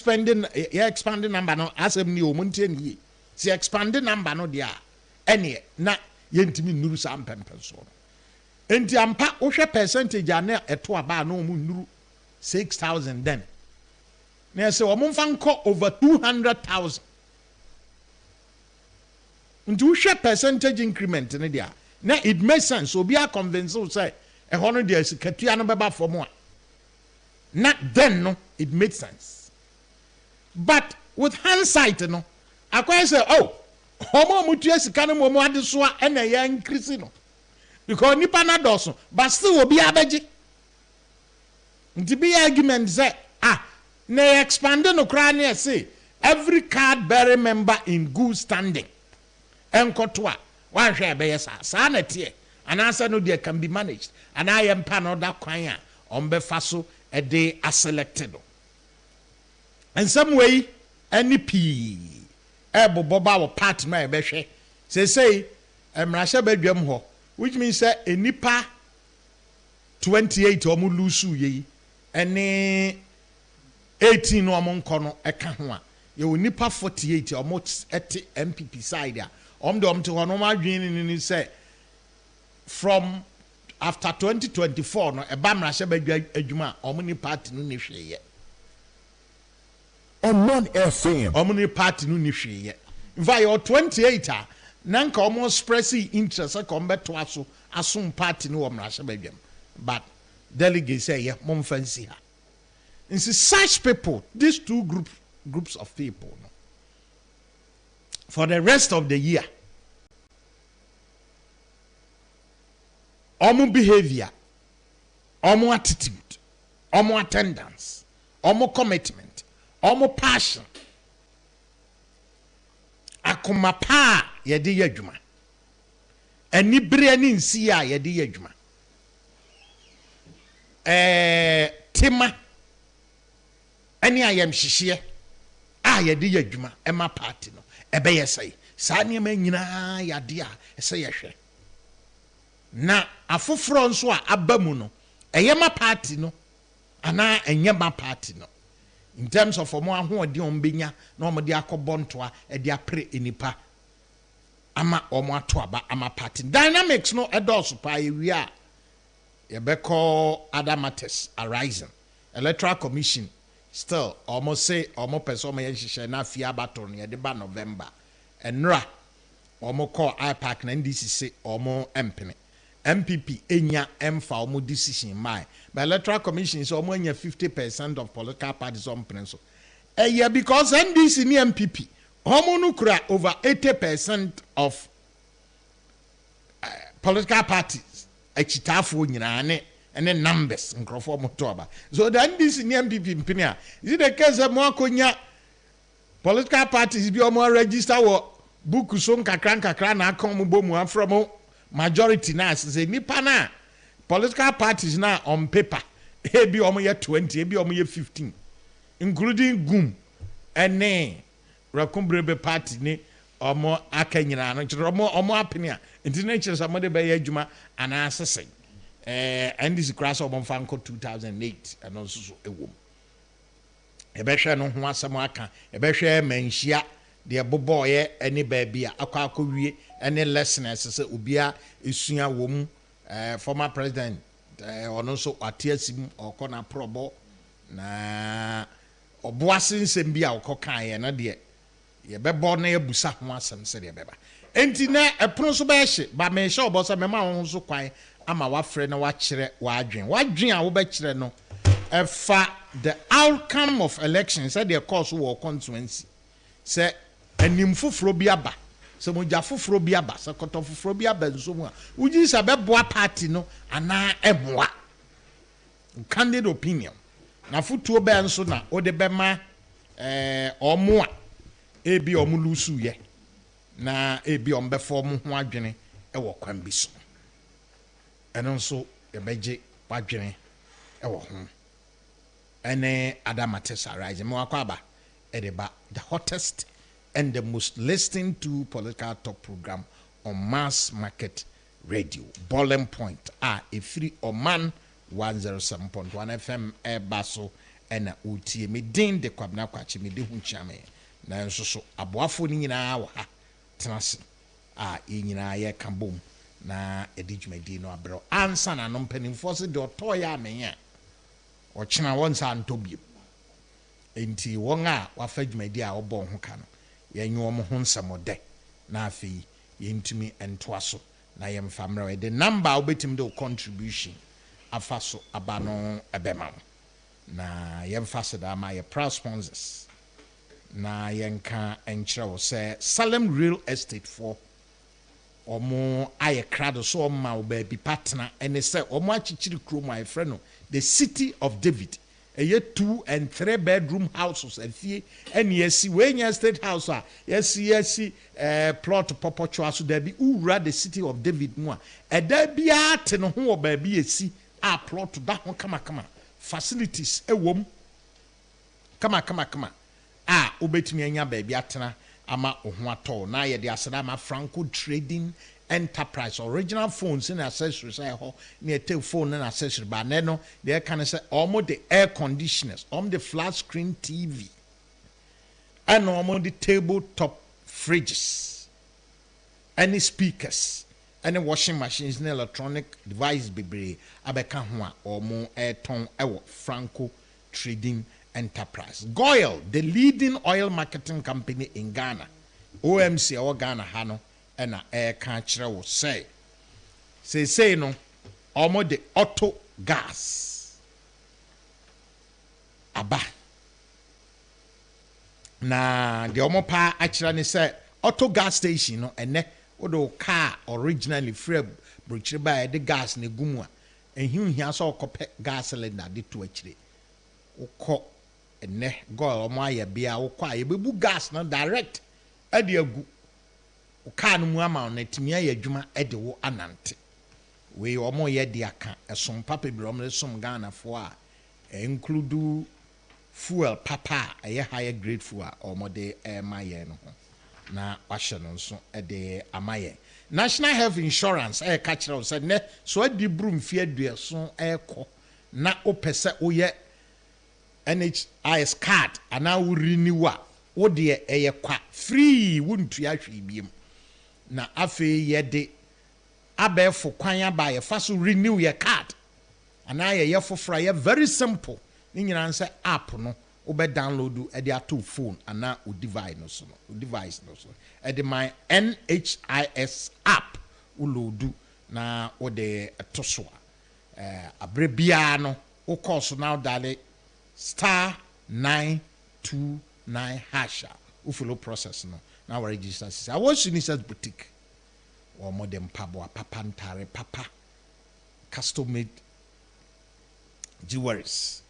spending expanding number no as a new mountain see expanding number no dia any na yentimi nuru sam pempenso enti ampa wo hwe percentage ana eto aba na omu nuru 6,000 then na say omu mfa nko over 200,000 nti wo hwe percentage increment ne dia na it makes sense obi a convince you say e hono dia sikatua no beba for mo not then no it made sense but with hindsight no I say oh homo mutua sika no mo ade so a na ya increase no because nipa na doso but still obi abeji nti be argument say na expand no kra na say every card bearing member in good standing enkoto a wan hwe be yes sa na tie anasa no there can be managed and I am pan other kwan a ombefa so e dey selected and some way any p ebo boba wo part na e be hwe say emrahye badwam ho which means say enipa 28 omo lose ye ene 18 omo nko no eka ho a ye onipa 48 omo ete MPP side a omde to hono ma dwen ni say from after 2024 no eba mrahye badwa adwuma omo ni party no ni hweye Omanfm omo ni party no ni hweye in fact your 28 a nanka omo expressing interest a come beto aso asum party no mrahye badwam but delegates say yeah mom fancy ha and see such people these two groups of people no, for the rest of the year omo behavior omo attitude omo attendance omo commitment omo passion akoma pa yede yadwuma ani bere ani nsi a yede yadwuma tema ani ayam hihye a yede yadwuma ema party no ebe yesai sa ne ma nyina yade a ese yehwe na afoforo nso a abamu no eyema party no ana enyema party no in terms of omo ahoɔden ombenya na omo de akɔbɔntoa e de apre enipa ama omo ato aba ama party dynamics no edos pa ewi a yebeko other matters arising electoral commission still almost say almost person me hihye na afia battle no yede ba November enra omo call ipac na ndc say omo empene MPP enya emfa omo decision mai but electoral commission so omo enya 50% of political parties on so yeah because NDC ni MPP omo no kura over 80% of political parties echitafo nyina ne ene numbers nkrofo mo to aba so the NDC ni MPP mpini is it the case mo akonya political parties bi omo register wo book so nkakra na akon mo bomu from majority na say nipa na political parties na on paper e bi omo ye 20 e bi omo ye 15 including gum ene rakumbrebe party ni omo akanyina no kire omo apenia international somebody be ye adwuma ana asese and this class omo fanko 2008 and also so ewom e be hwe no ho asem aka e be hwe manhia de boboye ene ba bia akwakowie ene listeners se obia esua wom former president ono so atiasim okona probo na oboase nsem bia okokan ye na de ye bebo na ebusa ho asem se de beba enti na epono so ba hye ba me hye obo se me ma ho so kwan ama wafre na wachire wadwen a wo ba kire no efa the outcome of elections said the course wo constituency se anim foforo bi aba se mo ja foforo bi aba se koto foforo bi aba nso mu a uji se beboa party no ana eboa candid opinion na futuo be nso na o de bema omo a ebi omo lusu ye na ebi ombe form ho adwene e wo kwan bi so eno nso e beje wadwene e wo ho ene adamates arise me wakwa aba e de ba the hottest and the most listened to political talk program on mass market radio Boiling Point a free Oman 107.1 FM baso ɛna otie me din de kwabna kwache me de hunchame na nso so aboafo ni nyinaa wa ha tenase a nyinaa ye ka bom na edi dwumadi no abro ansa na no mpanimfo se de otoya amenya ochena won sa ntobiem enti won a wafa dwumadi a obɔ ho ka no yenyo mo ho nsamode na afi yentumi entoaso na yemfamra de number obetim de contribution afaso abano ebema na yemfase da ma ye proud sponsors na yenka enkyerɛw sɛ Salem Real Estate for omo aye krado so ma obabi partner ene sɛ omo achichiri krom my friend no the City of David eye 2 and 3 bedroom houses afie ene yesi wenya state house a yesi plot popocho so da bi ura the City of David mu a eda bia te no ho obabi yesi a plot da ho kama facilities ewom kama a obetumi anya baabi atena ama ohun atɔ na ye de aseda ma Franco Trading Enterprise original phones and accessories ho na telephone and accessories ba ne no de kan say almost the air conditioners the flat screen TV and almost the tabletop fridges any speakers any washing machines and electronic devices bebre abeka ho a omo ton ewo Franco Trading Enterprise. Goil, the leading oil marketing company in Ghana. OMC or Ghana hano and air country will say no almost the auto gas. Aba. Na the omopa actually say auto gas station no and odo car originally free bridge by the gas ne gumwa and him so kope gas cylinder de to actually ukọ ene goil omo aye bia ukọ aye bebu gas na direct e de agu uka no mu ama na timi aye adwuma e de wo anante we omo ye de aka esom papa bi omo som Ghana fo a include fuel papa aye higher grade fuel omo de maye no na wahye no nso e de amaye National Health Insurance e ka kire say ne so adi brum fie aduaso e kọ na opese oye NHIS card ana wo renew a wo de eye kwa free wontu ahwe biem na afe ye de abefo kwan aba ye fa so renew your card ana ye fofora ye very simple ni nyina nse app no wo be download e de ato phone ana o device no so e de my NHIS app wo load na wo de to so abre bia no wo course now dale *929# we follow process no now register I was Unisex boutique or modern pabo papa ntare papa custom made jewelries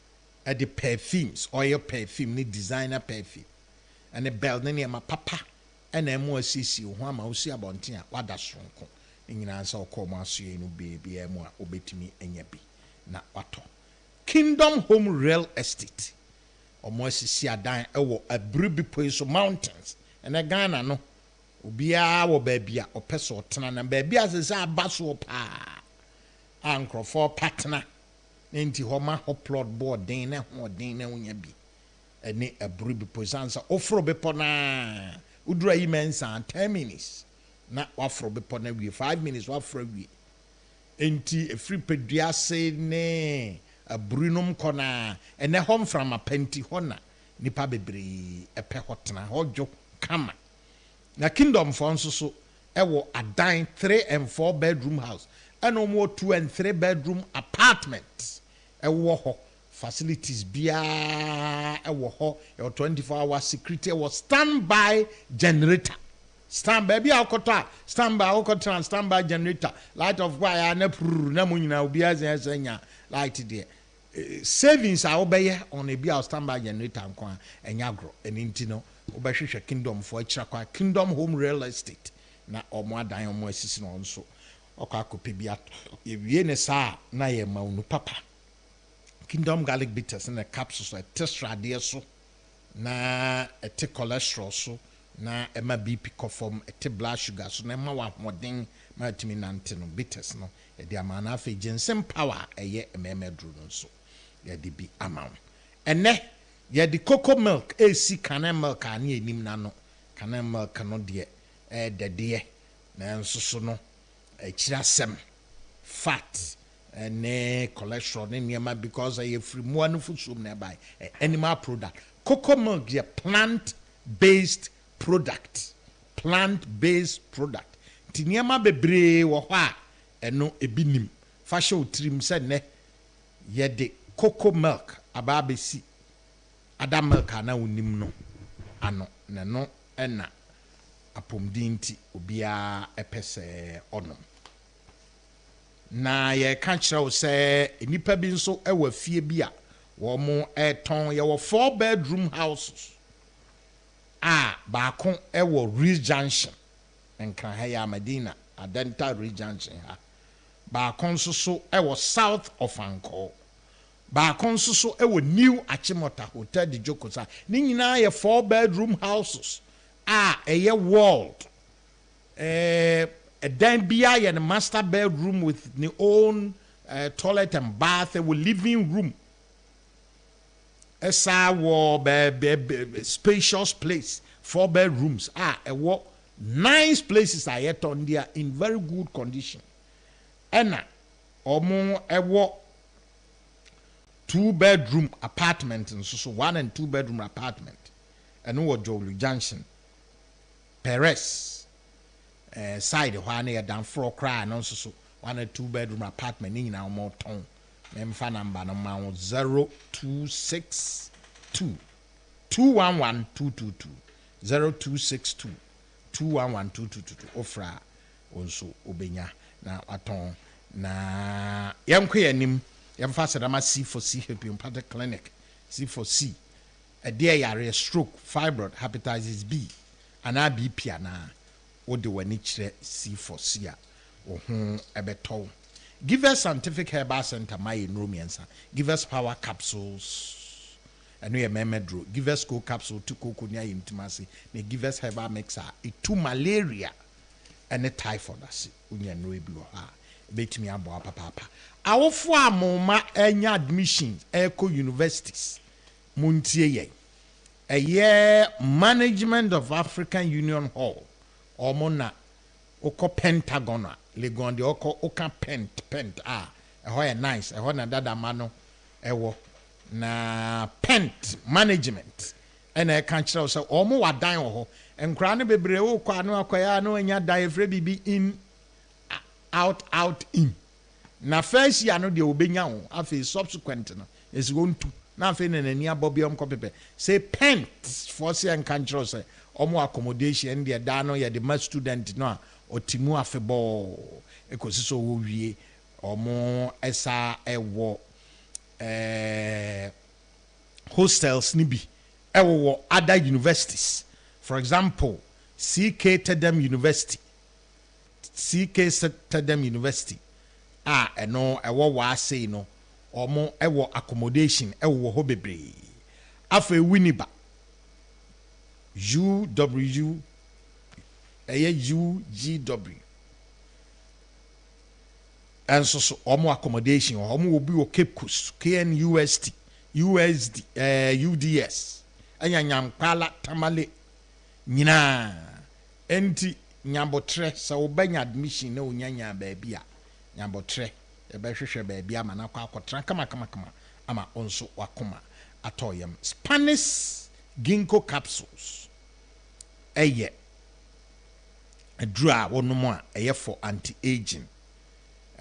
at the perfumes oil perfume ni designer perfume and the belt ni ma papa and mo asisi ho ama osi abonten a wada sonko nyina ansa okoma asue no baby emo a obetimi enya bi na wato Kingdom Home Real Estate. Omo asisi adan ewo Abiribi Poiso Mountains. Ene Ghana no. Obia wo baabia opeso otena na baabia sese abaso pa. Ankrofo partner. Nti homa ho plot board den na ho den na wonya bi. Ene Abiribi Poiso ansa ofro bepo na. Udura yi mensa 10 minutes. Na wafro bepo na wie 5 minutes wafro wie. Enti free pedua se ne Brunum kona ene home from a penti hona nipa bebre epe hotena hojo kama na Kingdom for nso so ewo adan 3 and 4 bedroom house and more 2 and 3 bedroom apartment ewo ho facilities bia ewo ho 24-hour security ewo standby generator standby bia okota standby generator light of wire na pru na munyina obi azenya light there savings a obeye on a bia standby generator nko enyagro eninti no obehwehwe Kingdom for akira Kingdom Home Real Estate na omo adan omo asisi no nso okwa akope bia ewie ne saa na ye ma unu papa Kingdom garlic bitters na capsules a test radier so na ete cholesterol so na ema BP conform ete blood sugar so na ema wa hoden ma timi nante no bitters no e de amana afa ginseng power eye ememe dru no so ya de bi amount ene ye the cocoa milk esi cane milk ani enim na no cane milk no de dede na nso so no ekirasem fat ne cholesterol ne niema because I free mo no food so na buy animal product. Cocoa milk is plant based product. Ti niema bebre wo ho a eno ebinim fa show trim se ne ye de cocoa milk aba besi ada milk ana unim no ano ne no ena apomdinti obia epese ono na ye ka kire se enipa bi nso ewa fie bi a wo mo eton ye wo 4-bedroom houses baako ewo Reach Junction enkran ha ya Medina Adenta Reach Junction ha baako nso so ewo south of Anko baako nso so ewo New Achimota Hotel de Jokosa ni nyina ye 4-bedroom houses eye walled a dan bia ye the master bedroom with the own toilet and bath a living room esa wo spacious place 4 bedrooms a wo nice places are yet on there in very good condition ena omo ewo 2-bedroom apartment and so 1 and 2-bedroom apartment and no Jolu Junction Perez side where na dan floor cry no so 1 and 2-bedroom apartment ni na omo ton memfa number no ma 0262 211222 0262 211222 ofra onso obenya na aton na yemko yanim yemfa sedama C4C Homeopathic Clinic C4C a dear yare stroke fibroid hepatitis B ana BP ana ode wani kire C4C a ohun ebeto. Give us scientific herbal center my enromiansa. Give us power capsules. And we memedro. Give us cold capsule to coconia intimacy. May give us herbal mixer. It to malaria and a typhoid. Unya no ebu ha. Bet me abo papa. Our four moma enya admissions eco universities. Muntie ye. A year management of African Union Hall. Omona oko Pentagona. Legon de oko oka pent eho nice eho na dada mano ewo na pent management ena e kan kire so omo wadan ho enkra ne bebre wo kwa no akoya no anya dan efre bibi in out in na first year no de obenya ho afi subsequent no is going to na afi ne nani abobiom ko pepe say pent for say en kan kire so omo accommodation de da no ye de ma student no otimu afebo ekosiso wo wie omo esa ewo hostels nibi ewo other universities, for example CK Tedem University eno ewo wa say no omo ewo accommodation ewo ho bebre afa Winneba UGW and so omo accommodation omo will be Cape Coast KNUST USD UDS anyanyam kwala tamale nyina enti nyambotre se obanya admission na onyanya baabi a nyambotre e be hwehwe baabi ama na kwa akotra kama ama onso wakoma atoyem Spanish ginkgo capsules eye adura wonomo a eye for anti-aging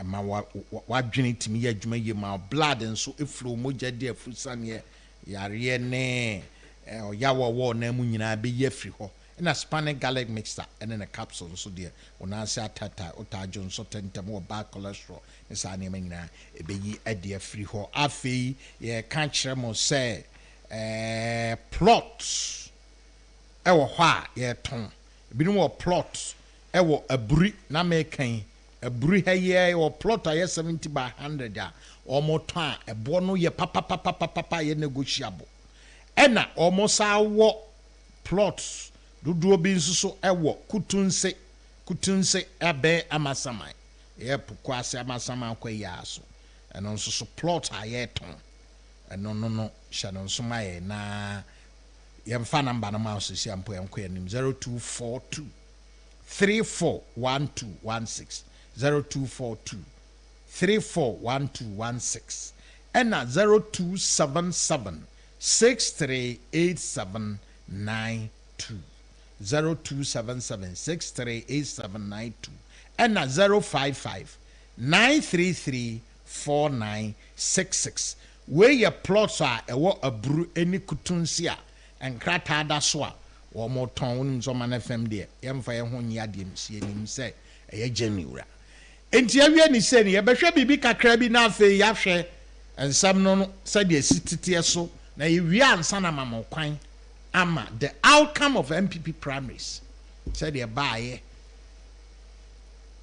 ma wadwene timi ya adwuma ye ma blood nso eflow moja de afusane yare ne oyawo wo na mu nyina be ye free ho na Spanish garlic mixer and then a capsule so there ona say atata otajo nso tentem wo bad cholesterol ne sa ne manyina e be yi ade free ho afei ye kan kire mo say plot ewo ho a ye ton ebinom wo plot ewo aburi na mekan aburi ha ye wo plot a ye 70 by 100 a omo ton a ebo no ye papa ye negotiable ena omo sa wo plots duduo bi nsuso ewo kutunse ebe amasaman ye pukwa ase amasaman kwa ya so eno nsuso plot a ye ton eno no Shannon Sumaye na yemfa number no mouse si ampo yemko yanim 0242 341216 0242 341216 and 0277 638792 0277 638792 and 055 933 4966 where your plots are a brew any kutunsia and kratada swa or more town on Omanfm there. Yamfire Hon Yadim, see him say a genuine. And Tiavian said, Yabasha Bibi Kakrabi na fe yafshe, and some no said ye city so. Now you are Sana Mamo Quine. Ama the outcome of MPP primaries said ye buy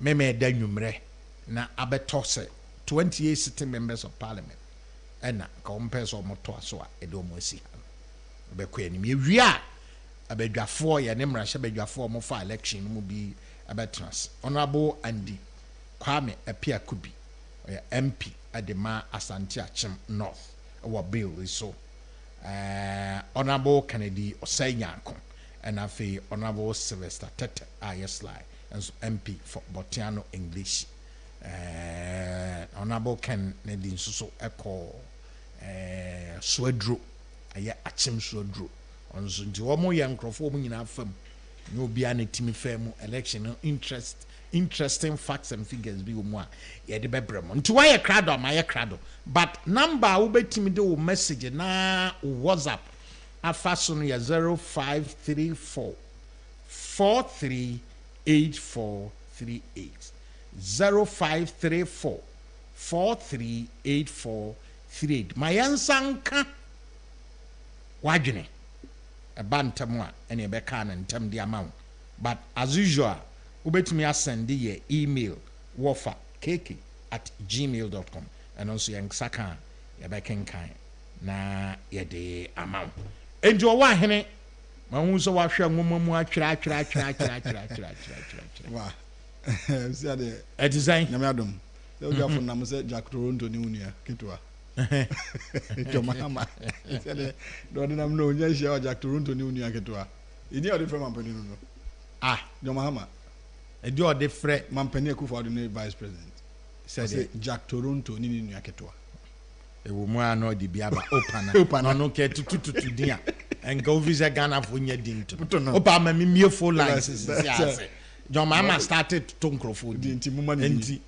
meme denumre na abetose 28 sitting members of parliament and na compares or motor so edomosi be kweni me wia abedwafo ye ne mrahye abedwafo mo fa election mu bi abetras honorable Andy Kwame Apia Kubi MP Adema Asante Achim North our bill is so Honorable Kennedy Osayanko and afi Honorable Sylvester Tete Ayesly and MP for Botiano English Honorable Kennedy Nsuso Eko Swedro aye Achim Swedro onso nti omo ye nkrofo mu nyina fam no obi an timi fam election interesting facts and figures bi omu a ye de bebrem nti wa ye krado ma ye krado but number wo betimi de wo message na WhatsApp afa so no ya 0534 438438 0534 438438 mayansanka wadwene abantam a ene be ka na ntam di amount but as usual ubetumi send your email wofa kk@gmail.com and also yang saka ya be kenkan na ye de amount enjo wa hene ma hu so wa hwe ngoma mu atwira wa see the e design nyame adom so you for nam say Jack Toronto ni unia ketwa Jomahama see the do nam no nya share Jack Toronto ni unia ketwa idi o de from ampani no Jomahama e di o de frɛ mampani Akufo Addo ne vice president say Jack Toronto ni unia ketwa e wo mu ano di bia ba opana no ke tutu dia en go visa Ghana for nya din to opa ma mi fo lines say John Mama started to microphone inti muma ni di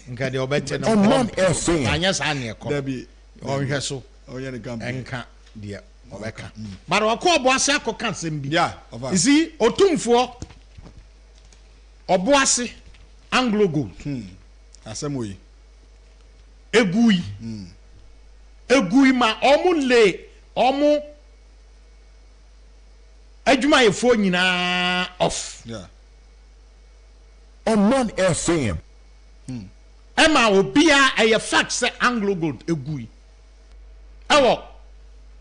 nka de obete no Omanfm anya sa na ekọ Dabi onhwe so onye ne campaign enka de obeka but wakọ oboase akọka nsem bi yeah over you see otumfo oboase Anglo Gold asemoyi egui ma omu adwuma yefo nyina off yeah Omanfm Emma obia a fact say Anglo Gold egui ewo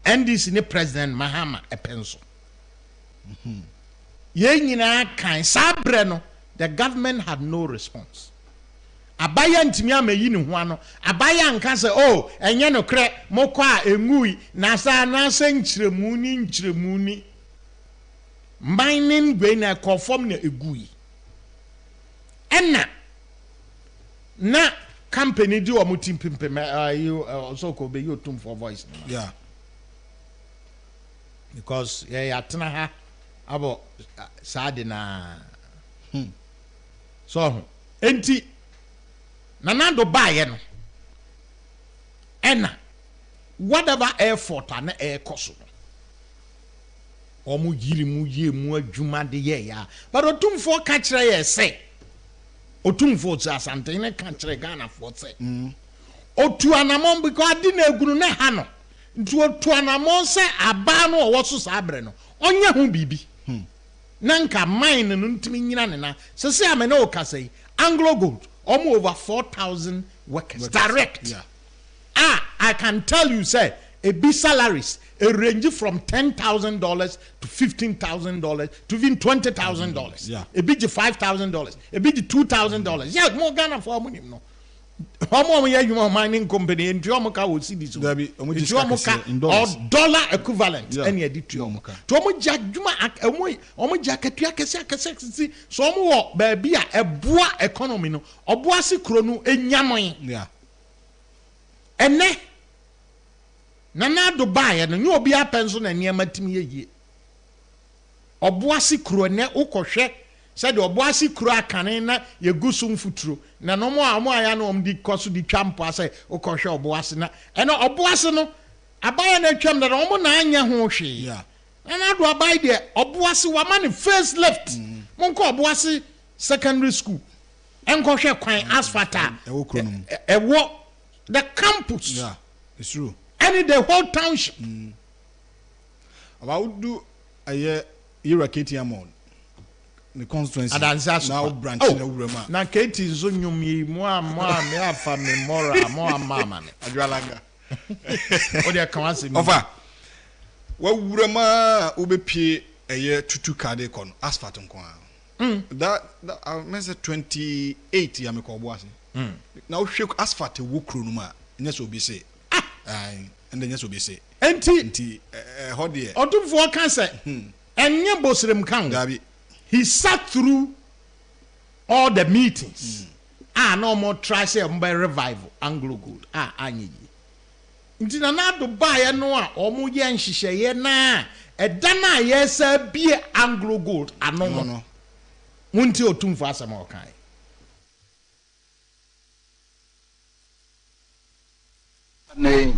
NDC ne president Mahama epenso ye nyina kan sabre no the government had no response abaya ntimi amayi ne ho ano abaya nka se oh enye no kre mokọ a engui na sa na se nkyiremu ni mining gwe na conform na egui enna na company di omo timpimpem you also ko be you tum for voice yeah because ya tena ha abo saade na so enti nanado baaye no enna whatever effort ana e koso omu yiri mu ye mu adwuma de ye ya but otumfo ka kire ye se otumfo tsa asante ne ka kire Ghana fo se otu anamon because adi na egunu ne ha no ntu otu anamon se aba no wo so sabre no onya hu bibi nanka mine no ntimi nyina ne na se amene o ka sei Anglo Gold almost over 4,000 workers direct. Yeah. I can tell you, say, a big salaries range from $10,000 to $15,000 to even $20,000. Yeah. A big $5,000, a big $2,000. Yeah, more Ghana for money, no. Omo ya adwuma mining company nti omo ka wo cedi so Dabi omo nti jiska omo ka or dollar equivalent ene edi tu omo ka to omo ja adwuma omo ja katua kese so omo wo ba bia eboa economy no oboa se kro no enyamoy yeah ene na Dubai no nyo obi apenso na niam tim yeye oboa se kro ne ukohwe said oboasi kura kane na yegusu mfuturo na no mo aya no di koso di twampo ase okohwe oboasi na eno oboasi no abaya na twam na no mo na anya ho hwe yeah na do abai de oboasi wa man first left monko oboasi secondary school enkohwe kwan asfalta ewo the campus yeah it's true and the whole township about do aye irrigate amount the constituency now branch na urema na keti nzo nyumi mo me afa memora mo mama ne adwalanga o de kan ase mi ofa wa urema obepie eye tutu kade kon asphalt nko that I mean 28 ya me ko bo ase na o hwe asphalt wo kro no ma nya so obi say and nya so obi say enti ho de odumfo kan say enye bosrem kan gabi. He sat through all the meetings. No more try say by revival Anglo Gold. Anyi. Nti na do buy no a omo ye nhihye na edana yes be Anglo Gold no. Munti otumfo asama okai. Nei.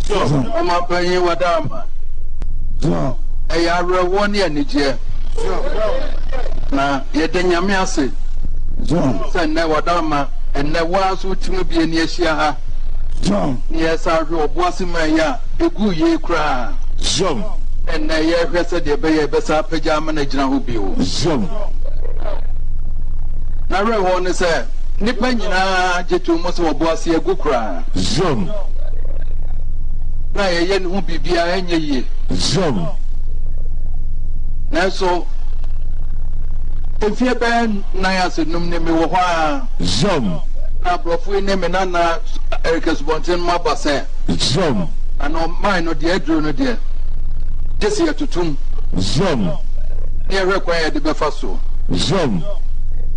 So, ama panyi wadama. So, ayare woni anije. Na yede nyame ase so na wadama enne waso timi bie ne ahia ha ne yesa hwe oboase man ya egu ye kra enne ye hwese de be ye besa pagya ma na gina ho bio na re ho ne se nipa nyina jetu mo se oboase egu kra na ye ne ho bibia enye ye na so efie ben na ya se num ne me wo ha na brofu ne me na Ericus Bonten ma base ano mai no de adru no de desi atutum ne rekwa ya de befa so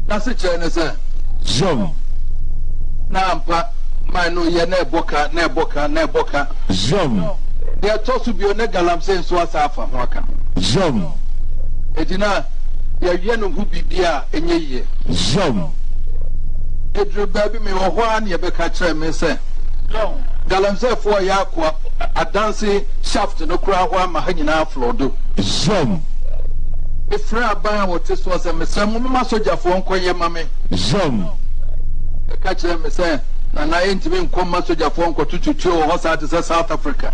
na se che ne se na ampa mai no ye na eboka de tosu bio ne galamse so asa afa ho aka edina ya yenu hu bibia enye ye edru baby me wo hwa na ye be ka kire me se galamse fo ya kwa adanse shaft no kura hwa ma hanyina flodo ifra ban wo te so se me se mo ma soja fo nkoye ma me ka kire me se na entimi nkoma soja fo nko tututu o hosa te South Africa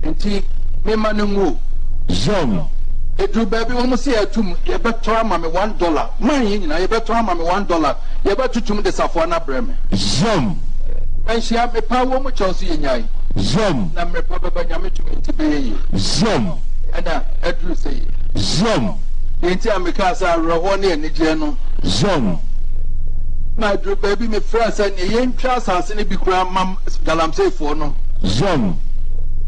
enti me ma ngu edru baby wo mo se atum ye beto ama me $1 man yin nyina ye beto ama me $1 ye betutum de safo na breme enhia me pa wo mo chose ye nyai na me pa baba nyame tumi ntibe ye ana edru say enti ameka sa roho ne anije no na edru baby me friends an ye ntwa asase ne bi kura mam galamsefo no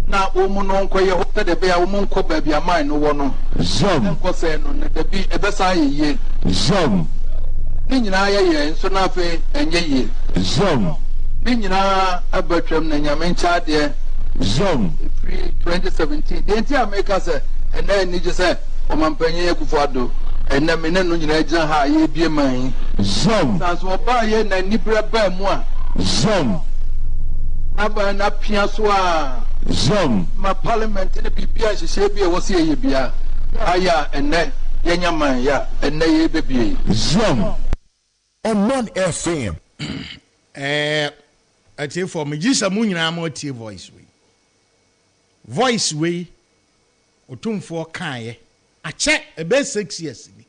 na omu no nkoye hote de be a omu nko ba bia man no wo no nko se no ne de bi ebesa ye ni nyina ye nso na afi enye ye ni nyina abatwam na nyame ncha de 2017 de nti America se ena ni je se Omanfm Akufo-Addo ena me ne no nyina gina ha ye bie man sanso ba ye na nibra ba mu a aba na pia so a ma parliament ne bibia hyehyɛ bi a wɔse yɛ bia aya enne yenya man ya enne ye bebie Omanfm atie for me gisa mu nyina ma tie voice we otumfo kae ache ebe 6 years ni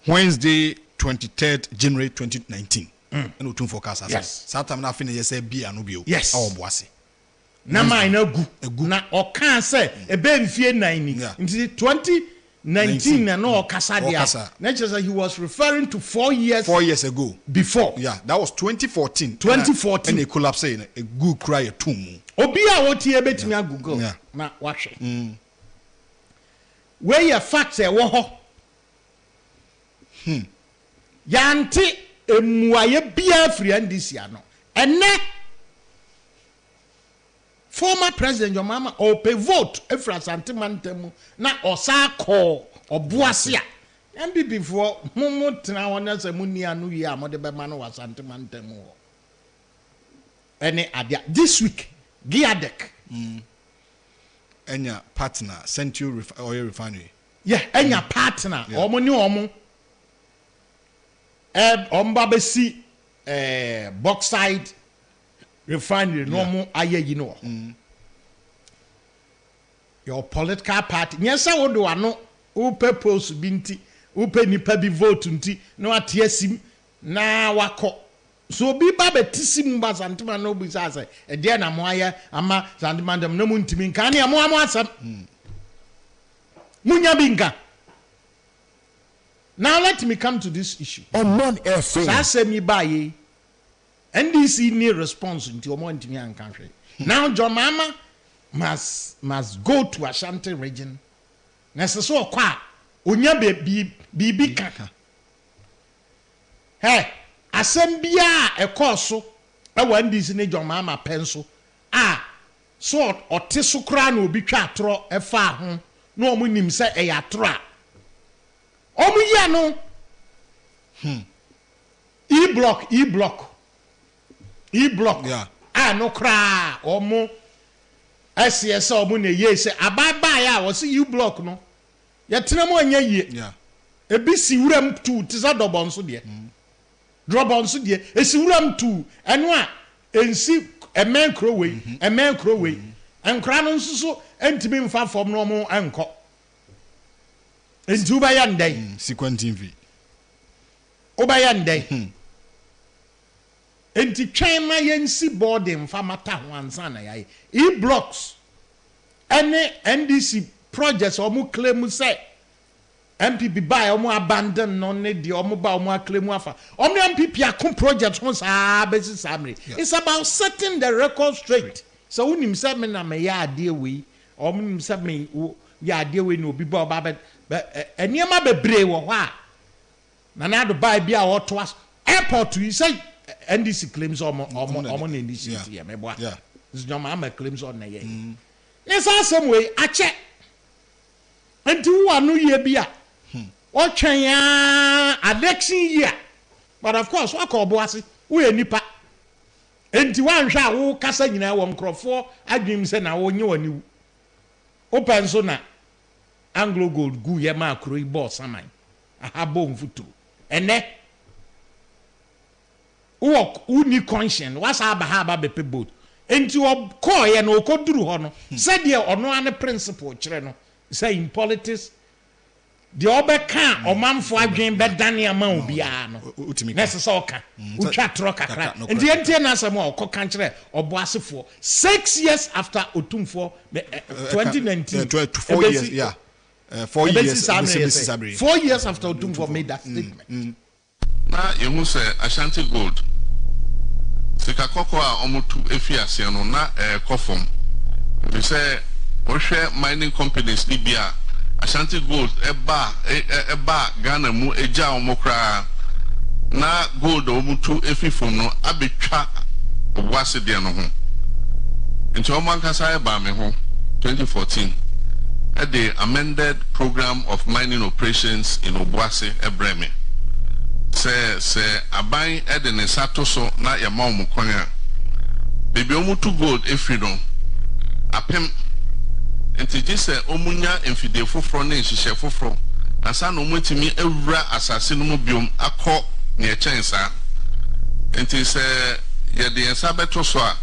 Wednesday 23rd January 2019 and otumfo kasa satam na afine ye say bia no bio awboase na man na gu na oka say ebe mfie 9 ni nti 20 19 and no Casadia. Naturally, he was referring to 4 years. 4 years ago. Before. Yeah, that was 2014. 2014. And a collapse saying a good cry a tomb. Obia what here bet me Google. Yeah. Na watch it. Where your facts are woho. Yanti emuaye bia free and this year no. And former president your mama or pay vote efra santimantemu na osa call obuasia mb before mumu tena wona se muni anu ye amode be ma no wa santimantemu any adia this week giadek enya partner Century Oil Refinery enya partner omo ni omo omba be si bauxite refinery no mo aye yi no your political party nyesa wo do ano wo purpose bi nti wo pe nipa bi vote nti na ateasim na wako so bi ba betisim ba santima no bi say e de na mo aye ama santima dem na mu ntimi nka ne mo asam munya binga. Now let me come to this issue. Omanfm. Sa asemi ba ye NDC need response into Omanfm country. Now John Mama must go to Ashanti region. Necessary kwa onya bibi kaka. Hey, asembia ekoso e wa NDC ne John Mama penso. So oteso kra na obi twa atro e fa ho na omunim se e ya atro a. Omuya no. E-block. Yeah. No cry. Omo. SCS omo ne ye se ababa ya wo se E-block no. Ya tena mo anya ye. Yeah. Ebi si wuram tu tiza dobon so de. Drobon so de. Esi wuram tu eno a ensi emen kro we, emen kro we. Enkra no nso so entimi mfa fom no mo enko. Enti uba ya ndai. Sequentin V. Uba ya ndai. Enti twen ma yensi boarding mfa mata ho ansa na yae. E-blocks ene NDC projects omu claim say MPP buy omu abandon no ne di omu ba omu claim afa. Omu MPP akon project ho sa besi samre. It's about setting the record straight. So unim say me na me ya ade we. Omu nim say me ya ade we no obi ba oba be eniema bebre wo ho a. Na na do buy bia wo to us airport you say NDC claims on NDC here me boy. Yeah. This no man claims on na ye. Yes asem we ache. Enti wo anu ye bia. O twen ya election year. But of course wa ko boase wo ye nipa. Enti wan hwa wo kasa nyina wo nkrofo adwim se na wo nye wani. O penso na Anglo Gold gu ye ma akro ibo saman. Ahabo mfutu. Ene work uni conscience what's aba be boat enti o call ye no okoduru ho no said ye ono ane principle kire no say in politics the obeka omanfo adwen be dane ama obi a no necessary oka utwa tro kakra enti enti na asem o koka kire oboasefo 6 years after otumfo 2019 4 years yeah 4 years 4 years after otumfo made that statement na yemu se Ashanti Gold sika koko a omutu efiase no na kofom we say o hwe mining companies ni bia Ashanti Gold eba Ghana mu eja omokra na gold omutu efifom no abetwa obwase de no ho nti omankasa eba me ho 2014 at the amended program of mining operations in Obwase Ebreme se aban ede ne sato so na yama omukwan a bebi omutu gold efri no apem enti se omunya emfide foforo na nhihye foforo asa no mutimi ewura asase no mu biom akọ ne echensa enti se ye de ensa beto so a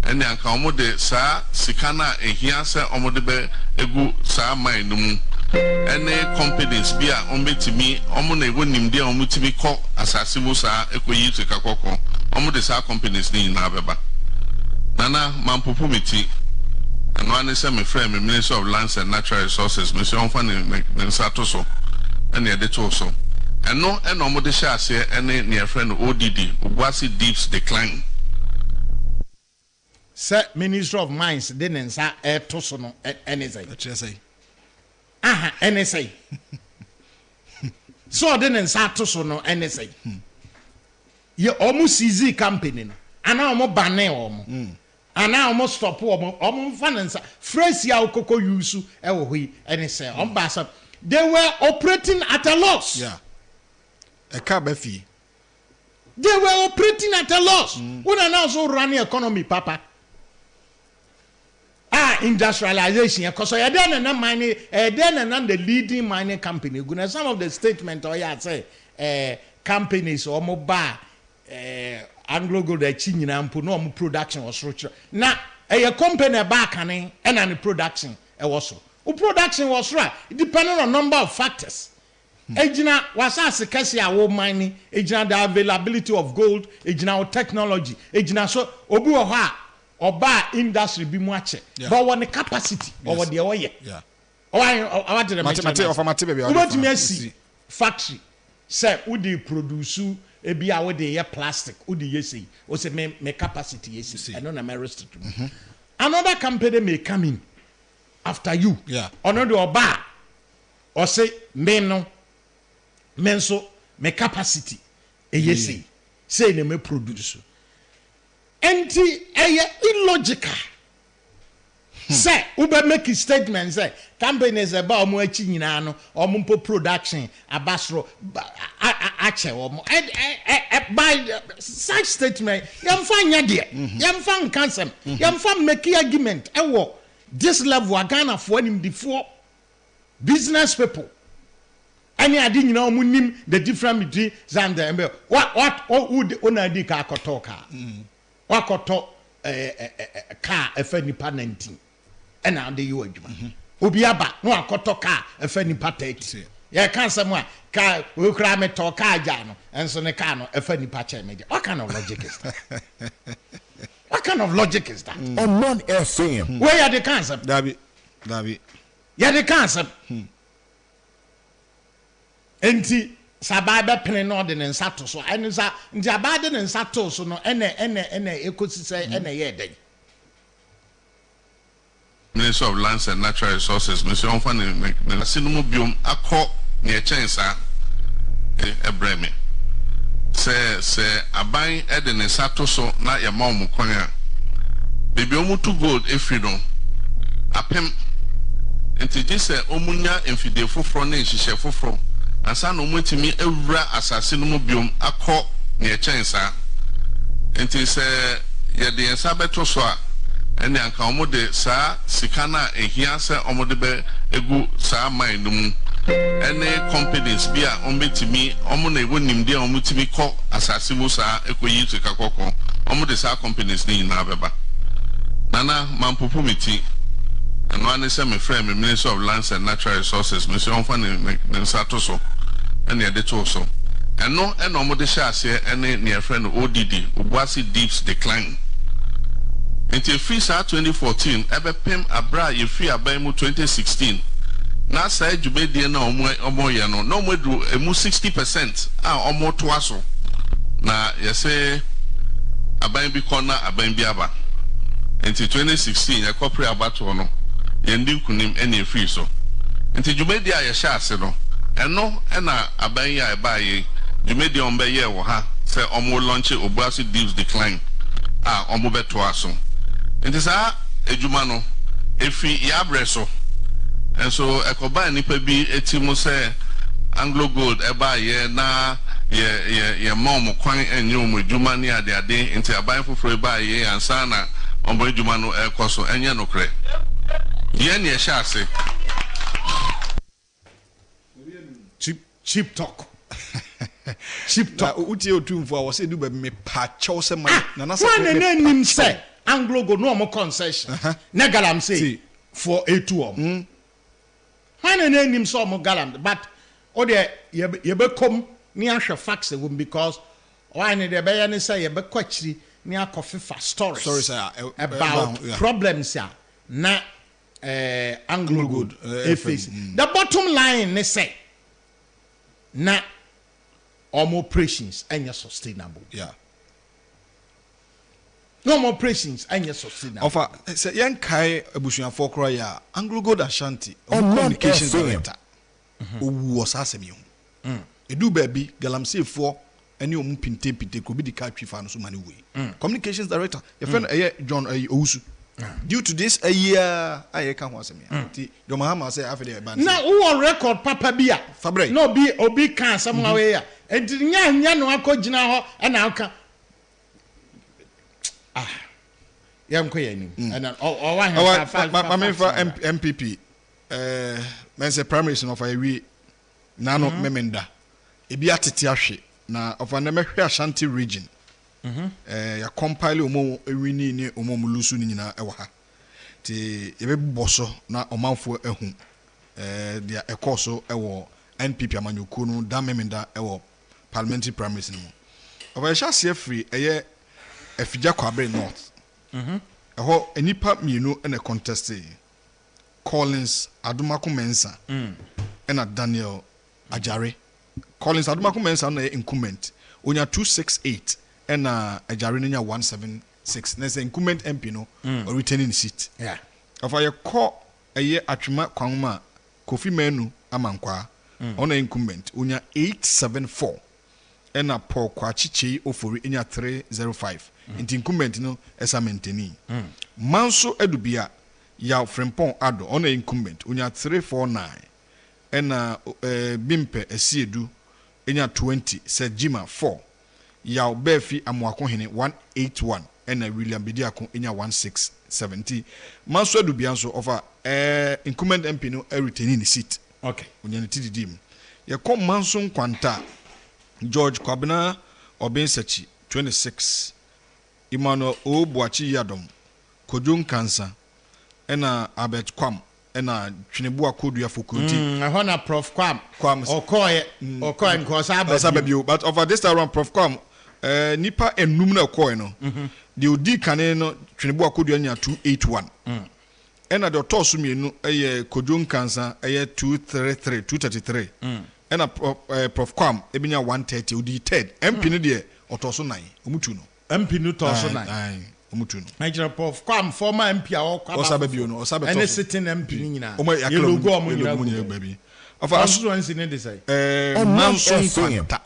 ene anka omude sa sika na ehia se omude be egu sa mine no mu ene companies bia ombetimi omo na ego nimde omutimi ko asase mu sa ekoyi sika kokko omude sa companies ni na beba nana mampopo meti and one is my friend, the Minister of Lands and Natural Resources, Mr. Omanfm Satoso, and the Editoso. And no, and no more the shares here, and near friend ODD, Ubwasi Deeps decline. Sir, Minister of Mines, didn't say a tosono anything. Aha, NSA. So didn't say tosono anything. You almost easy company, and now more banner. And now almost stop finance. Fresh ya koko yusu ewohi NSA. Ombasa. They were operating at a loss. Yeah. A cab fee. They were operating at a loss. When are now so running economy, Papa? Industrialization. Because I then and mining, then and the leading mining company. Some of the statement or ya say companies or mobile Anglo Gold China no production or structure. Now a company back and the production also. Production was right. It depended on number of factors. Ejina was as a Cassia mining, ejina the availability of gold, ejina technology, ejina so obuoha or bar industry be much. But when the capacity or the way. Yeah. I want to mention factory. Say, would they produce a be our day plastic? Would you say, or say, me capacity? Yes, I don't know my restriction. Another company may come in after you. Yeah. Or not do a bar. Or say, men so me capacity. Yes, say they may produce. Enti illogical. Say, ube make a statement, say, companies about more chinano or mumpo production, a basro, ache or by such statement, yam fan yadia, yam fan cancer, yam fan make argument, this level are gonna for him before business people. Any I didn't know the difference between Zanda and what would Onadika kotoka? What koto car a funny pa 19. And now the you Ubiaba, no koto car a funny pa 30. Yeah, can't someone car will cram it to car jano and so necano a funny patch. What kind of logic is that? What kind of logic is that? Omanfm. Where are the concept? Dabi. Yeah, the concept. Enti sababa pene no de nsato so ene sa nti abade ne nsato so no ene ekosi say ene ye den. Minister of Lands and Natural Resources Mr. Omanfm na sinu biom akọ ne echensa ebreme se aban e de nsato so na ye ma omukwan a bebi omutu gold efri apem enti gise omunya enfide foforo na nhihye foforo asa no mutimi ewura asase no mu biom akọ ne echensa enti se ye de ensa beto so a ene anka omode sa sika na ehia se omode be egu sa man no mu ene companies bia ombetimi omo na ewo nimde omutimi kọ asase mu sa ekoyi sika kokọ omode sa companies ni na beba nana mampopo miti and one is my friend, the Minister of Lands and Natural Resources, Mr. Omanfm Satoso, and the editor so. And no more the shares here, any near friend ODD, Ubwasi Deeps decline. Until free 2014, Ebe Pem Abra, you free Abaimu 2016. Now say you made the no more yano, no more do a 60%, or more to us. Now, you say Abaimbi corner, Abaimbiaba. Until 2016, a corporate abatono. Yendi kunim any free so. Until you made the Ayasha no, and no, and abaya abaye, you made the ombaye or ha, say omo launch Ubwasi Deeps decline. Omo betuaso. And this a jumano, if he yabreso. And so a combine nipa be a timo say Anglo Gold abaye na ye mom kwan and you with Jumani at their day into a buy for free by ye and sana on boy Jumano air coso and yanokre. Yen ye shall say cheap talk. Cheap talk. Uti otum for was say do be me pacho se man na na say say Anglo Gold no more concession. Na galam say for A2 when an name so mo galam but o de ye be come ni ahwe facts because why ne de be ye say ye be kwachiri ni akofifa stories sir about problems ya na Anglo Gold face. The bottom line they say na operations and sustainable. Yeah. No more operations and sustainable. Offer say yan kai abusuafo kora ya Anglo Gold Ashanti communications director. Owu osasemi ho. Edu baby galamsefo any omu pinte could be the car chief and so many way. Communications director, your friend John Owusu. Due to this a year I can't was me. Your Mahama say after the band. Now who on record Papa Bia Fabre. No be obi can somehow here. And nya no akogina ho and now can yam ko yani. And MPP men say primaries no for we nano memenda. Ebi atete ahwe na of an Ashanti region. Ya compile omo ewini ni omo mulusu ni nyina ewa ha. Ti ebe boso na omanfo ehu. Dia ekoso ewo NPP amanyoko no da memenda ewo parliamentary primaries ni mo. Oba sha se free eye Efija Kwabre North. Eho enipa mienu ene contest Collins Adumako Mensa. Ena Daniel Ajare. Collins Adumako Mensa na incumbent. Onya 268 and Ajare nya 176. Na say incumbent MP no or returning seat. Yeah. Of a call a year atwima kwangma Kofi Menu amankwa on incumbent onya 874 and a Paul Kwachichi ofori nya 305. Incumbent no esa maintaini. Manso Edubia ya Frempon Ado on incumbent onya 349 and Bimpe Esiedu enya 20 Sejima 4 ya Befi Amwako hene 181 and William Bidiako enya 1670. Manso Edubia so offer incumbent MP no retaining the seat. Okay. Onya TDD. Ya kom Manso Kwanta George Kwabena Obensechi 26 Emmanuel Obuachi Yadom Kojun Kansa ena Albert Kwam ena Twinebua Kodua Fokunti hona Prof Kwam okoye nkosa ababio but over this around Prof Kwam nipa enum na okoye no the odi kane no Twinebua Kodua nya 281 ena the otosu mienu eye Kojun Kansa eye 233 ena Prof Kwam ebinya 130 odi third MP no de otoso 9 omutu no MP no toso 9 omutu no Nigeria Prof Kwam former MP a osababio no osabeto and sitting MP ni nyina yelogo omunyina baby of constituency ne dey say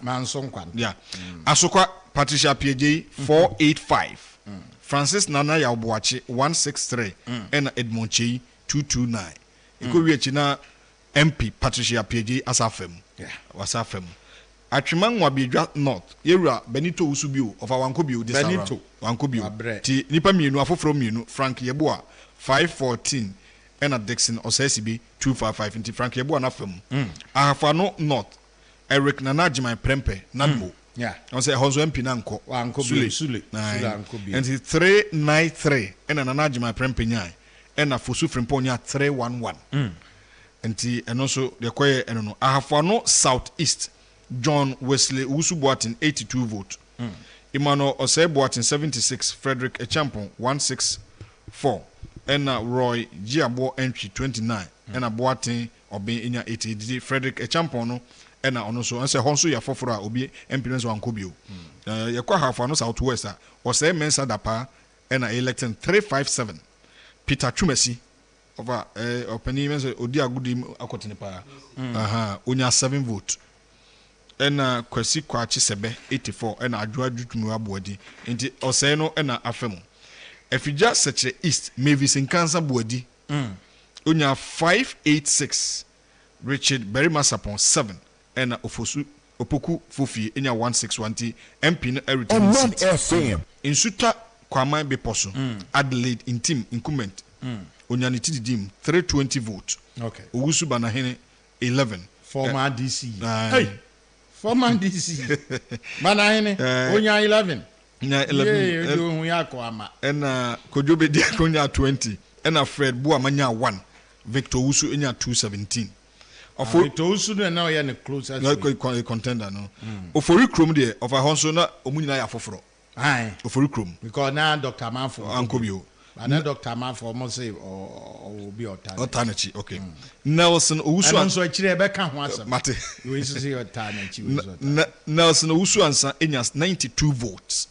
Manson Kwanta yeah Asokwa Patricia PJ 485 Francis Nana Yaobuachi 163 and Edmond Chei 229 ikowi china MP Patricia PJ asafem wasafem Atwiman Wabidwa North Yewura Benito Usubio of Awankobio this Benito Wankobio ti nipa mienu afoforo mienu Frank Yeboa 514 and Dixon Osesibi 255 into Frank Yeboa na fam Ahafano North Eric Nanajima Prempe Nadmo yeah on say Honzo MP nanko Sule Ankobio and 393 and Nanajima Prempe nyai and Afosu Frimponya 311 and also the choir and no Ahafano Southeast John Wesley Usubuatin 82 vote. Emmanuel Osei-Boatin 76, Frederick Echampon 164, and Roy Giabo entry 29, and Boatin Obi inya 80. Frederick Echampon no, and also and say Honsu ya fofora Obi MPNS Wankobio. Yakwa Hafano Southwest Osei Mensa Dapa and elected 357. Peter Chumesi over Openi Mensa Odia Gudim Akotinepa. Unya 7 vote. Ena Kwesi Kwachi Sebe 84 ena Adwa Dutumu Abodi nti Oseno ena Afemu Efija Seche East Mavis Nkansa Bodi Unya 586 Richard Berima Sapon 7 ena Ofosu Opoku Fofi enya 161 MP no Omanfm Insuta Kwama Beposo Adelaide Intim Incumbent Unya Nitidim 320 vote okay Owusu Banahene 11 former DC hey former DC Banahene onya 11 nya 11 hu yako ama ena Kojobe dia konya 20 ena Fred Buamanya 1 Victor Usu enya 217 Victor Usu na ya ne closest contender no ofori krom de of a honso na omunyina ya foforo ai ofori krom because na Dr. Manfo Ankobio And Dr. Manfo almost say or will be Otanechi, okay. Nelson Owusu. And so actually Rebecca once. Mate. You used to see Otanechi. Nelson Owusu answer Enyas 92 votes.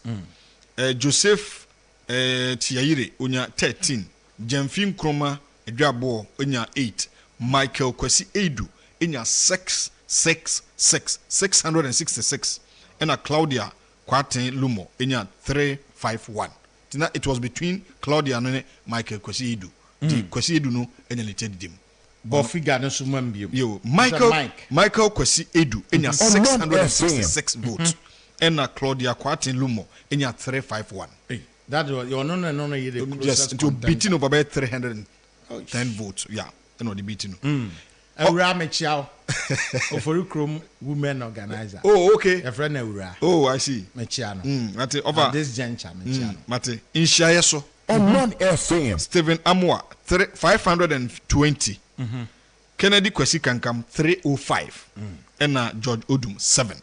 Joseph Tiaire Onya 13. Jemfin Kroma Edwabo Onya 8. Michael Kwesi Edu Enya 666. And Claudia Kwatin Lumo Enya 351. It was between Claudia and Michael Kwesi Edu. The Kwesi Edu no enyalite dim. But figure no sumambio. Yo, Michael Kwesi Edu enya 666 votes. And Claudia Kwatin Lumo enya 351. That was your no you the just to beating over about 310 votes. Yeah, no the beating. Ura Mechiao Oforukrom women organizer. Oh, okay. A friend Ura. Oh, I see. Mechiano. Mate over this juncture Mechiano. Mate in Shayeso. Omanfm. Stephen Amwa 520. Kennedy Kwesi Kankam 305. And George Odum 7.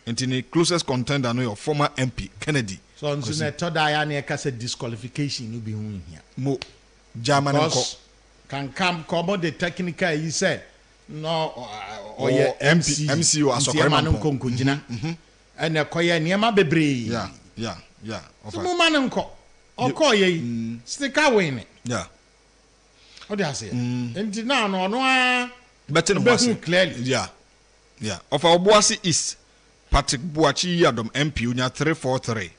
And in the closest contender no your former MP Kennedy. So on the third Diane Kasa disqualification you be here. Mo German can come common the technical you said no or MC or Asokoman Konkujina and a koya niema bebre. Yeah. So mananko or koye stick away. Yeah. What do I say? And now no better clearly. Yeah. Of our Boasi East, Patrick Buachi Yadom MP unya 343.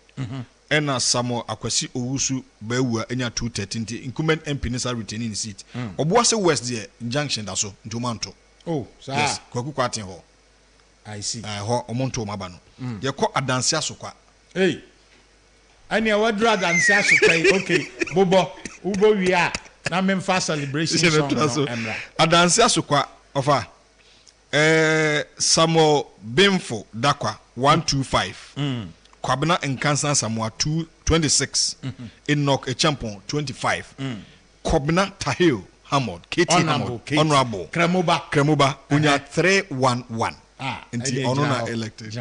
Ena Samo Akwesi Owusu Bewa enya 213. Incumbent MP nisa retaining seat. Obuase West there junction da so Ntomanto. Oh, sir. Yes, kwaku kwatin ho. I see. Ho omonto mabano. Ye ko adanse asokwa. Hey. Ani awadru adanse asokwa. Okay. Bobo, ubo wia na memfa celebration song no emra. Adanse asokwa ofa. Samo Bimfo Dakwa 125. Kwabena Nkansa Samoa 226. Enoch Echampon 25. Kwabena Tahil Hamod KT Hamod Honorable Kremoba unya 311. Inti ono na elected.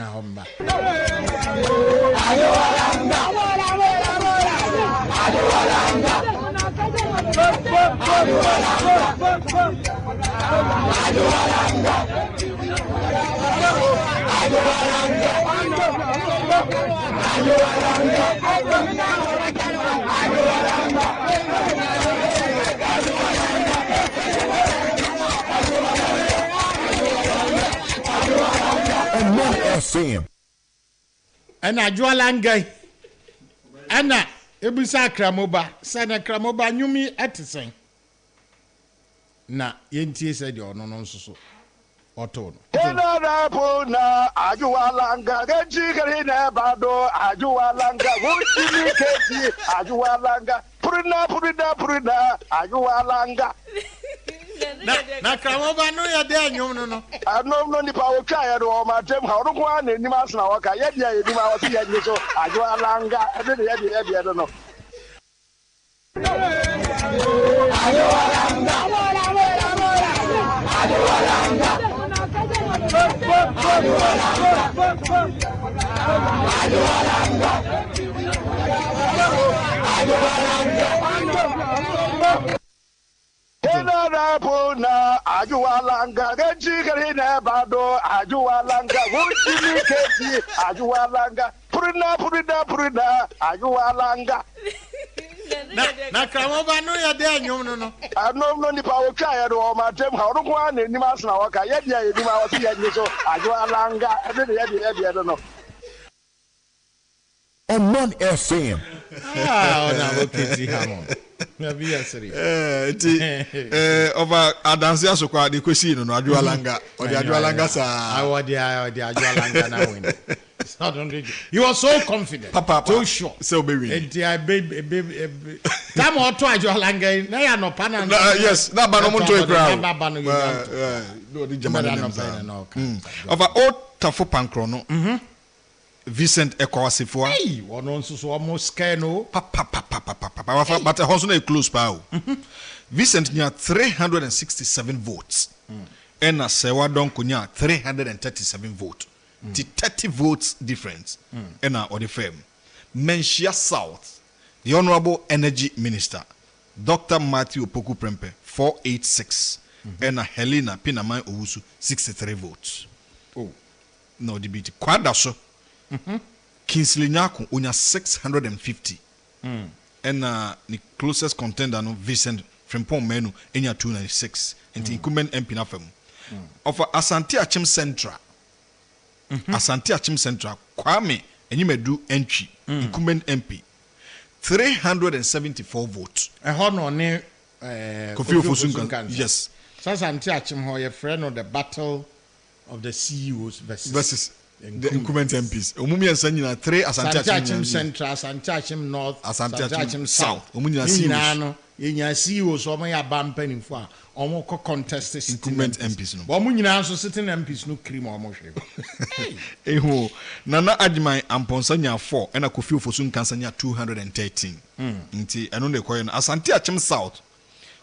Omanfm. And I draw langay. Anna, Ebusa Kramoba, Sana Kramoba, Numi Etison. Na, Yentie said your no so. Oton. Puna, Ajualanga, Chikarina Bado, Ajualanga, Wuchi, Ajualanga, Purina, Ajualanga. Na Kramoba no ya de anyum no. No ni pa o kai do ma tem ha ro kwa ni ma sna wa ka ya dia ni ma wa si ya ni so Ajualanga, e de ya no. Puna, Ajualanga, Chikarina Bado, Ajualanga, Wuchi, Ajualanga, Purina, Ajualanga. Na Kramoba no ya de anyum no. No ni pa o kai do ma tem ha ro kwa ni ma sna wa ka ya dia ni ma wa si ya ni so Ajualanga, e de ya no. Omanfm. Ona oketi hamon. Na bi asiri. Over adanse asokwa de kwesi no Ajualanga. O de Ajualanga sa. I want the Ajualanga na win. It's not 100. You are so confident. Papa. So sure. So baby. Baby. Come on to Ajualanga. Na ya no pana. Yes, that ba no mo to e crowd. Na ba no you want. No the German no. Over all tafo pankro no. Vincent Ekwasifua. Hey, one on so almost scared no. Papa. But a house no close pa. Vincent nya 367 votes. And a Sewa Donko nya 337 votes. 30 votes difference. And a or the firm. Menchia South The Honorable Energy Minister, Dr. Matthew Opoku Prempeh, 486. And Helena Pinamai Owusu, 63 votes. Oh. No debate. Kwadaso. Kingsley Nyako, unya 650. And the closest contender, no, Vincent Frimpong Menu, enya 296. And the incumbent MP na femu. Of Asante Achim Central. Asante Achim Central, Kwame, and you may do entry, incumbent MP. 374 votes. A honor ne Kofi Ofosunkan. Yes. Asante Achim ho, your friend of the battle of the CEOs versus the incumbent MPs. Omumi and 3 Asante Achim Central, Asante Achim North, Asante Achim South. Omuni na CEOs. Yenya CEOs omo ya bampen fo a omo ko contest incumbent MPs no. But omo nyina so sitting MPs no cream omo hwe. Eho Nana Adjumai Amponsa nya 4 and Kofi Ofosunkan nya 213. Nti eno ne koyo no Asante Achim South.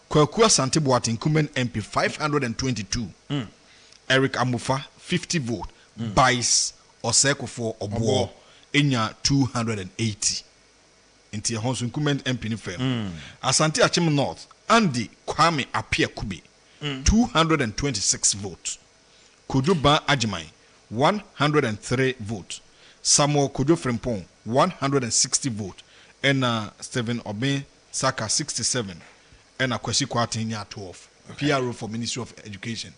Kwaku Asante Boat incumbent MP 522. Eric Amufa 50 vote. Bice Osekofo Obo enya 280. Inti Honsu incumbent MP ni firm. Asante Achim North, Andy Kwame Apia Kubi, 226 votes. Kojoba Ajimai, 103 votes. Samuel Kojo Frimpong, 160 votes. And Stephen Obin Saka, 67. And Kwesi Kwati nya 12. PRO for Ministry of Education,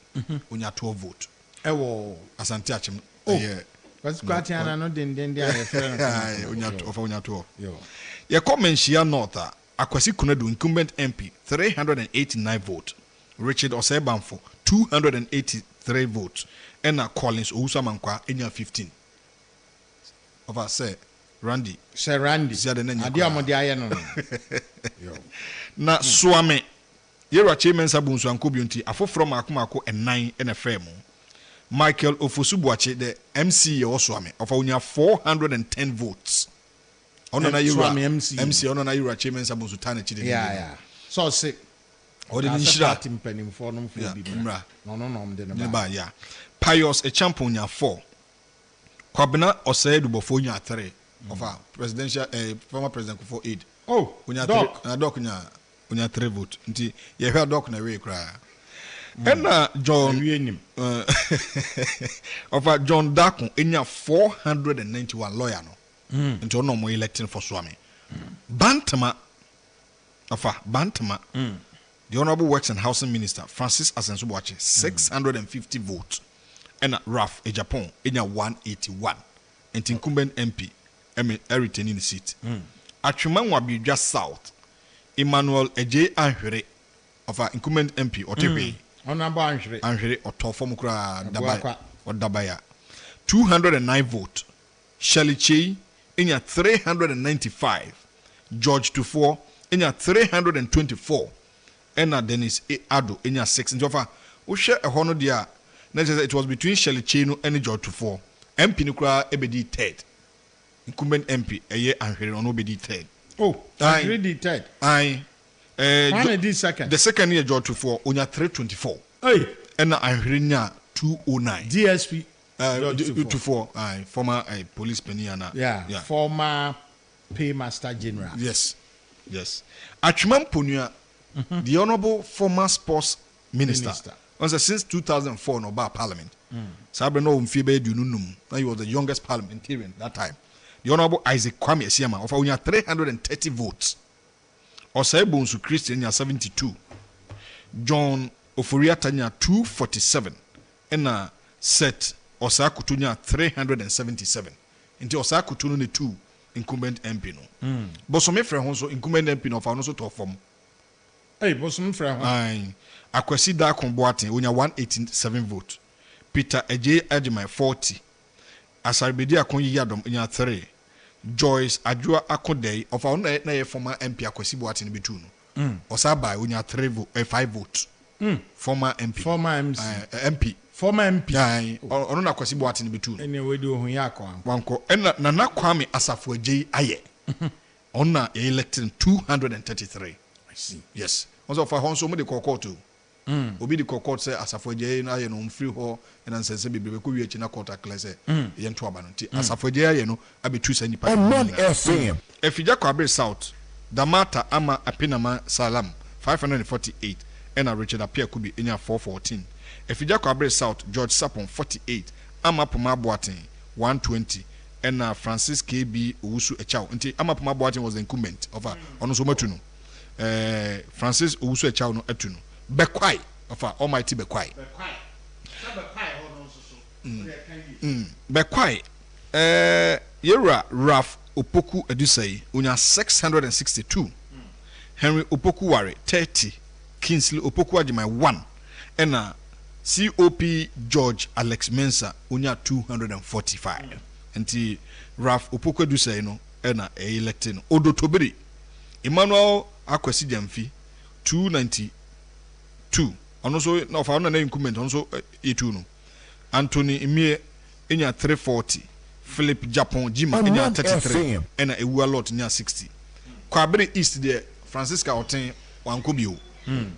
unya 12 votes. Ewo Asante Achim. Kwesi Kwati ana no den dia ye friend. Unya 12. Yo. Ye Menshia North, Akwasi Kunedu incumbent MP 389 votes. Richard Osebanfo 283 votes. And Collins Oussamankwa enya 15. Over say Randy. Sir Randy. Adi amodi aye no. Yo. Na Swame Yera Chairman Sabunsu Ankobionti afofro makomako ennan ene fremu. Michael Ofosubuache the MC Oswame of unya 410 votes. Ono na Yura MC ono na Yura Chairman Sabunsu tane chide. Yeah. So say or the nishira team penning for no for bi. No de ba yeah. Pius a champion nya 4. Kwabena Osedu bofo nya 3 of our presidential former president for 8. Oh, unya 3 doc unya 3 vote. Nti ye hwa doc na we kra. And John of John Dakon enya 491 lawyer no. Nti ono mo electing for Swami. Bantama the Honorable Works and Housing Minister Francis Asensubuache 650 votes. And Raf a Japan enya 181. And incumbent MP retaining the seat. Atweman Wabidja South Emmanuel Eje Anhwere of our incumbent MP Otepe. Anhwere Otofo mukra Dabaya 209 votes. Shelley Chey enya 395. George Tufo enya 324. Ena Dennis Ado enya 6. Njofa ushe ehono dia it was between Shelley Chey no and George Tufo. MP nukra ebedi third. Incumbent MP eye Anhwere ono obedi third. Oh, Anhwere third. Second. The second year George Tufo onya 324. Hey. Ena Anhwere nya 209. DSP Tufo former police penny yeah, former paymaster general. Yes. Atweman Ponua the honorable former sports minister. Since 2004 no ba parliament. Sabre no mfibe dununum. He was the youngest parliamentarian that time. The honorable Isaac Kwame Esiama of unya 330 votes. Osebonsu Christian 72. John Oforiatanya 247. And Seth Osakutunya 377. Into Osakutunu ne 2 incumbent MP no. Bosome Frey Honso incumbent MP no fa no so to form. Hey, Bosome Frey Honso. Akwasi da Konboaten unya 187 votes. Peter Eje Ajimai 40. Asarbedi Akonyi Yadom unya 3. Joyce Adjua Akodei of our na former MP Akwasi Boaten bitu no. Osaba unya 5 votes. Former MP. Former MP. Former MP. Ono na Akwasi Boaten bitu no. Anyway do hu yakwa. Wanko ena Nana Kwame Asafo Eje aye. Ona elected 233. I see. Yes. Also for Honso mo de kokoto. Obi di court say Asafo Eje na ye no free ho and answer bibebe ko wi na court class ye nto aba no ti Asafo Eje ye no abetu sa nipa. Omanfm. Efija Kwabre South Damata ama Apinama Salam 548 and Richard Apia Kubi enya 414. Efija Kwabre South George Sapon 48 ama Puma Boatin 120 and Francis KB Owusu Echao. Nti ama Puma Boatin was the incumbent of ono so matuno. Francis Owusu Echao no etuno. Bekwai of Almighty Bekwai. Bekwai Yera Raf Opoku Edusei unya 662. Henry Opoku Ware 30. Kingsley Opoku Ajimai 1. And COP George Alex Mensa unya 245. Enti Raf Opoku Edusei no ena elected no. Odo Tobiri Emmanuel Akwesi Jamfi 292. Ono so na of na incumbent ono so etu no. Anthony Emie enya 340. Philip Japon Jima enya 33 ena ewu lot enya 60. Kwabere East there Francisca Oten wankobio.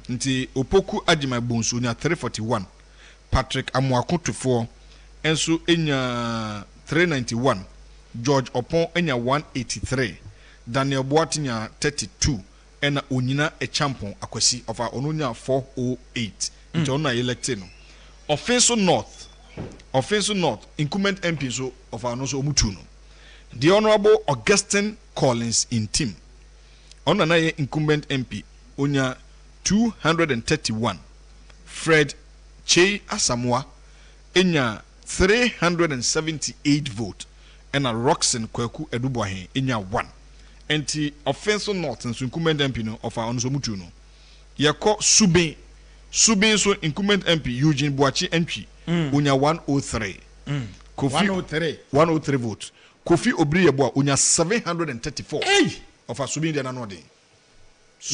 Nti Opoku Ajima Bonsu enya 341. Patrick Amwakotufo enso enya 391. George Opon enya 183. Daniel Boatinya 32 ena Onyina Echampon Akwesi of our Onunya 408. Nti ona elected no. Offensive North incumbent MP so of our noso omutuno. The Honorable Augustine Collins in team. On na incumbent MP onya 231. Fred Che Asamoah enya 378 vote and a Roxanne Kweku Edubuahin enya 1. Enti offensive North and incumbent MP no of our noso omutuno. Yako Subin so incumbent MP Eugene Boachi MP unya 103. Kofi 103 votes. Kofi Obri Yeboah unya 734. Hey! Of a Subin Diana Node.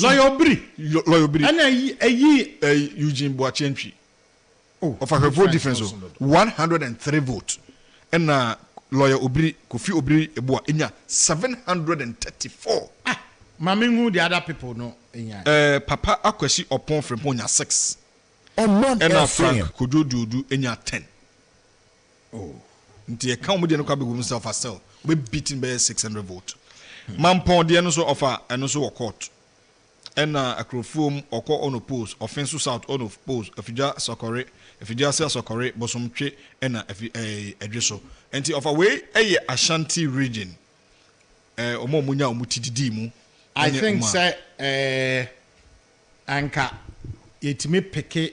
Lawyer Obri. And Eugene Boachi MP. Oh, of a vote difference of 103 votes. And lawyer Obri, Kofi Obri Yeboah unya 734. Mamingu the other people no. Papa Akwesi Opon from Ponya 6. Omanfm. Frank Kojo Dudu enya 10. Oh. Nti e kan mo de no kwa be himself asel. We beating by 600 votes. Mampon de no so offer and so court. Ena akrofom okọ on oppose offensive south on oppose afija sokore afija sel sokore bosomtwe ena edweso. Nti offer we Ashanti region. Omo munya omutididi mu. I think say anka yetime peke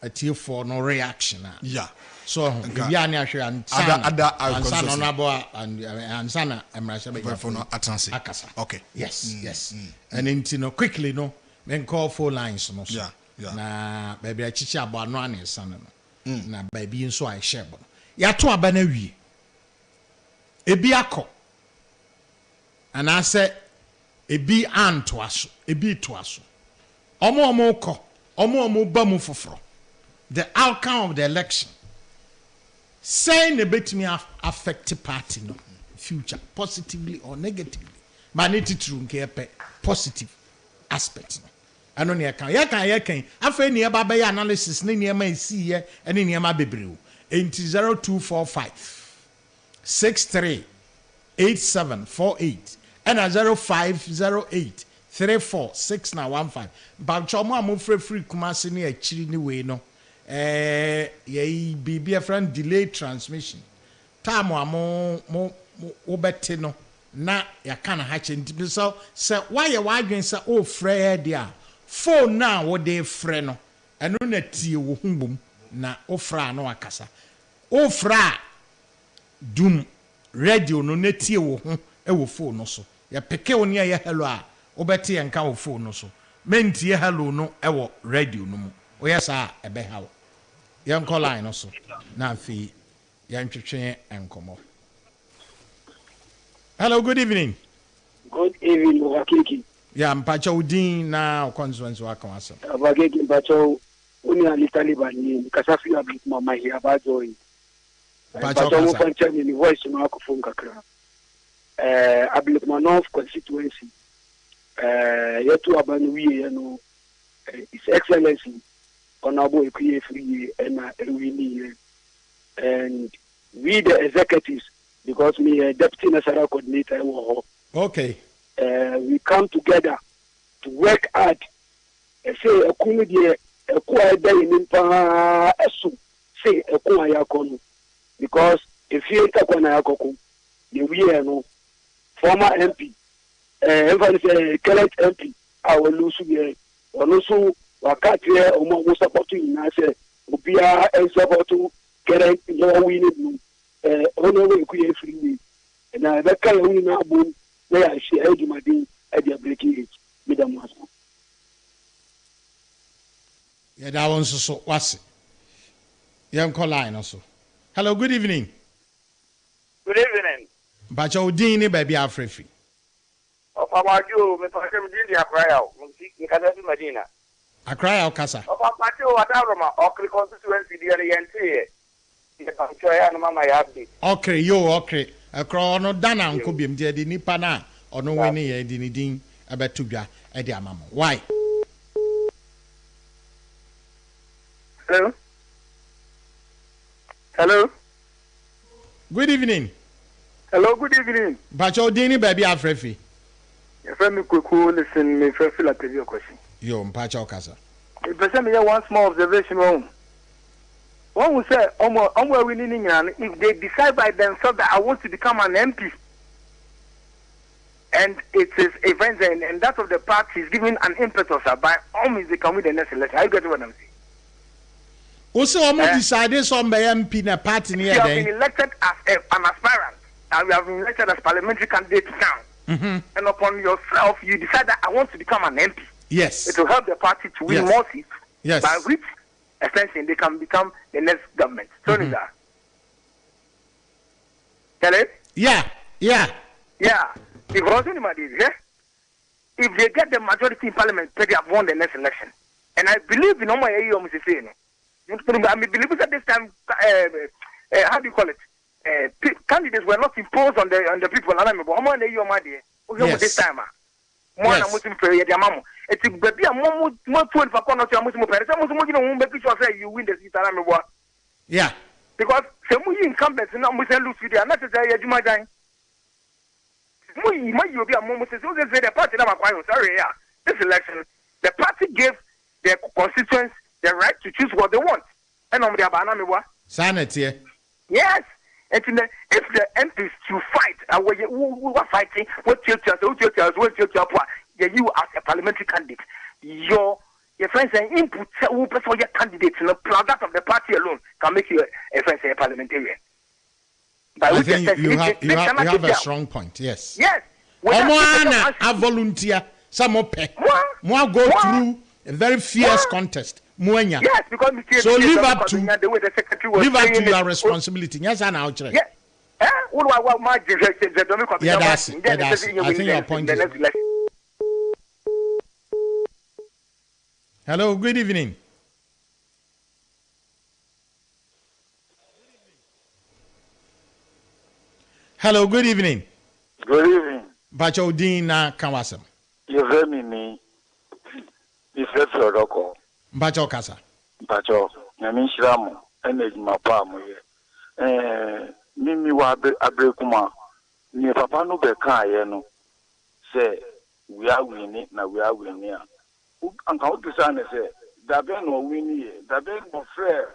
atie for no reaction. Yeah. So we are near sure and ansana onabo and ansana emrasha be for no atanse. Akasa. Okay. Yes. And into quickly no men call 4 lines no. Yeah. Na baby achichi abo ano ane sana no. Na baby nso a share bo. Ya to aba na wie. Ebi akọ. Ana say ebi anto aso, ebi to aso. Omo kọ, omo ba mu foforo. The outcome of the election saying a bit me affect party no future positively or negatively. Manity true nke positive aspect no. Ano ne yakan afa ne ba be analysis ne ne ma isi ye ene ne ma bebreu. Enti 0245 63 8748 and 0508 346915. But chomo am free Kumasi ni achiri ni we no. Ye be a friend delay transmission. Time mo obete no na ya kana hache nti so say why you wadwen say oh frɛ dia phone na wo de frɛ no eno na tie wo humbum na ofra na wakasa ofra dum radio no na tie wo ho e wo phone no so ya peke wo ne ya hello a obete ya nka wo phone no so mentie hello no e wo radio no mu o yesa e be hawo yan call line no so na fi yan twetwe enkomo. Hello, good evening. Good evening, Wakiki. Yeah, Mpacha Udin na constituency wakamasa. Wakiki Mpacha uni alitaliban ni kasafi ya mama hii abajo hii. Mpacha mfancha ni voice na kufunga kra. Abilikmanov constituency. Yetu abanuye yano His Excellency Honorable Ekuye Free and Erwini and we the executives because me deputy national coordinator. Okay. we come together to work hard. Say a comedy, a quiet day in Esu, say a quiet because if you take one Ayakoku, you know, former MP, current MP, I will lose you. Also, Wakati, Oman was supporting, I said, Ubia and support to current your winning, only free. And I that kind of winning, where I see Eddie Madin at the breaking it with the master. Yeah, that one's so what's it? Young line also. Hello, good evening. Good evening. But your Dini baby Afrifi. Of Amaju, me for him did the Accra, Mukadati Medina. Accra or Casa? Of Amaju, Adaroma, Okri constituency, the NTA. I'm sure I know my update. Okay, yo, okay. Accra no Dana and Kubim, dear Nipana, or no winning a dinidin about Tuga at the Amamo. Why? Hello? Hello? Good evening. Hello, good evening. But your Dini baby Afrifi. Your friend Kuku, listen, me for fill up your question. Yo, Mpacho Casa. If I send me one small observation home. One will say, I'm winning, and if they decide by themselves that I want to become an MP, and it is events and that of the party is giving an impetus, by all means they can win the next election. I get what I'm saying. Also, almost decided some by MP in a party near you have been elected as an aspirant, and we have been elected as parliamentary candidates now. And upon yourself, you decide that I want to become an MP. Yes. It will help the party to win more seats. Yes. By which extension they can become the next government. So is that. Hello? Yeah. Yeah. If they get the majority in parliament, they have won the next election. And I believe in all my AEO, Mrs. Saying. I believe that this time, how do you call it? Candidates were not imposed on the people. Yes. This time, more than Muslim prayer, the Mamu. It's a baby, a more 12 for corner to Muslim parents. You win the seat. Yeah. Because some incumbents not Muslim lose with the unnecessary Jumajan. You be a moment, so they say the party. Sorry, yeah. This election, the party gave their constituents the right to choose what they want. And on the Abanamiwa. Sanity. Yes. And if the MPs to fight, we are fighting, what you as a parliamentary candidate, your friends and input for your candidates in the product of the party alone can make you a friend a parliamentarian. I think you have a strong point, yes. Yes. I volunteer, some more go through a very fierce contest. Yes, because so live up to your responsibility. Yes, and I'll try. Yes. Yeah, that's it. I think your point is. Hello, good evening. Hello, good evening. Good evening. Bacho Dina Kawasam. You hear me? This is Rodoko. Bacho Kasa. Bacho, Namishramo, Energy Mapamu. Mimi wa Abrekuma. Ni Papa no Beka, yeno. Say, we are winning, now we are winning. And how to say, Daben or winning, Daben or fair,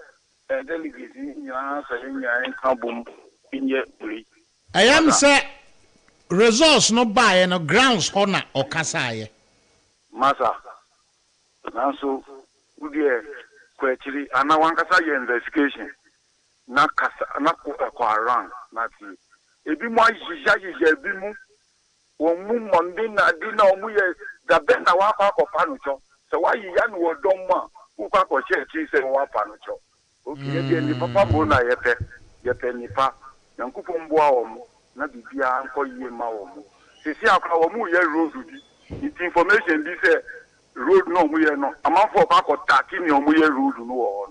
and delegates in your answer in your income in your plea. I am say resource no buy no grounds honor or kasaye. Masa. Nanso udie kwetiri ana wankasa ye investigation na kasa na kwa around na ti ebi mo ajija ebi mu won mu monde na di na omu ye da be na wa kwa no cho se wa yi ya no wodom ma ku kwa che ti se wa pa no cho o ki ye ni papa bo na ye nipa Yankupon Boam, not the Bia and call you Mao. See our Muya road. It's information this road no we are no. A month for back or taking your Muya road no.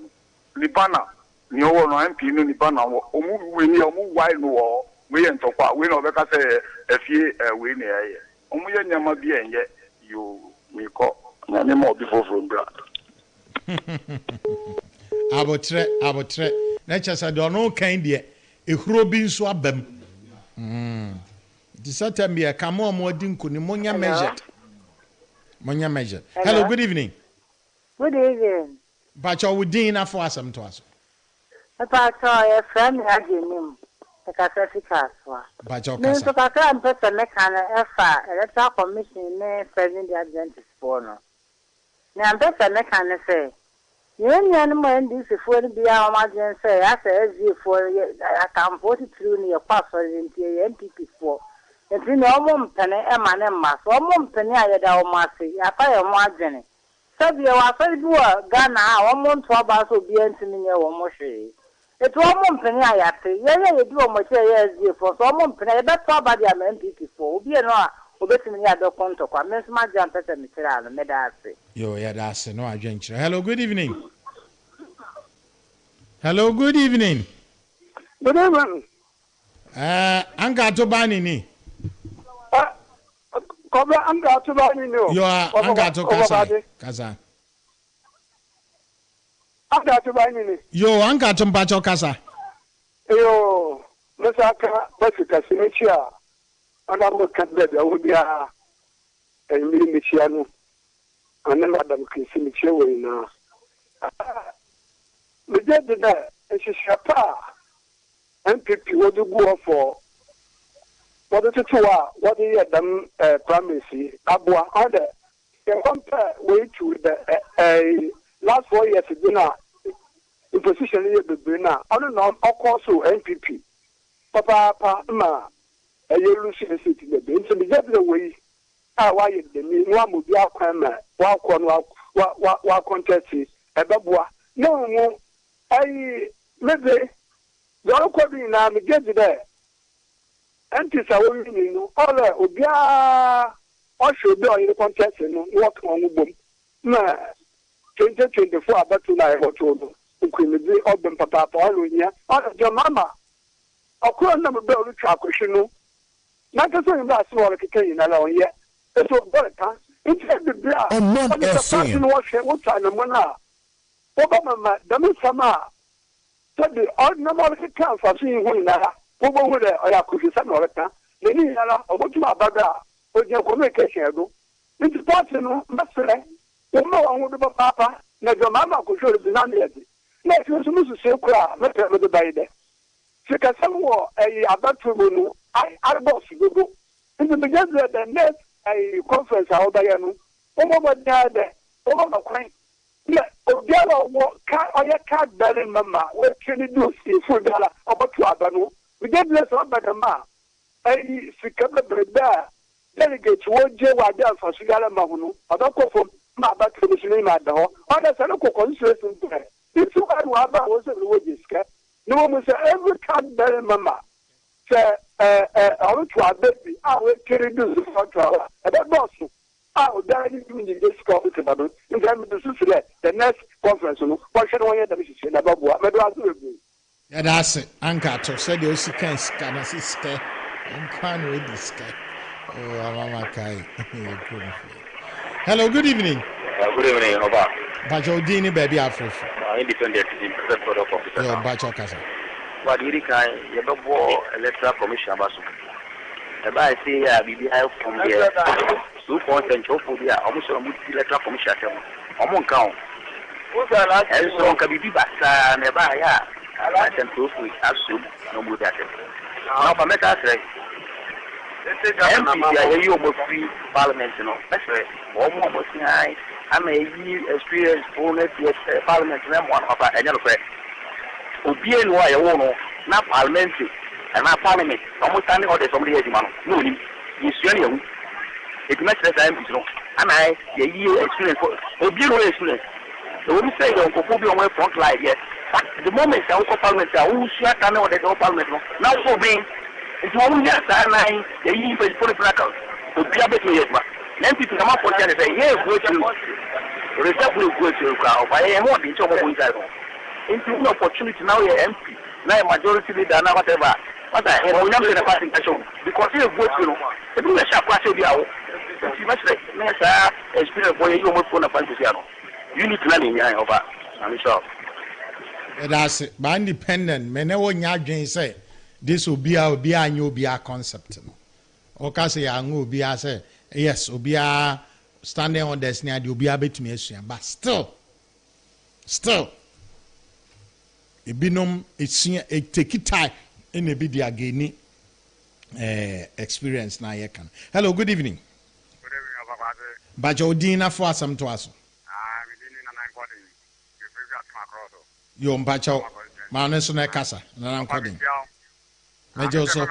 Nipana, no one MP Nipana, or move when you move wide no. We ain't so far. We know that I say a few win here. Omuya Yamabia and yet you may call no more before from Brad. I would try. Nature said, don't know kind yet. A Robin swabem. This Saturday come on more dinku ni monya measured. Monya measured. Hello, good evening. Good evening. Bacha wudin afọ asem to aso. Bacha ya friend ya jenim. Ekasa fikaswa. Bacha okasa. Nso kakra mpesa meka na efa electoral commission ne president adventist for no. Na mpesa meka na say yen mo ndisi for ni bia o magen say asa ezi for akam 42 ni kwa so ntie MPP for. Enti na omo mpene e ma ne mma so omo mpene ayeda o mase ya pa ye mo adwene. Sabi wa so duwa Ghana a omo nto aba so bia ntimi nye wo mo hwe. Etu omo mpene ayate ye du o mo che ye ezi for so omo mpene e beto aba dia ma MPP for obi no a obetimi ya do konto kwa menso ma jam pese mitira no meda ase. Yo ya da ase no adwenkyere. Hello, good evening. Hello, good evening. Good evening. Anga to bani ni. Kobra anga to bani no. Yo anga to kasa. Anga to bani ni. Yo anga to mpacho kasa. Yo, mesaka basika sinechia. Ana mo kandida obia emi mechia no. Ana madam kinsinechia we na. Me did that shapa MPP would go for what the two are what the primaries abua other can compare way to the last 4 years dinner in position here the dinner I don't know also MPP papa ma a yellow city the bench and the way why the mean one would be our crime walk contest a babua no I maybe the could be now me get there. Anti Sawini no all Obia or should be in the contest no what on boom. Na 2024 about to lie what to do open papa all here. All your mama. A crown number bell track no. Not as in that small kitchen alone yet. It's all better. It's the blah. Omanfm. What time and one hour. Obama, the Sama. So the odd number of accounts for seeing one another. Over there, I could be some of it. The Nina, or what you are about with your communication. It's possible, but say, you know, I would have papa, that your mamma could show the none yet. Let you to say, let her the baby. She can some more about to I boss you. In the beginning, the next a conference out there. Over there, over the quaint. Obiara can't bear mama. What can you do? See $4 about $2. We get less on by the ma. I speak up the bear. Delegate what Joe Wadell for Sigala Mahunu. I don't go from my back to the name at the hall. Others are not considered. If you had was a wages cap, no one will say every can't bear mama. Say, I want to a baby. I will carry this for $1. About Boston. There is this conference about in terms of the next conference. What should I say about what? Yeah, that's it. Anchor to say the Osikan scan as is scare and can with this guy. Oh, Mama Kai. Hello, good evening. Good evening, Oba. Bajo Dini, baby, Afro. Independent officer. Your Bajo Casa. What did he kind of electoral commission about? I say, BBI from the 2 points and Chophobia, almost a multi-electoral commission. Among count. And so can be Bassa, never, I can prove with absolute no more that. Now, for Meta say, you almost free parliament, you know. That's right. Almost high. I'm a experienced bonus, yes, parliament, and one of another friend. Obien, why I won't know, not parliamentary. And my parliament, almost standing out there somebody has no, he's young. It makes less time, you know. And I, the year experience, Obien experience. So when you say you're going to be on my front line, yes. The moment I was parliament, I will shut down the parliament. Now, so being, it's only a sign, the year for the blackout. To be able to get back. Then people come up and say, yes, go to receptive go to the crowd. I am more than some of them. Into an opportunity now, you're empty. Now, majority leader, now whatever. But I have never been a passing show because you go to the blue shop. What you are, you must say, experience for you almost on a Pantiano. You need to learn in over. I'm sure. That's it. But independent, men never say this will be our concept. Okay, say Obi say yes, Obia standing on this near the Obia betumi asua, but still ebinom it take time in a bit the again experience na ye kan. Hello, good evening. Good evening, Papa. Bajo Dina for some to us. Yo mbacho maone so na kasa na recording. Mejo so.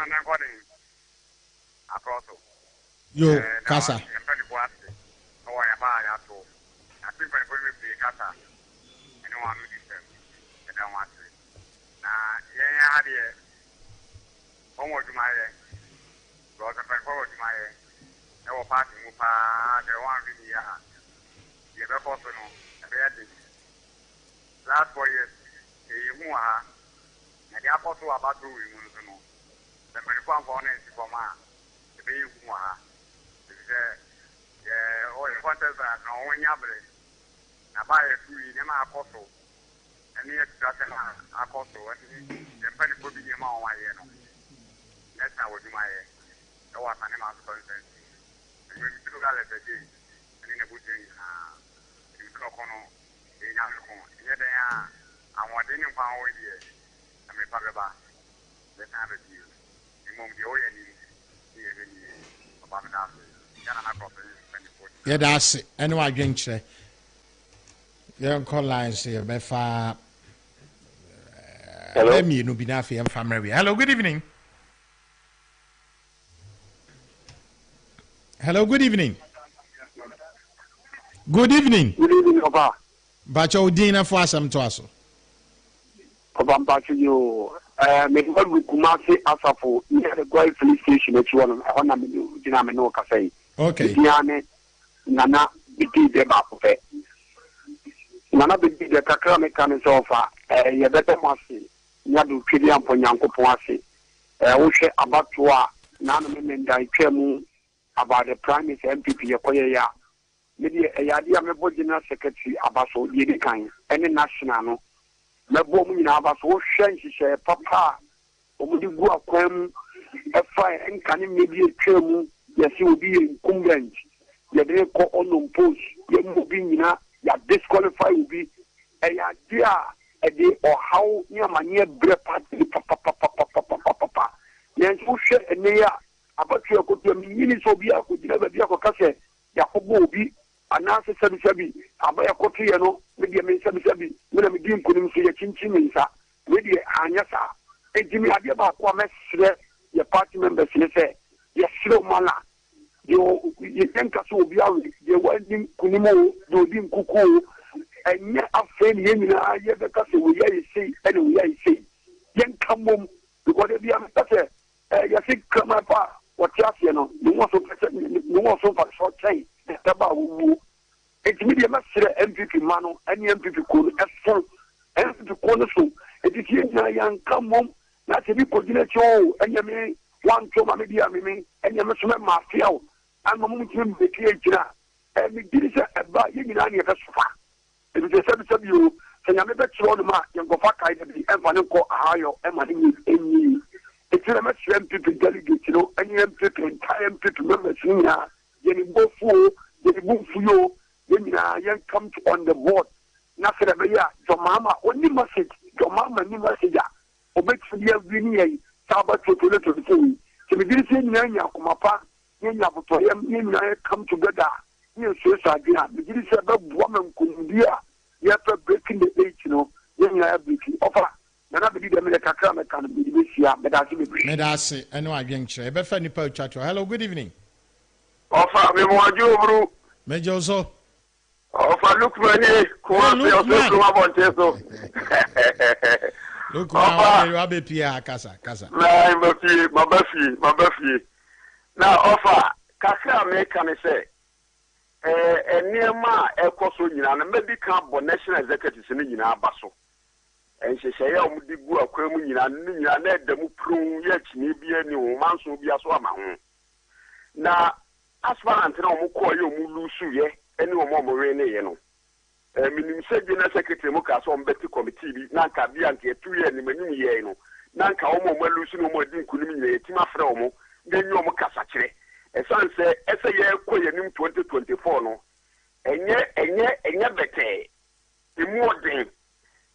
Yo kasa. Last 4 years, and the apostle about to remove the moon. The American bonnet for ma, the baby Muha. All the quarters are no one yabre. Now buy a few in my apostle, and the extraction apostle, and the penny could be a man. That's how would my there was an amount of consent. And when you look at it again, and in a good thing, in Crocono. I want any power here. I may probably buy the time of you. You won't be all you need. Yeah, that's it. Anyway, drink. You call lines here. Befa. Hello. Let me no be nafi and family. Hello, good evening. Hello, good evening. Good evening. Good evening, Papa. Bacho Dina for some to us. Papa, back to you. Maybe we Kumasi Asafo near the Goy police station at one on a Dinamino Cafe. Okay. Diane Nana Biti de Bape. Nana Biti de Kakra mechanics offer. You better mercy. Yadu Kilian Ponyanko Poasi. Oshe Abatua Nana Menda Chemu about the Primaries MPP Yakoya. Maybe a idea mebo general secretary abaso yedi kan any national no mebo mu nyina abaso hwe nhihye papa omudi gu akwam efa enkane maybe atwam yesi obi incumbent yede ko onom post yemu bi nyina ya disqualify obi idea ede ohaw ni amanye bre party papa yen hwe eneya abatu akotu mi yini so bi akogina ba bi akokase yakobo obi anase sabi abaya kotu ye no media men sabi mena me dim kunim so ye chinchin nsa media anyasa ejimi ade ba ko amesre ye party members ne se ye sro mala yo ye tenka so obi awe ye wadi kunim o do dim kuku enye afeni ye nyina ye be ka se we ye sei ene we ye sei yen kamom because they be am say ye sig kama pa what you say no no so for short time taba wu ejimi masire MPP mano any MPP ko efo MPP ko no so etikie na yan kamom na se bi kodina cho enyame wan to ma media me enyame so ma mafia o an mo mu tim be tie jira mi diri se eba ye nyina na ye sofa ebi se sabi o se nyame be tro no ma ye go fa kai de bi enfa ne ko ahayo e ma ni enyi etire masire MPP delegate no any MPP entire MPP members ni ya ye ni bofu yo when you come on the board na fere be ya your mama only message your mama ni message obet dia wini yi saba to so me diri se nyanya kumapa nyanya buto yam nyanya come together ni so agina me diri se be bua man kundia ya pe breaking the date nyanya breaking offer na be di me kakra me kan be di sia me da se eno adwen kire be fa nipa chato. Hello, good evening. Offer me mo aju bru Mejo so. Offer look money ko so kuma bonte so. Look man you abe pia kasa. Na mabafi. Now offer kakra me kan say eniema ekoso nyina na medical bo national executives ni nyina abaso. Enhyehyɛ ya omudi gu akwam nyina na edamu prun ya chini bia ni o manso bia so ama ho. Na aspirant na omukọ ye omulusu ye eni omomore ne ye no. Minim se general secretary mu ka so ombeti committee bi na nka bia nke 2 year ni manim ye no. Na nka omomulusu no mo di nkunim nyina yetima frɛ omo nyo mo kasa kire esan se ese ye ko yenim 2024 no enye bete imu odin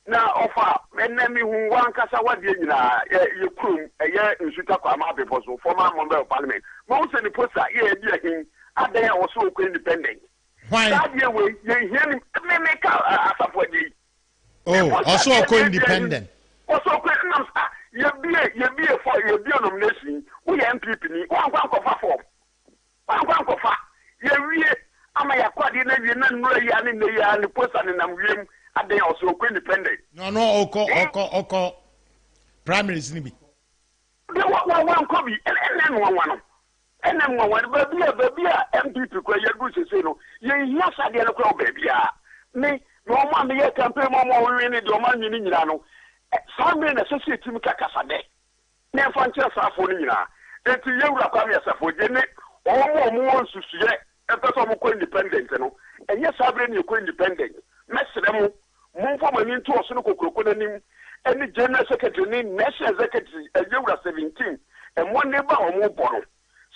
na ofa enemi hu wan kasa wade nyina ye krum eye nsuta kwa ma before so former member of parliament mo se ni poster ye di ahin adan ya wo ko independent why that ye we ye hian me ka asafo dey also ko independent also ko nam ye bie for ye bie nomination we MPP ni wan kwa fa form wan kwa fa ye wie ama ya kwade na wie na nnura ya ni poster ni nam wiem adan also ko independent no oko primaries ni bi de wa ko bi NM1 baby MPP ko ye gu sese no ye hia sade no ko baby a me no ma me ye campaign mo wi ni do ma nyini nyina no sabe na sese tim kakasa de ne fa nche safo ni nyina enti ye wura kwa me safo je ne mo nsusuye e peso mo ko independent no enye sabe ni ko independent mesre mo mfo mani nto oso no kokroko nanim eni general secretary ni national secretary ye wura 17 e mo ne ba o mo boro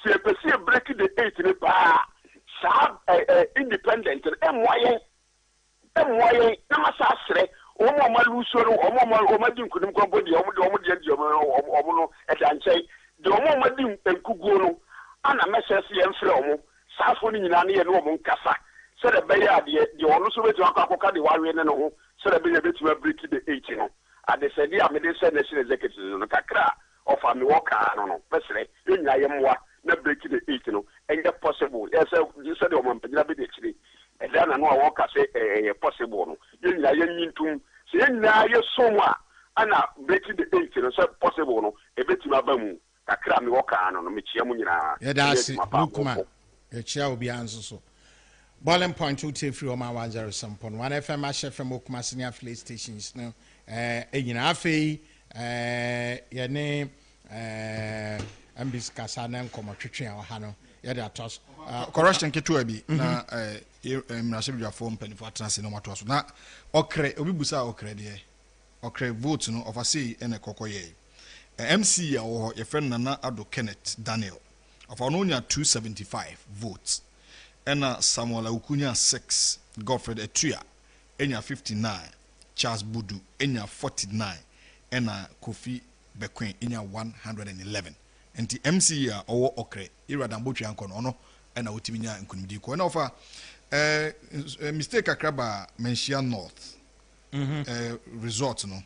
si epesi break the 8 ni pa sa independent emwaye na masa asre omo maluso no omo madi nkunim ko bodi omo no edanchai de omo madi enkuguo no ana mesesi emfre omo safo ni nyina ne ye no omo nkasa se de be ya de ono so betu akwa de wawe ne no ho se de be ya betu break the 8 no ade se dia me de se national executive no kakra of ami worker no pesre enya yemwa na break the 8 no and possible yes you said o man panyina be de chiri e da na no a worker say possible no enya yenyintum se enya ye somwa ana break the 8 no say possible no e betima bamu kakra mi worker no me chia mu nyina ye da si lukuma e chia obi anso Boiling Point to take free Oman 107.1 FM FM Okuma senior affiliate stations no enyina afei ye ne ambis kasa na nkomo twetwe a ha no ye da tos correction ketu bi na mrasebia form penifo atranse no mato so na okre obi busa okre de okre vote no of say ene kokoye MC ya wo ye friend na Ado Kenneth Daniel of ononya 275 votes ena Samuel Ukunya 6 Godfred Etua enya 59 Charles Budu enya 49 ena Kofi Bekwen enya 111 enti MC ya owo okre Iradan Botwe anko no ono ena otiminya nkunimdi ko na ofa mistake akraba Menchia North resort no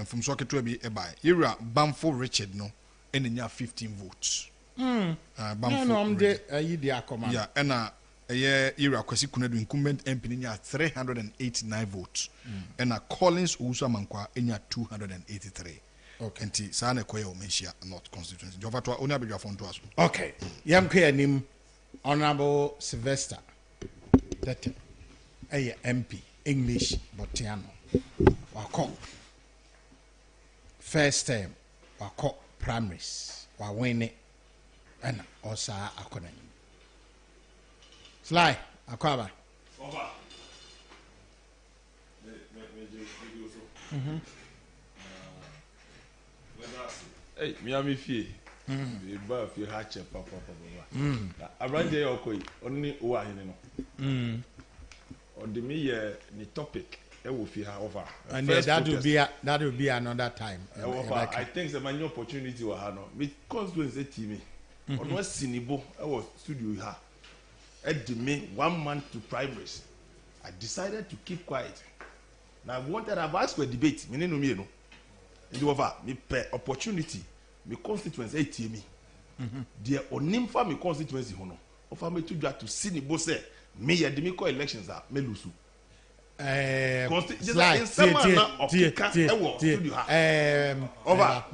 from Soketo bi eba Ira Bamfo Richard no enya 15 votes Bamfo no amde yidi akoma yeah ena Ira Kwesi Kunadu incumbent MP nya 389 votes ena Collins Owusu-Amankwa enya 283 okay enti sana koye o Menchia North constituency jova to oni abedwa fon to aso okay yam kwanim Honorable Sylvester that MP English Botiano wako first term wako primaries wa win and osa akona Sly akwaba over hey Miami fie e ba fie ha che papa abranje okoi onni o ahene no on the me ni topic e wo fie ha over and that will be another time I think the many opportunity wa ha no me constituency team on was sinibo e wo studio ha e me 1 month to primaries. I decided to keep quiet. Now I wanted to ask for a debate. Me no me no. It over me per opportunity. Me constituency team me. There onim for me constituency hono. Offer me to see ni boss say me ye de me call elections are me lose. Over.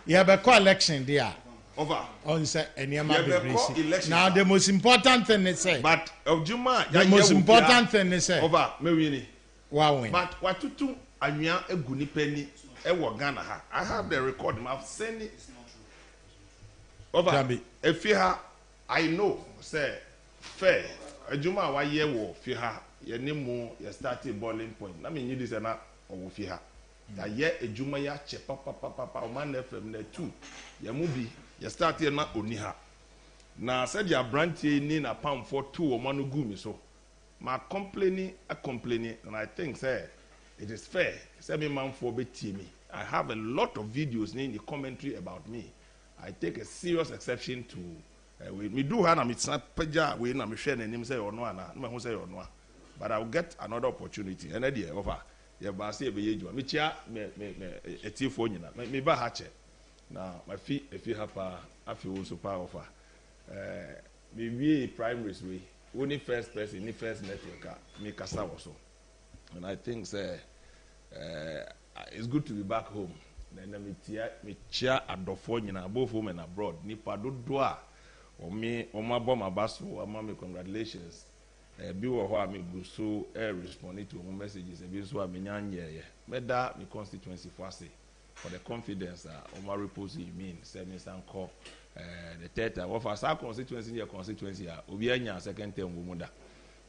Yeah, but call election there. Over. On say any now the most important thing they say. But Juma, the most important thing they say. Over. Me win. Wow. But what to anya eguni penny e wo Ghana ha. I have the record. I've sent it. Over. If you ha, I know say fair. Juma wa ye wo fi ha. Ye name ye started Boiling Point. Na me nyi this na o fi ha. Ya ye ejuma ya che papa Omanfm na 2. Ye mu bi You start here na oni ha. Na said your branch ni na pound for 2 or manu gumi so. My complaining, and I think say it is fair. Say me man for me. I have a lot of videos in the commentary about me. I take a serious exception to me do hana me peja we na me share name say or no na me say or no. But I'll get another opportunity. And idea over. Yeah, but say be you. Me chia me etifo nyina. Me ba ha che. Na my fee if you have I feel also power offer. Me we primaries we only first person, only first network, me kasa also. And I think it's good to be back home. Then me chair adofo nyina both home and abroad. Nipa dodoa o me o ma bo ma baso o ma me congratulations. Bi wo ho me go so responding to my messages e bi so a me nyanye ye. Me da me constituency for say for the confidence o ma repose me say me sanko the third time of our constituency your constituency obi anya second term wo muda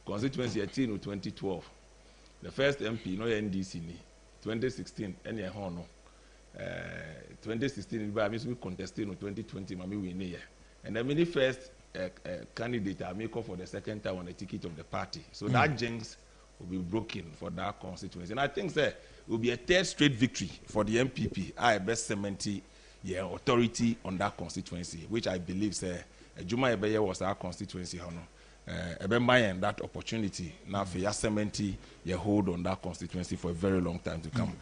constituency 18 2012 the first MP no NDC ni 2016 any ho no 2016 by me so contesting in 2020 mami win here and the many first candidate I make up for the second time on the ticket of the party so that jinx will be broken for that constituency and I think it will be a third straight victory for the MPP I best cementing authority on that constituency, which I believe Juma Ebeye was our constituency. Ebembayen that opportunity now for Yasementi you hold on that constituency for a very long time to come.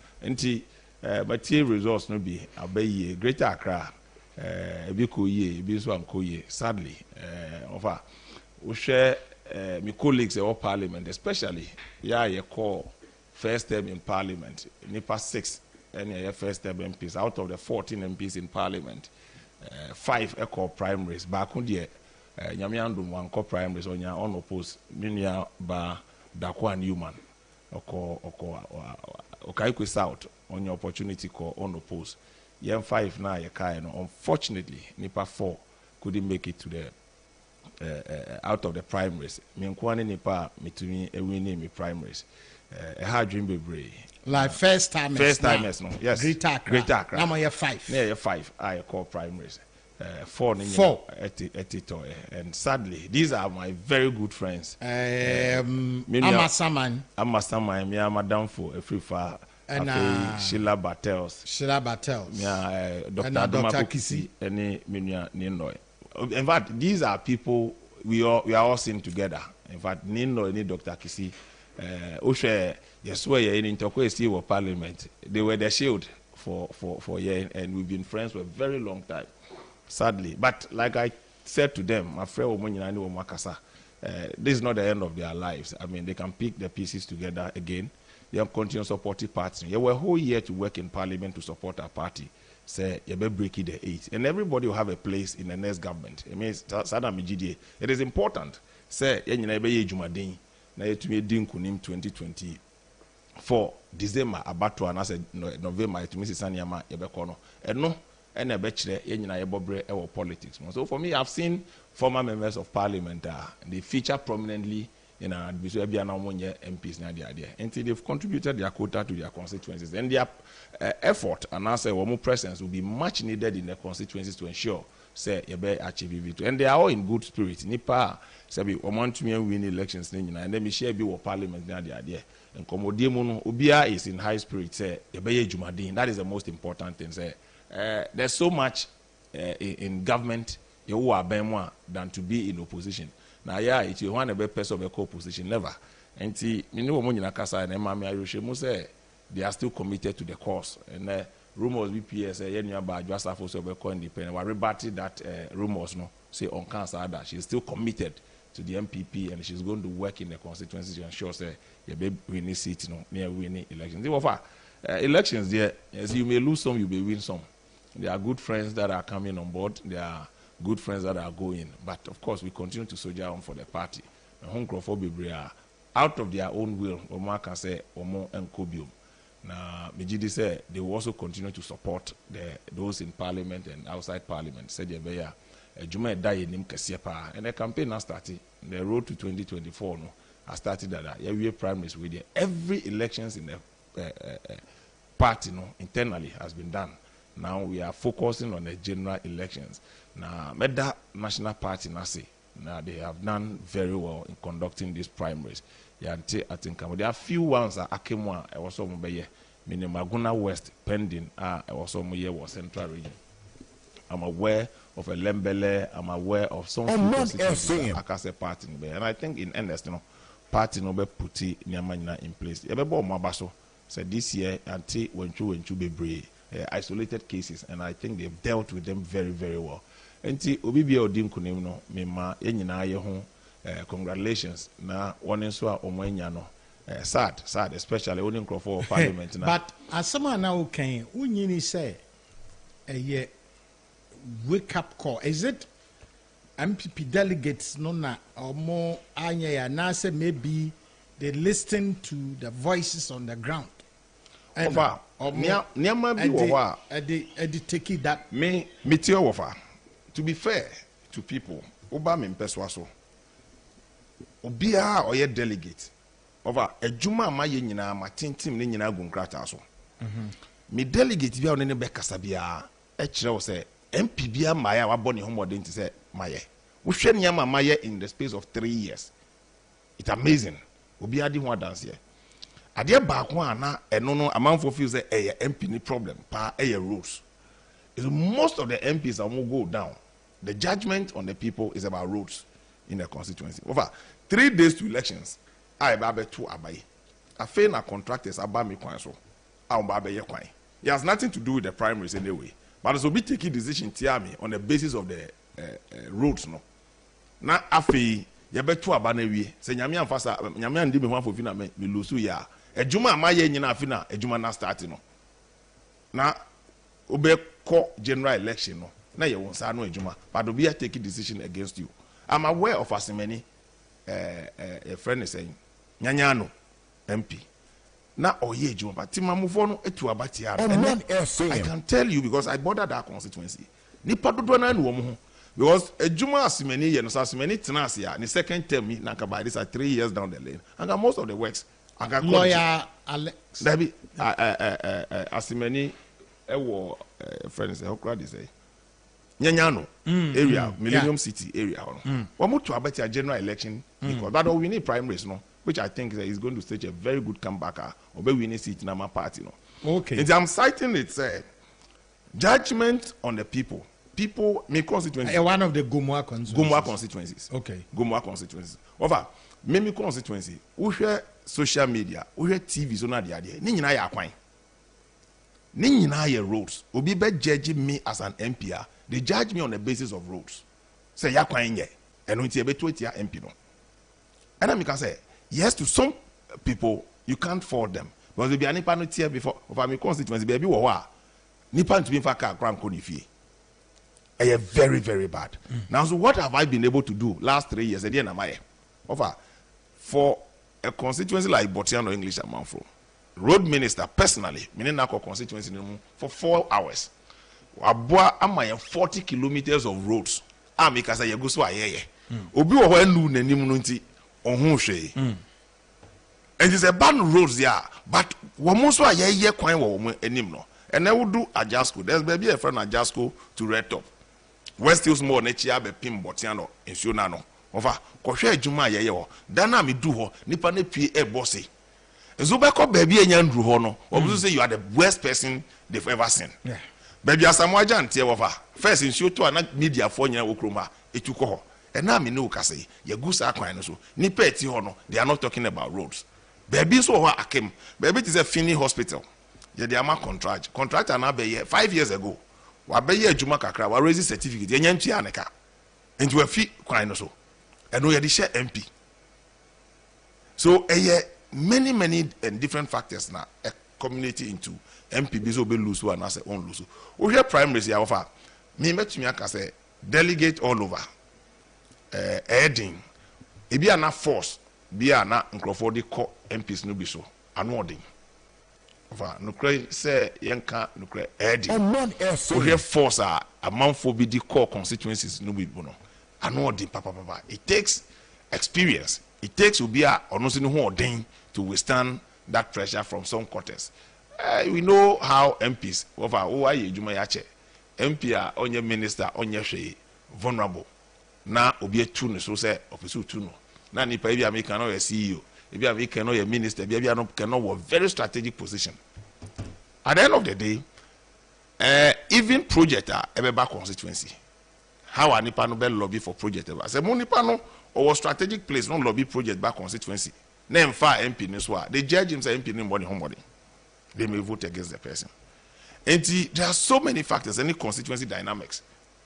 But here results no be Abeye Greater Accra, Ebikoye, Ebiswamkoye. Sadly, we share my colleagues in all Parliament, especially you call first term in Parliament, NIPA 6. Any first term MPs out of the 14 MPs in Parliament, 5 echo primaries. Back on the Nyamiandum 1 co primaries on your unopposed Minia Ba Dakwa Newman Okaikwe South on your opportunity call unopposed. Yen 5 now you unfortunately Nipa 4 couldn't make it to the out of the primaries. Minkwane Nipa me a winning me primaries. A hard dream be like first timers no yes Greater Accra now you 5 yeah 5 I call primaries 4 and sadly these are my very good friends Amasaman me madam for Afrifa and Sheila Battles Dr. Kisi and Minya Ninoy. In fact these are people we are all seen together. In fact Ninoy and Dr. Kisi yes, we're in Tokyo Parliament. They were the shield for year, and we've been friends for a very long time. Sadly, but like I said to them, my friend Makasa, this is not the end of their lives. I mean, they can pick the pieces together again. They have continued supporting party. We're a whole year to work in Parliament to support our party. Say, you better break it the 8. And everybody will have a place in the next government. It means, it is important. Say, you na yetumi din kunim 2024 December abato anase November yetumi sisani ama yebekɔ no eno ena ebekire yenyina yebobre ewo politics. So for me I've seen former members of parliament they feature prominently in our MPs na dia until they've contributed their quota to their constituencies and their effort and answer one more presence will be much needed in the constituencies to ensure say yebe achieve victory and they are all in good spirit nipa sabi Oman to me win elections and then me share be parliament na dia and komodie no obia is in high spirit say yebe jumadin. That is the most important thing. Say there's so much in government you are more than to be in opposition. Now if you want to be person of a co-opposition never and see me know mo nyina kasa na ma me ayohwemu say they are still committed to the cause and rumors BPS yenua ba adwasa for so be independent we rebutted that rumors no say on cancer that she is still committed to the MPP and she's going to work in the constituency to ensure say you be winning seat no near winning elections. Elections there as you may lose some you may win some. There are good friends that are coming on board, there are good friends that are going, but of course we continue to soldier on for the party. Home Crawford out of their own will Omo can say Omo and Kobium. Now, Mijidi said they will also continue to support those in parliament and outside parliament. Said Yebeya, Juma Daye Nim Kasiepa, and the campaign has started. The road to 2024 no, has started that. We have primaries with every elections in the party no internally has been done. Now we are focusing on the general elections. Now, Meda National Party, now they have done very well in conducting these primaries. I think there are few ones that Akimwa, I was on Minimaguna West pending, I was on Central region. I'm aware of a Lembele, I'm aware of some Akase party, and I think in earnest, party no be put in place. So this year, until when you be brave, isolated cases, and I think they've dealt with them very, very well. Enti obibi odim kunim no mema enyina ye ho congratulations na one nso a omanya no sad especially only for parliament na. But asama na okay unyini say a wake up call, is it MPP delegates no na omo anya ya na say maybe they listen to the voices on the ground and niama bi wo wa edi take it that me tio wo fa. To be fair to people, Oba Mimpeswaso, Obia or ye delegate over a Juma Mayina, my team Nina Gunkrataso. Me delegate be on any Becasabia, H. say, MPBA Maya, wa Bonnie Homo didn't say Maya. We share Yama Maya in the space of 3 years. It's amazing. Obia didn't want dance here. I dear back one, and no amount for few say a MP problem, pa a rules. Most of the MPs that will go down. The judgment on the people is about roads in the constituency. Over 3 days to elections, I babe 2 abai. I fail na contractors abami kwanso. I babe ye kwan. It has nothing to do with the primaries anyway. But it's will be taking decision tiami on the basis of the roads no. Na afi ye be 2 abana wi. Se nyame amfasa nyame andi me ho afofina me lusu ya. Ejuma amaye nyina afina ejuma na start no. Na obe ko general election no. Na ye won sa no adwuma but obi a take a decision against you. I'm aware of as many a friend is saying nyanyano MP na oye adwuma but timamufo no etu abati ara. I can tell you because I border that constituency. Nipa dodo na no mo ho because adwuma as many ye no as many tenants ya the second term na ka by this are 3 years down the lane and most of the works lawyer Alex Dabi as many ewo friends how crowd is Nyanyano area, Millennium City area. We move to about a general election, but we need primaries, no, which I think is going to stage a very good comeback. Or we need seat in our party, no. Okay. And I'm citing it, judgment on the people. People, me constituency. One of the Gomwa constituencies. Okay. Gomwa constituencies. Over, me constituency. We share social media. We share TV. So na the idea. Ni nyina ya kwan. Ni nyina ya roads. Obi be judge me as an MPR. They judge me on the basis of roads. Say ya kwan ye. Eno nti ebe 20 MP no. And then me can say yes to some people you can't fault them because they be anipa no tie before of my constituency be wo ho a nipa ntumi fa ka kran ko ni fie. Eh very very bad. Now so what have I been able to do last 3 years? Again am I for a constituency like Botiano English Amanfro. Road minister personally, meaning na constituency for 4 hours. Abua ama 40 kilometers of roads. Amika say yego so ayeye. Obi wo ho anu nanim no nti ohun hwe. And it's a bad roads there, but womo so ayeye kwan wo mo anim no. And I would do Ajasco. There's maybe a friend Ajasco to Red Top. West Hills more next year be pim Botiano in Shunano. Over kohwe adwuma ayeye ho. Dana me do ho nipa na pie e bossy. Zobeko baby enyandu ho no. Obuso say you are the worst person they've ever seen. Yeah. Baby asamwaja ntie wofa first in show to na media for nya wokroma etuko ho and na me no kase ye gusa akwan no so ni peti ho no they are not talking about roads baby so ho akem baby it is a Fini hospital ye dey ama contractor na be ye 5 years ago wa be ye adwuma kakra wa raise certificate ye nya ntua aneka enti wa fi kwan no so and we dey share MP so many and different factors na community into MPBs will be loose and as on loose. We have primaries here offer. Me metumi aka say delegate all over. Heading. E be na force. Be na nkrofo de call MPs no be so. Anoding. Offer no cry say yenka no cry heading. We have force Amanfm be the core constituencies no be no. Anoding papa. It takes experience. It takes to be a onosi no ho odin to withstand that pressure from some quarters. we know how MPs over who are you yache MP are on your minister on your shay vulnerable na obi etu so say office tu no na nipa bi America no your CEO bi America no your minister bi no cannot very strategic position. At the end of the day, even project ebeba constituency how a nipa no be lobby for project eba say mo nipa no or strategic place no lobby project back constituency na emfa MP ni so they judge him say MP ni money homebody they may vote against the person. And there are so many factors any constituency dynamics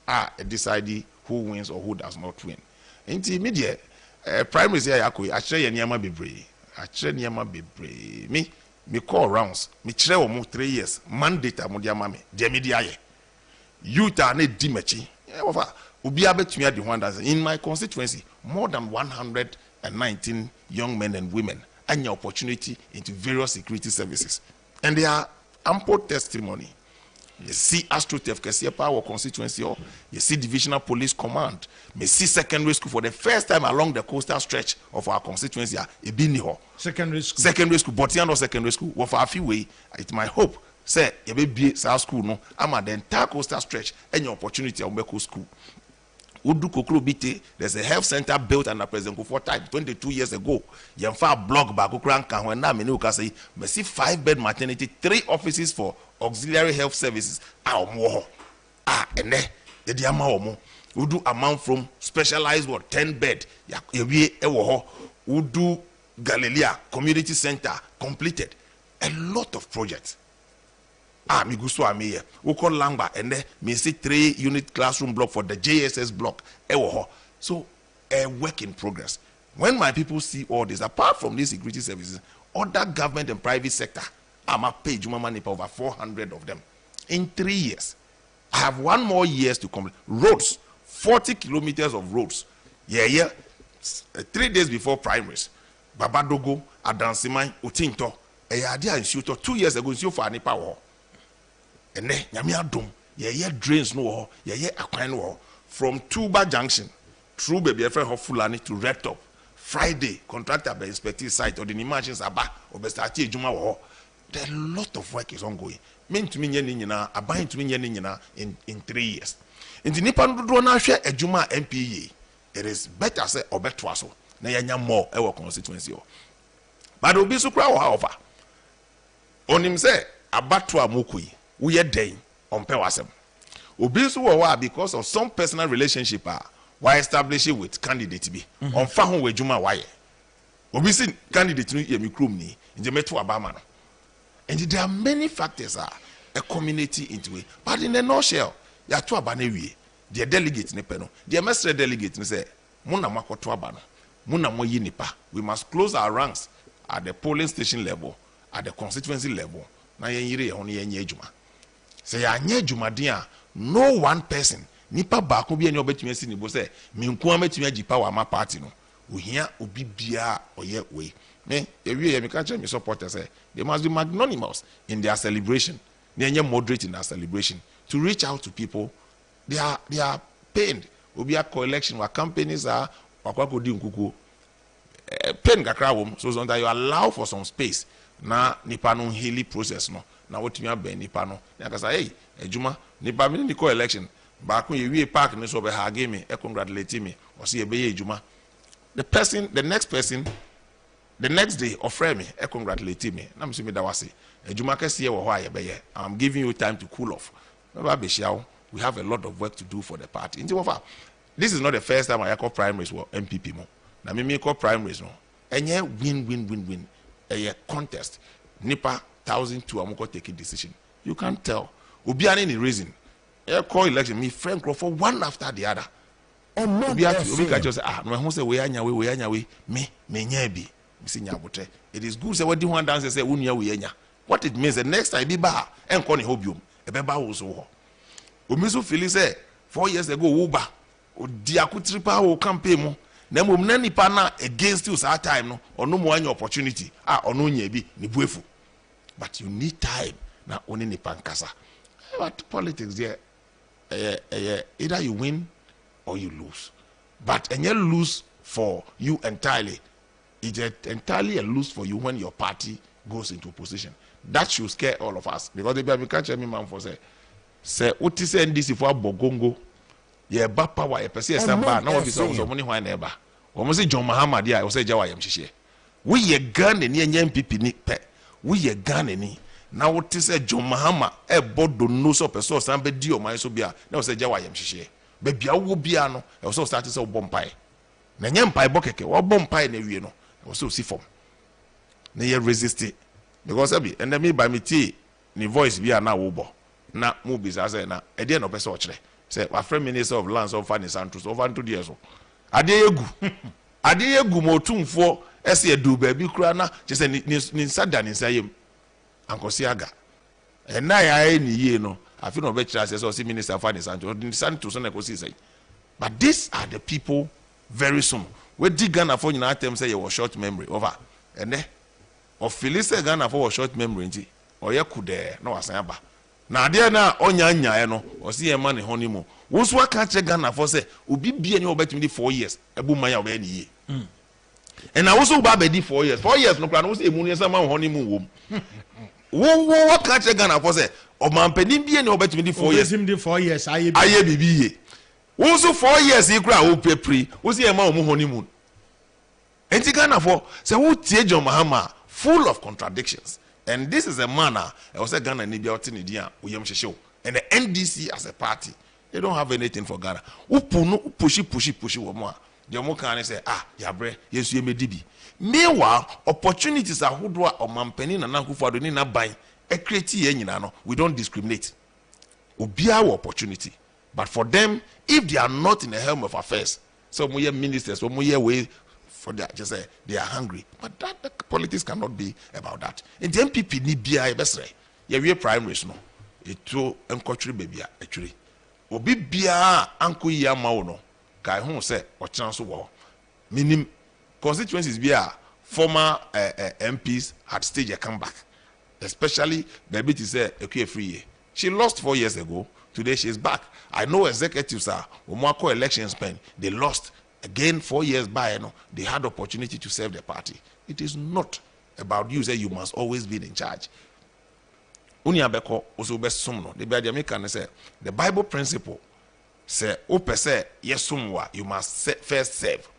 are deciding who wins or who does not win. And media primaries here yakoi achire nyama bebre me call rounds me chire omo 3 years mandate amodi amame de media ye youth are ne dimechi obi abetumi ade ho understand in my constituency more than 119 young men and women anya opportunity into various security services and they are ample testimony. You see AstroTurf Kesia Power constituency, or you see Divisional Police Command, you see secondary school for the first time along the coastal stretch of our constituency. Secondary school. Secondary school, Botiano Secondary School. Well, for a few way, it's my hope. Say, you may be South School, no, I'm at the entire coastal stretch, and your opportunity at Umeko School. Udu Kokro BT, there's a health center built under President Kufuor time 22 years ago. Yamfa block back Ukranka when na menu ka say, me see 5-bed maternity, 3 offices for auxiliary health services. And then the diama omo. Udu amount from specialized 10-bed. Yewie ewo Udu Galilea Community Center completed. A lot of projects. Me gusto amiye. Uko Langba and then me see 3-unit classroom block for the JSS block. So a work in progress. When my people see all this, apart from these security services, other government and private sector, I'm a page money for over 400 of them. In 3 years. I have 1 more years to complete. Roads, 40 kilometers of roads. 3 days before primaries. Babadogo, Adansimai, Utinto, Eyadia and Shuto, 2 years ago, you for any power. And then Yamia Dum, drains no, Aquan no, from Tuba Junction, through baby friend of Fulani to Red Top. Friday, contractor by inspecting site or the imagines aba or bestati Juma war. There a lot of work is ongoing. Mean to me abiding to me in 3 years. In the Nipan do not share a Juma MPE. It is better say or better so. Na yanya more our constituency. But obi so kra however. Onim say abatwa mokui. We are day on pewasem. Obi so wa because of some personal relationship why establish it with candidate be. On fa ho we Juma why. Obi say candidate no ye mi krom ni. Nje meto abama no. And there are many factors a community into it. But in the nutshell, you are to abanewie. The delegate ne peno. The mestre delegate ne say, "Muna makoto abano. Muna mo yinipa." We must close our ranks at the polling station level, at the constituency level. Na yenire oni yenye ejuma. Say anye ejuma dia. No one person nipa baako bi enye obetumi asi ni bo say, "Me nko ametumi agipa wa ma party no." Uhia obi bia oye we. Me supporters say they must be magnanimous in their celebration. They are moderate in their celebration to reach out to people. They are pained. Obi a co-election where companies are pain kakra so that you allow for some space. Na nipa no healing process no. Na what me be nipa no. Na say hey, ejuma nipa me ni co-election. Ba ko ye park ne so be ha game me e congratulate me. O say e be ejuma. The next person the next day, offer me, congratulate me. I'm saying that was it. I'm giving you time to cool off. We have a lot of work to do for the party. This is not the first time I call primaries or MPP. Now, me call primaries. And win. A contest. Nipa 1,002. I'm going to take a decision. You can't tell. Ubi any reason. I call election. Me friend for one after the other. Ubi can just say, no, say we me nyebi. It is good say what do one dance say unya we nya. What it means the next time be ba en ko ni hobium e be ba wo so ho. Omiso feel say 4 years ago wo ba odi akutiripa wo campaign mu na mom na nipa na against you that time no ono mo anya opportunity ono nya bi ni buefu. But you need time na oni nipa nkasa. But politics there either you win or you lose. But and you lose for you entirely. It's entirely a lose for you when your party goes into opposition. that should scare all of us because they be catch me man for say what is NDC for bogongo ye ba power ye pese say ba na we so money why na eba o say John Mahama dia o say jawa yam hihye we ye Ghana ni enya MPP ni pe we ye Ghana ni na what is John Mahama e bodo no so person san be di o man so bia na o say jawa yam hihye be bia wo bia no e so start say bompai na nya mpai bokeke wo bompai na wie no e so si form na ye resist it because abi and me by me tea ni voice bia na wo bo na mo bi say na e dey no person o kire say our friend minister of lands of finance Santos over 2 years so ade egu mo tumfo ese edu ba bi kura na je say ni sada ni sayem ankosi aga na ya ni ye no afi no be kira say so minister of finance Santos na ko say but these are the people very soon we dig Ghana for nyina atem say you short memory over ene of Phyllis Ghana for short memory nti oye kude na wasan aba na ade na onya nya no o se e ma ne honeymoon wo so aka che Ghana for say obi bia ni obetimi 4 years ebu man ya obe ni ye and I also ba be di 4 years no kra no say emu ni say ma honeymoon wo aka che Ghana for say o man pedi bia ni obetimi di 4 years di 4 years aye bibi ye wo so 4 years e kra wo prepare wo say e ma o honeymoon enti Ghana for say wo tie John Mahama full of contradictions. And this is a manner I was a Ghana and the NDC as a party, they don't have anything for Ghana. Pushy more. The more can say, yabre, yes, you may be. Meanwhile, opportunities are who do or Mampenin and Nanku for the Nina buying a creative, we don't discriminate. Be our opportunity. But for them, if they are not in the helm of affairs, some more ministers, some more way. For that, just say they are hungry, but that the politics cannot be about that. In the MPP, ni bia best say, we primaries no. It to encourage baby actually. Obi bia anko ya ma no. Kai hu say or chance war. Minim constituencies bia former MPs had staged a comeback, especially baby to say a free year. She lost 4 years ago. Today she is back. I know executives are Omako election spend. They lost. Again, 4 years by, they had opportunity to serve the party. It is not about you say you must always be in charge. Uniabeko also best sumno. The American say the Bible principle say ope say yes sumwa you must first serve.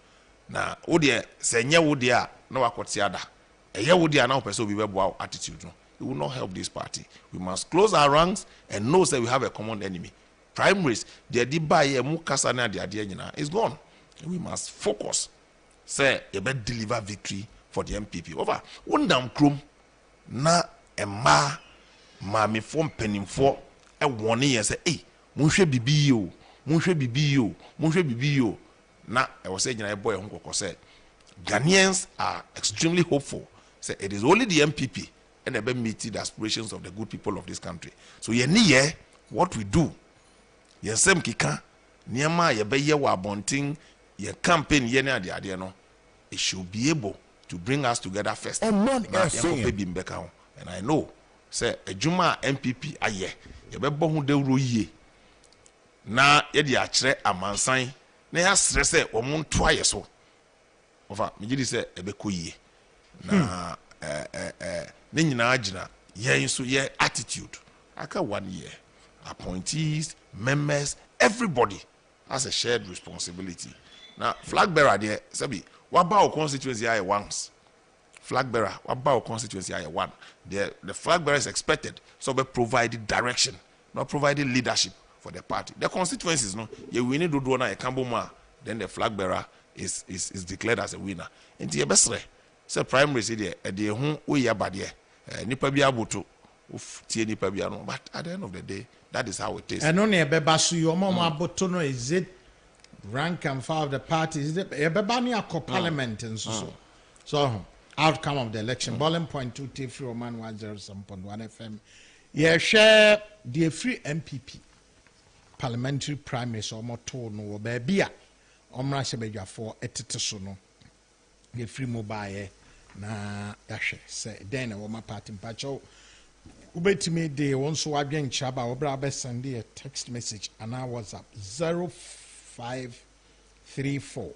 Na odie say nya wodia na wakotiada. Eye wodia na ope so be bebo attitude no. It will not help this party. We must close our ranks and know that we have a common enemy. Primaries, the diba mu kasa na de ade nyina is gone. We must focus. Say, you better deliver victory for the MPP. Over. Wundam krum na emma mami form penning for a 1 year say, hey, Munshe bibi yo. Na I was saying, boy, Uncle said, Ghanaians are extremely hopeful. Say, it is only the MPP and they meet the aspirations of the good people of this country. So, what we do, yesem kika, niema yebeye wa bonting. Your campaign, it should be able to bring us together first. And I know, say, a Juma MPP, aye, you be born de roye. Na yedi achre amansan, na ya stress o mon twice so. Over, me say ebe koye. Na ne nyina agina, ye so ye attitude. Aka 1 year. Appointees, members, everybody has a shared responsibility. Now, flag bearer there, Sabi, what about constituency I once? Flag bearer, what about constituency I one? The flag bearer is expected, so be provided direction, not providing leadership for the party. The constituencies, no, you we need to do a Kamboma, then the flag bearer is declared as a winner. And the best say primaries there, the home we yabadie, nipa bi abuto, tie nipa bi ano. But at the end of the day, that is how it is. And only a bebasu, your mama abuto no is it. Rank and file of the parties, the parliament and so outcome of the election. Boiling point 2 T3 Oman 107.1 FM. Yeah, share the free MPP parliamentary primaries or more told no baby. Omra Shebeja for etitono. The free mobile na dashe say then a woman party pacho. Ubetime de one so again chaba obra send a text message and I was up 0534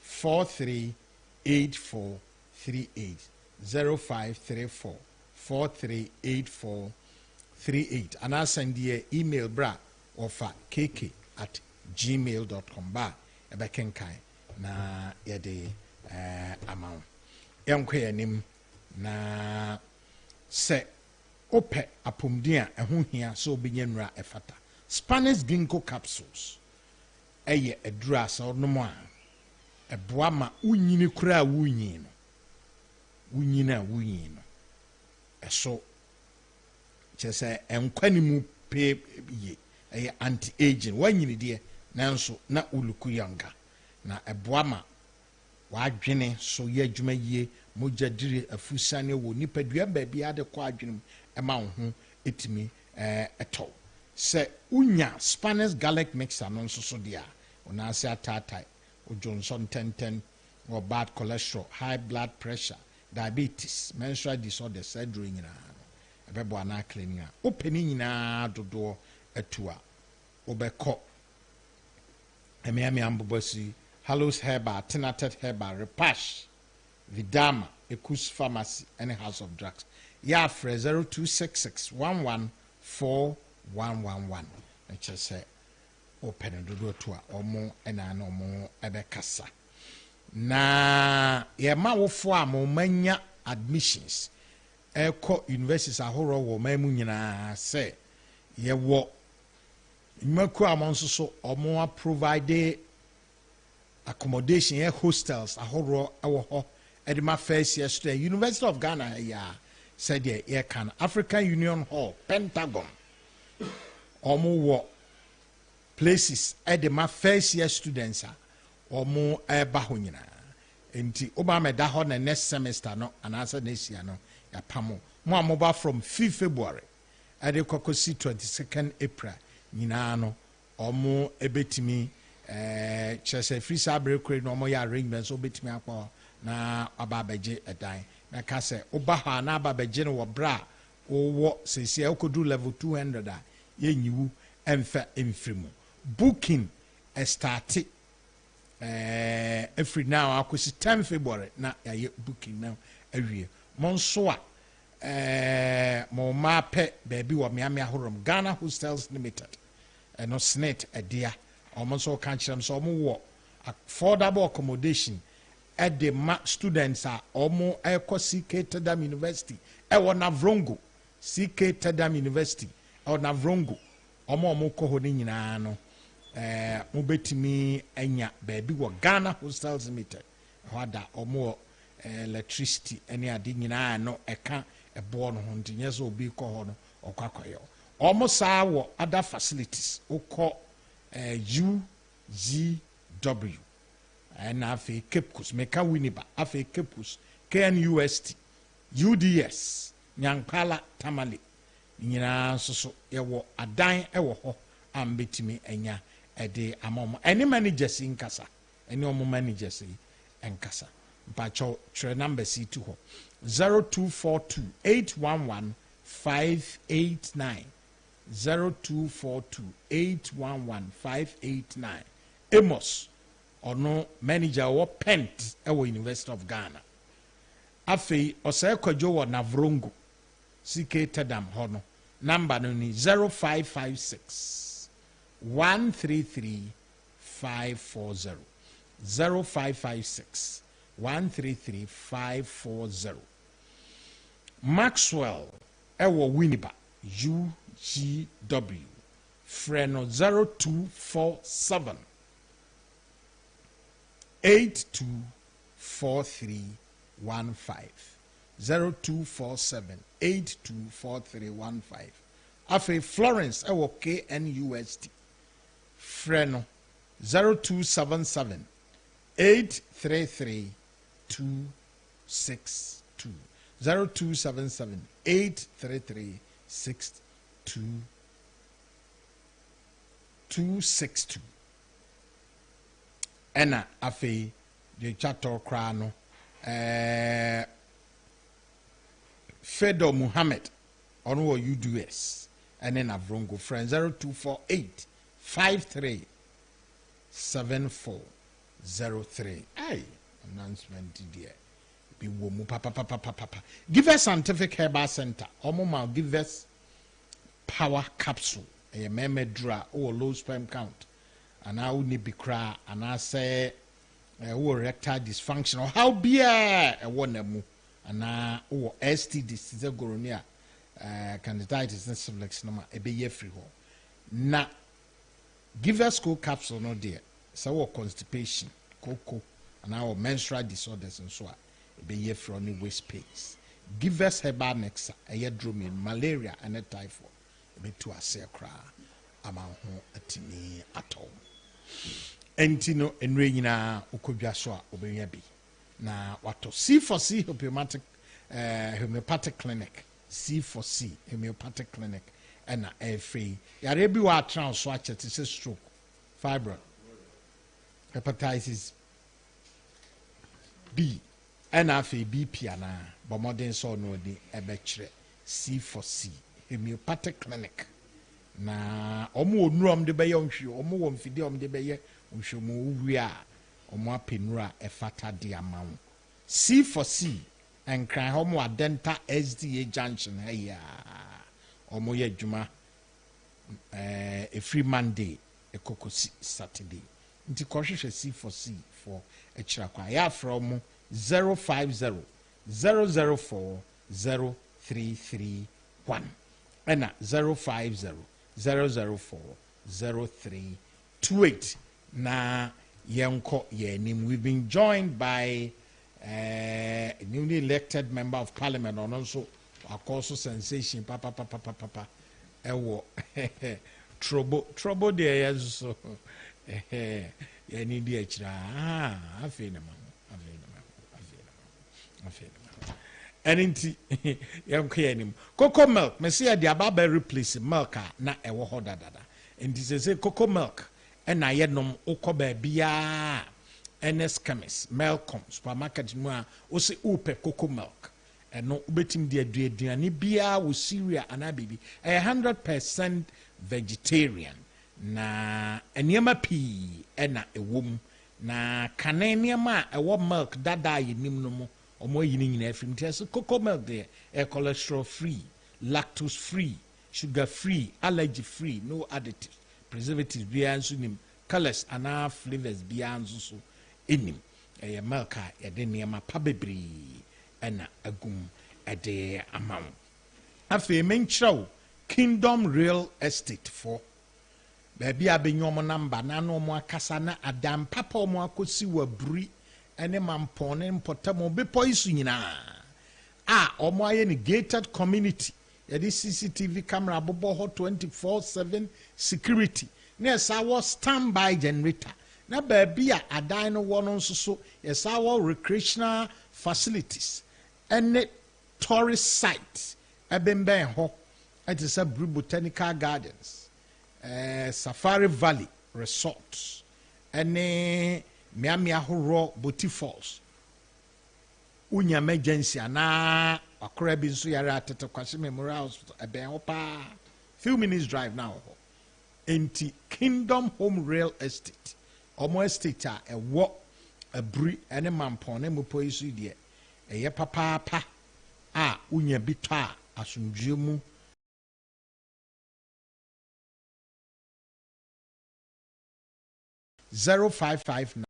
438438 0534 438438 and I send the email bra offer kk@gmail.com ba ebekenkai na yede amount yankwe yanim na se ope apomdia eho hia so obenyenra efata Spanish ginkgo capsules eye edura sa onomo a eboa ma unyini kura wunyi no wunyi no eso chese enkwani mu pe ye eye anti aging wanyini de nanso na uluku yanga na eboa ma wadwene so ye adwuma yie mojadire afusane wo nipadua baabi ade kwa adwene ema ho etimi eto se unya Spanish garlic mixer no nso so dia ona se atatai o Johnson 1010 or bad cholesterol, high blood pressure, diabetes, menstrual disorders, surgery nyina ebebo ana cleaning a openi nyina dodo etua obeko emiami ambobosi Hallows Herbal, Tinated Herbal, Repash, Vidama, Ekus Pharmacy, and House of Drugs. Ya fre 0266 114111. I just say open the door to omo and an omo ebekasa. Na ye ma wo fo amomanya admissions. Eko universities ahoro wo mamu nyina say ye wo Imako amonso so omo provide accommodation here hostels ahoro ewo ho edema first year student University of Ghana ya said ye can African Union Hall Pentagon omo wo places edema first year students omo eba ho nyina enti obama da ho na next semester no anasa next year no ya pamo mo amoba from 5 February ade kokosi 22nd April nyina no omo ebetimi chese free sabre kure no mo ya arrangements obetimi akpo na ababeje edan na ka se obaha na ababeje no wo bra wo sesi okodu level 200 a yenyiwu emfa emfrimu booking start every now akosi 10 February na ya booking now awie monso a mo mape baby wo miami ahorom Ghana Hostels Limited no snit edia almost can't so more affordable accommodation at the students are almost CK Tedam University Navrongo CK Tedam University or Navrongo omo ko honi nyina no mobetimi anya baby wo Ghana Hostels Limited wada omo electricity any ade nyina no eka ebo no ho ntinye so obi ko ho no okwakoyo almost our other facilities oko UGW and afe Cape Coast Meka Winneba afe Cape Coast KNUST UDS Nyankala Tamale nyina so yewo adan ewo ho ambetimi enya ede amom any managers in kasa any omo managers en kasa mpacho tre number C2 ho 0242 811 589 0242811589 Amos ono manager wo Pent ewo University of Ghana afei osai kwajo wo Navrongo CK Tedam hono number no ni 0556 133 540 0556 133 540 Maxwell ewo Winneba UGW Freno 0247 824315 0247 824315 Afe Florence ewo KNUST Freno 0277 833 262 0277 833 262 ena afi de chato kra no Fedo Muhammad on wo UDS and then Avrongo friend 0248 53 7403 ay announcement there bi wo mu papa. Givers Scientific Herbal Center omo Givers Power Capsule a memedra or low sperm count and I would be cry and I say erectile dysfunction or how be a one and or STDs is a goronia candidiatis and selection a be free home. Na Givers school capsule no dear so constipation, cocoa and our menstrual disorders and so on. Be from waste space. Givers herbal mixer, a drumin, malaria, and a typhoid. Be to a sacra among a tini at all. Entino and Regina Ukujaswa Obeyabi. Now, what to C4C homeopathic clinic, C4C homeopathic clinic, and a free. Yarebi wa transwatch it is a stroke, fibroid, hepatitis B. NFA BP and but modern so no the ebetre C4C homeopathic clinic. Na omo nuam de beye onhwe omo wo mfide om de beye onhwe mo wi a omo apenura efata de amawo C4C enkran homo adenta SDA junction ya omo ye adwuma a free Monday ekokosi Saturday nti kohwehwe C4C for echira kwa ya from 050 004 0331 and 050 004 0328. Na yenko yenim. We've been joined by a newly elected member of parliament and also a course sensation papa ewo trouble there so you need the extra I feel and inti yam cocoa milk me see the ababa replace milk na ewo ho dada and this say cocoa milk and na yenom ukoba bia NS chemist Melcom supermarket mu a o se upe cocoa milk and no ubetim de aduane bia wo cereal ana baby 100% vegetarian na eniema pii na ewom na kaneniema ewo milk dada yenim no mo omo yini nyina afim tia cocoa milk there cholesterol free, lactose free, sugar free, allergy free, no additives, preservatives bia nso nim, colors and flavors bia nso so enim milk a de niema pa bebre na agum de amount afi menchraw Kingdom Real Estate for baby abenyomo number na no mo akasa na adam papa mo akosi waburi ene mampone mpotamo bepo isu nyina omo aye ni gated community ya di CCTV camera bobo ho 24/7 security na esa wo standby generator na baby a adan no wo no nso so esa wo recreational facilities ene tourist site ebemben ho it is a botanical gardens Safari Valley Resorts ene Miami Ahoro Boti Falls unya emergency ana akora bi nso yare atete kwase Memorial Hospital eben opa few minutes drive now enti Kingdom Home Real Estate omo estate a ewo abri ene mampon ne mopo isu de eye papa a unya bitwa asundwemu 0559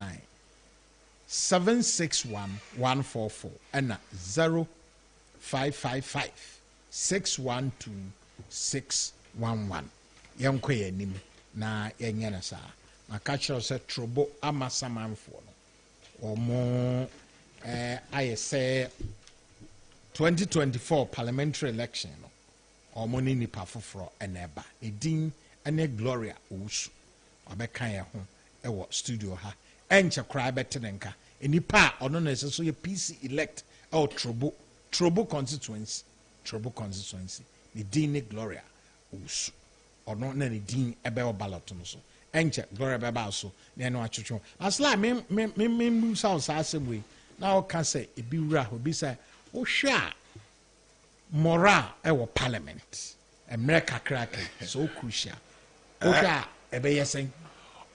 761 144 and 0555 612 611 yanko yanim na yanyana sa makachiro se trobo amasamanfo no omo ayese 2024 parliamentary election no omo ni nipa foforo eneba edin ene Gloria Owusu obeka ye ho ewo studio ha enche kra betenenka enipa ono na so ye PC elect o Trobo constituency ni din Gloria Owusu ono na ni din ebe o ballot no so enche Gloria beba so na no atwetwe asla me sound asem na o ka say ebi wura obi say o hwa moral ewo parliament America crack so crucial o hwa ebe yesen.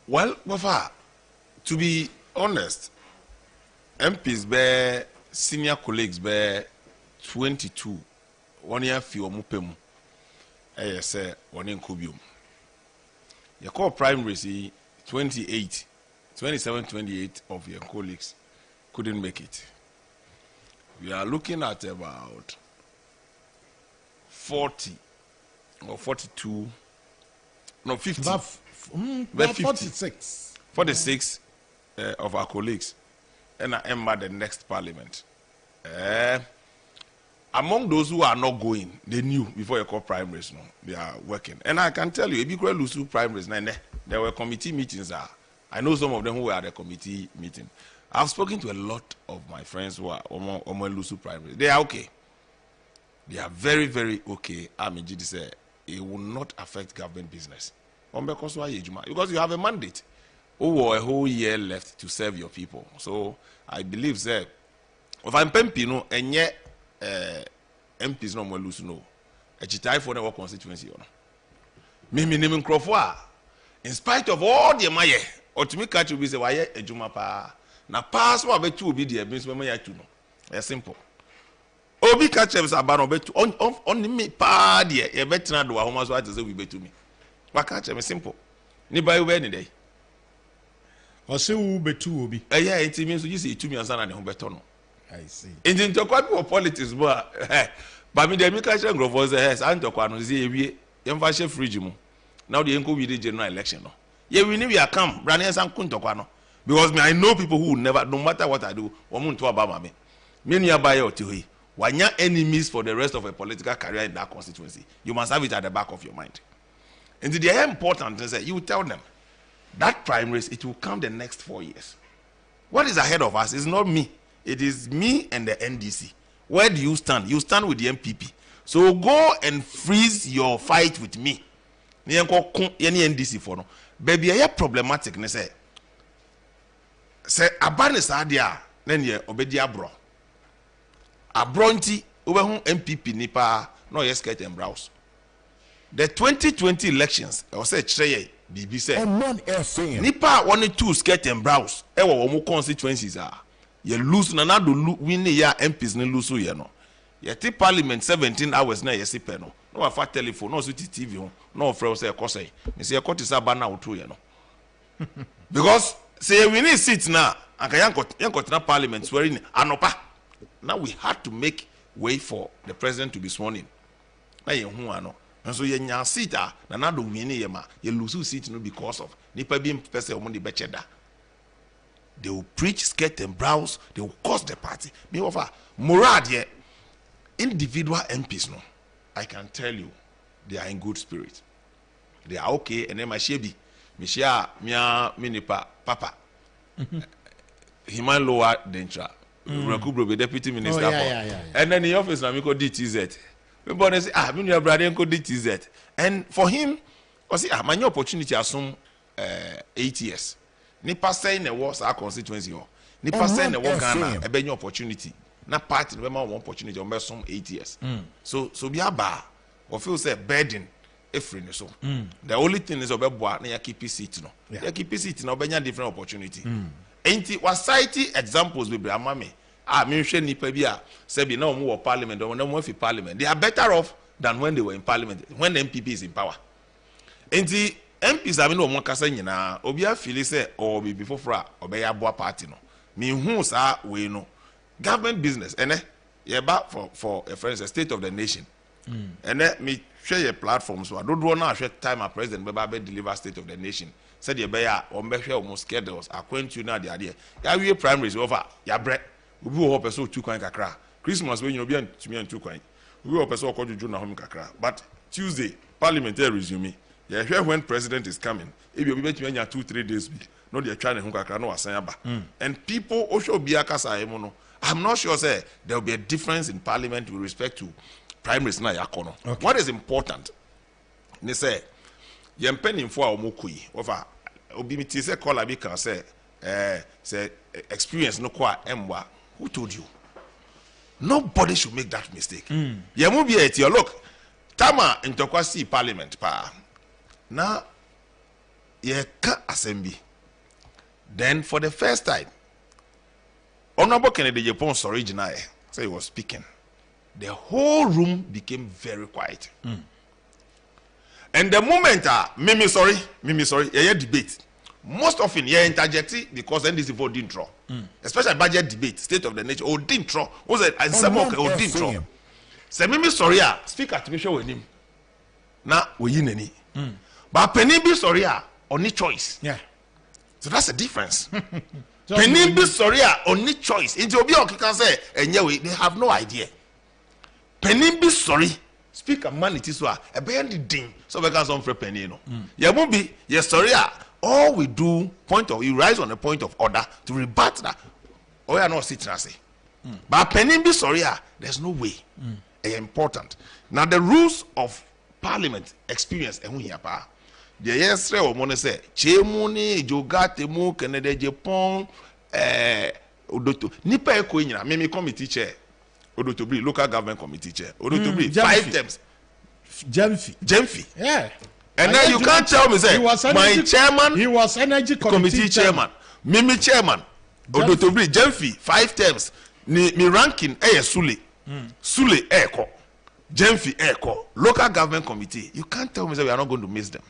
Well, Wafa, to be honest, MPs be senior colleagues be 22 one year few mupemu say one in kubium. You call primaries 28 of your colleagues couldn't make it. We are looking at about 40 or 42, no 50. About 46. 46 of our colleagues and I ember the next parliament. Among those who are not going, they knew before you call primaries, no, they are working. And I can tell you, if you call Lusu primaries, there were committee meetings. I know some of them who were at the committee meeting. I've spoken to a lot of my friends who are Oman Lusu primaries. They are okay. They are very, very okay. I mean, say it will not affect government business. Because you have a mandate. Or a whole year left to serve your people. So I believe that if I'm Pempino and yet MPs no more lose no. A chitai for the constituency. Minimum Crawford. In spite of all the maye, or to me catch you be say why a juma pa. Na pass what be two be the means when I to know. It's simple. Obi catch us about on me pa dear, a better do a homeless what to say we be to me. What catch me simple. Ni buy any day. Or say who be two obi. Yeah, it means you see 2 million and home better no. I see. In the quite of politics, but me the Mikasha Grove was a has Antoquano Zee, Yamfashe Frigimu. Now the Enco with the general election. Yeah, we knew we are come, Branias and Kuntoquano. Because me, I know people who never, no matter what I do, Omun to Obama me. Many are by or to when you're enemies for the rest of a political career in that constituency, you must have it at the back of your mind. And they are important to say, you tell them that primaries, it will come the next 4 years. What is ahead of us is not me. It is me and the NDC. Where do you stand? You stand with the MPP. So go and freeze your fight with me. Any NDC for no. Baby, I problematic. Ne say abanis adia. Then ye obedi abro. Abronti ube MPP nipa no ye skirt and blouse. The 2020 elections, I say cheye bibi say. Omanfm. Nipa 1 and 2 skirt and blouse. Ewa omo constituencies are. You lose na do win ya MPs ne lose you no. You take parliament 17 hours na you see pe no. No afa telephone, no so TV ho. No friend say ekosai. Me say ekotisa ba na otu you no. Because say we need seats now. Anka yankot na parliament swearing anopa. Now we had to make way for the president to be sworn in. Na ye hu ano. And so ye nya seat na do win ye ma. You lose seat no because of nipa bi mpese omo de becheda. They will preach, skirt and blouse. They will cost the party. Me offer Murad here. Individual MPs, no, I can tell you, they are in good spirit. They are okay. And then my shebi, Mishia, Mia, Minipa, Papa, Himan Lower Dentra, Rakubro, the deputy minister. And then the office, na Miko DTZ. Everybody say, me your brother Miko DTZ. And for him, I say, my new opportunity assume 8 years. Nipa saying the was our constituency. Nipa saying the was Ghana a benny opportunity. Na party no one opportunity on some 8 years. So be a bar or feel say burden if so. The only thing is about boa na keep seat no. Ya keep seat no benya different opportunity. Enti was cite examples be amame. Me hwe nipa bi a say be na omo wo parliament or na mo fi parliament. They are better off than when they were in parliament, when the MPP is in power. Enti MPs have no one kasa nyina obi afili say or be before fra obeya boa party no me hu sa we no government business ene ye ba for a friends a state of the nation ene me share your platforms so do na share time a president be deliver state of the nation said ye be ya o be hwe o schedules akwantu na de ade ya we primaries over ya bre obi wo person 2 kwan kakra Christmas when you obi antumi antu kwan obi wo person okojuju na hom kakra but Tuesday parliamentary resume. Yeah, when president is coming, if you be 2-3 days, no, they're trying to kakra no asayaba. And people also be akasa. I'm not sure say there will be a difference in parliament with respect to primaries na yakono. What is important? They say, yempeni for omokui over obimiti say call abi can say experience no kwa emwa. Who told you? Nobody should make that mistake. Yemu be it look. Tama intokwasi parliament pa. Now, ye ka assembly. Then for the first time, Honorable Kennedy Japon's original, so he was speaking. The whole room became very quiet. And the moment, Mimi sorry, yeah, debate. Most often, yeah, interject because then this vote didn't draw. Especially budget debate, state of the nation, or didn't draw. Was it? And some or didn't draw. Say Mimi sorry, speak at me show with him. Now we in any. But Penny be sorry, only choice. Yeah. So that's the difference. Penny be sorry, only choice. In Ethiopia, you can say, and yeah, they have no idea. Penny be sorry. Speak a man it is a band ding. So we can some for penny, no. Yeah, won't be yes sorry. All we do you rise on the point of order to rebut that. Or you are not sitting as say. But penny be sorry, there's no way. Important. Now the rules of Parliament experience and we have the yesterday or money say Chemuni, Jogate mu, Canada, Japan, Odoto. Nipa eko nyina, me committee chair. Odotobri, local government committee chair. Odotobri, 5 terms. Jemfi. Yeah. And then you can't tell me say my chairman. He was energy committee chairman. Mimi chairman. Odotobri, Jemfi, 5 terms. Mi ranking Sule. Sule Eko. Jemfi Eko. Local government committee. You can't tell me that we are not going to miss them.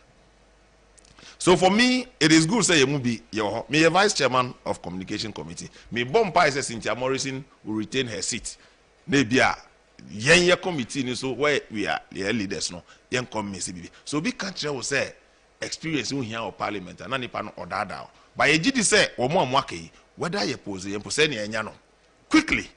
So for me, it is good say you must be me a vice chairman of communication committee. Me bompa is Cynthia Morrison will retain her seat. Maybe a yen committee so where we are the leaders no yen come CBB. So big country will say experience in here or parliament and nani pan or dada. But ye did say or more mwake whether you pose ye pose ni enyano. Quickly.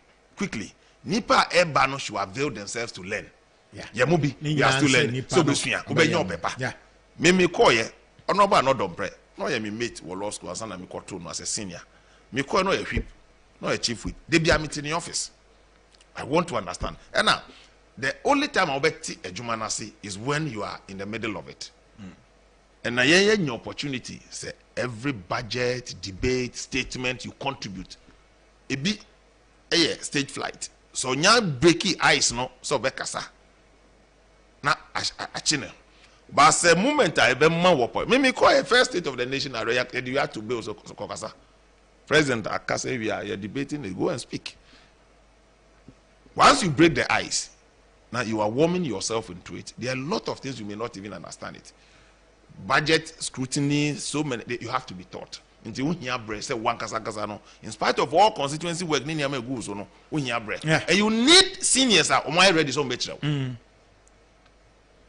Nipa ebano should avail themselves to learn. Yeah. Ye mubi you have to learn. So be suya ube nyo pepa. Yeah. Me call ye Honorable no dombre. No ye me mate wo law school asana me koto no as a senior. Me call no a whip, no a chief whip. They be a meeting in the office. I want to understand. And now, the only time I'll bet a Jumanasi is when you are in the middle of it. And now your opportunity, say every budget, debate, statement you contribute. It be a stage flight. So now breaky ice no so bekasa. Na achine. But say moment I be man wopo. Me call a first state of the nation I react you have to be also kokasa. President Akase we are debating it, go and speak. Once you break the ice, now you are warming yourself into it. There are a lot of things you may not even understand it. Budget, scrutiny, so many, you have to be taught. Until when you bread, say one kasa no. In spite of all constituency work, ni ame go so no. When you bread, and you need seniors are on my ready so much now.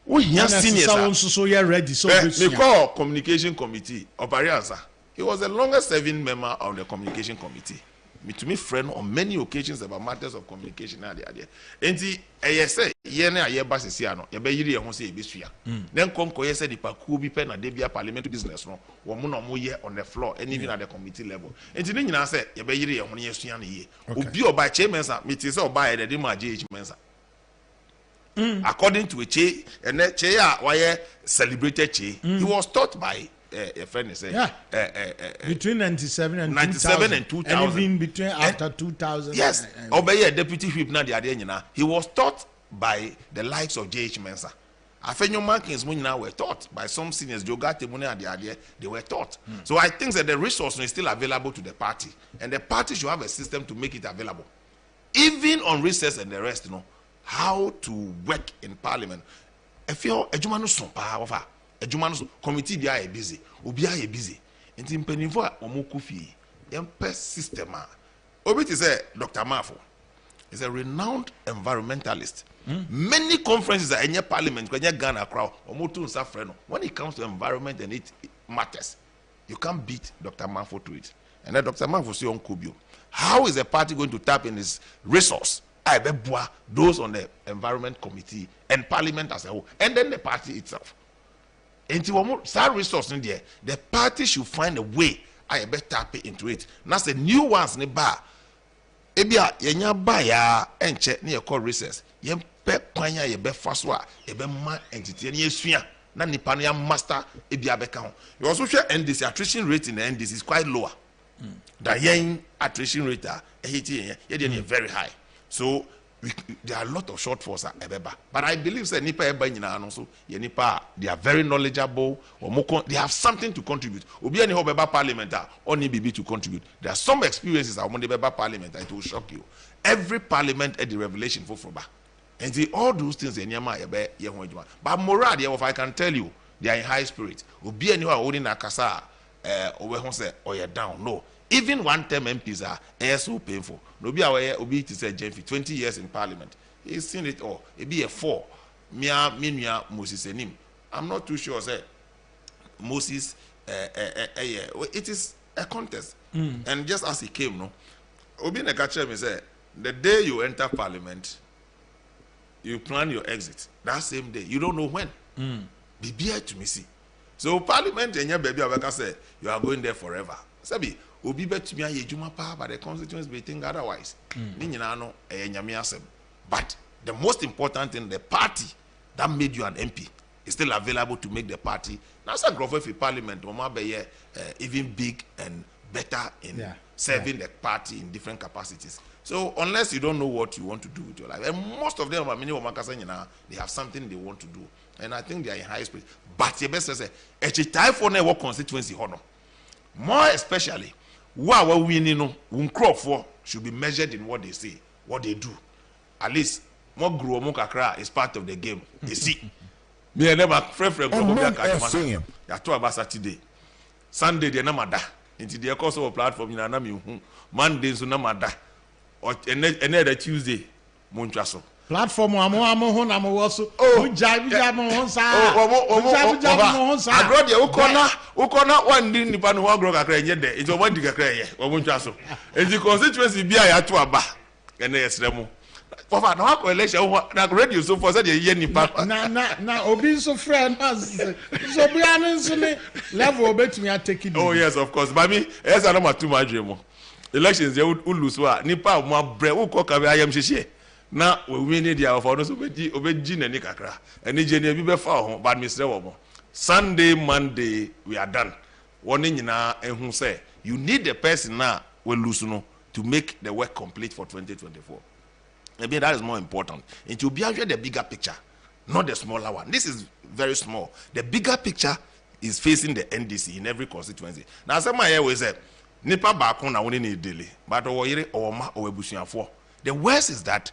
When you seniors so you ready so we call communication committee of Arianza. He was the longest serving member of the communication committee. Me to me friend on many occasions about matters of communication and the idea. Enti say ye na ye ba sisi ano ye be yiri ye ho say e be sua. Then come ko ye say the paku bi pe na de bia parliamentary business no wo mo no mo ye on the floor and even at the committee level. Enti ni nyina say ye be yiri ye ho ye sua na ye. Obi oba chairman sa me ti say oba ye de ma GH mensa. According to a che and che ya why celebrated che he was taught by a friend is between 97 and 2000 and even between after 2000 yes obey a deputy whip na the he was taught by the likes of JH Mensa. Afenyo Mankins Munina were taught by some seniors Jogate Mune and the idea they were taught. So I think that the resource is still available to the party and the party should have a system to make it available even on recess and the rest, you know, how to work in parliament. If you're a Jumano Sompa, a Jumano committee, they are busy, Ubia are busy. And in Penivua or Mokufi, Empe system. Obit is a Dr. Mafo, is a renowned environmentalist. Many conferences are in your parliament, when you Ghana crowd, or Motun Safreno. When it comes to environment and it matters, you can't beat Dr. Mafo to it. And then Dr. Mafo say on Kubio, how is a party going to tap in his resource? I bet those on the environment committee and parliament as a whole, and then the party itself. And to resource in there, the party should find a way. I bet tap into it. That's the new ones in the bar. Ebia yenya ba ya enche ne call recess. Yem pe kwanya ye be faswa, ye be ma entity ne yesua. Na nipa no ya master ebia beka ho. You also share NDC attrition rate in the NDC is quite lower. The yen attrition rate ye very high. So there are a lot of shortfalls at Ebeba. But I believe that Nipa Eba Nyina also, Nipa, they are very knowledgeable, they have something to contribute. Obi any Ebeba Parliament or BB to contribute. There are some experiences among the Ebeba Parliament that it will shock you. Every parliament had the revelation for Froba. And see all those things in Yama Ebe Yehonjuma. But morale, if I can tell you, they are in high spirit. Obi any holding Akasa or you're down. No. Even one-term MPs are so painful. Nobi aware Obi to say Jenfi 20 years in Parliament. He's seen it all. It be a 4. Mia Moses Enim. I'm not too sure. Say Moses. It is a contest. And just as he came, no. Obi Nekache me say the day you enter Parliament, you plan your exit. That same day, you don't know when. Be here to me see. So Parliament and your baby Abeka say you are going there forever. Sabi. Obi bet me a juma pa, but the constituents may think otherwise. But the most important thing, the party that made you an MP is still available to make the party. Now, some growth of parliament, even big and better in serving the party in different capacities. So, unless you don't know what you want to do with your life, and most of them, they have something they want to do, and I think they are in high spirit. But you best say, a time for never constituency honor. More especially. What we know, for should be measured in what they say, what they do. At least, more grow, more kakra is part of the game. You see, me and never friend ya to about Saturday, Sunday they namada. Into the course of a platform in Anami, Monday so namada, or another Tuesday, Montraso. Platform amo also. Jab Monsa. I brought you Ukona one din the Panu Groga Cray. It's a one digger cray or Munchaso. And the constituency be I to a bar. And there's Remo. For no election, that radio so for such a yenny papa. Now, Obi so friend has so be honest level bet me I take it. Oh, yes, of course. But me, as I know too much. Elections, they would lose. Nipa, my bread, who cook I am she. Now we need the for us obey and nikakra and engineer be before but Mr. Womo. Sunday, Monday, we are done. Warning na and who say you need the person now will lose no to make the work complete for 2024. Maybe that is more important. And to be the bigger picture, not the smaller one. This is very small. The bigger picture is facing the NDC in every constituency. Now somebody always said Nipa Bakuna only need daily, but or ma or for. The worst is that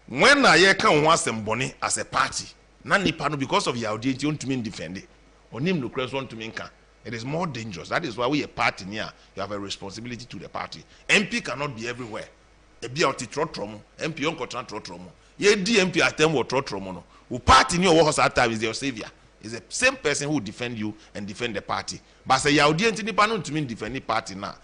when I can want some money as a party, none because of your audience you want to mean defend it, or name the crest want to mean can. It is more dangerous. That is why we a party here. You have a responsibility to the party. MP cannot be everywhere. A be out trotromo, MP on contract trotromo. Ye DMP attempt or trotromo no. Who party near what at time is your savior. Is the same person who defend you and defend the party. But say your audience ni panon to mean defend the party na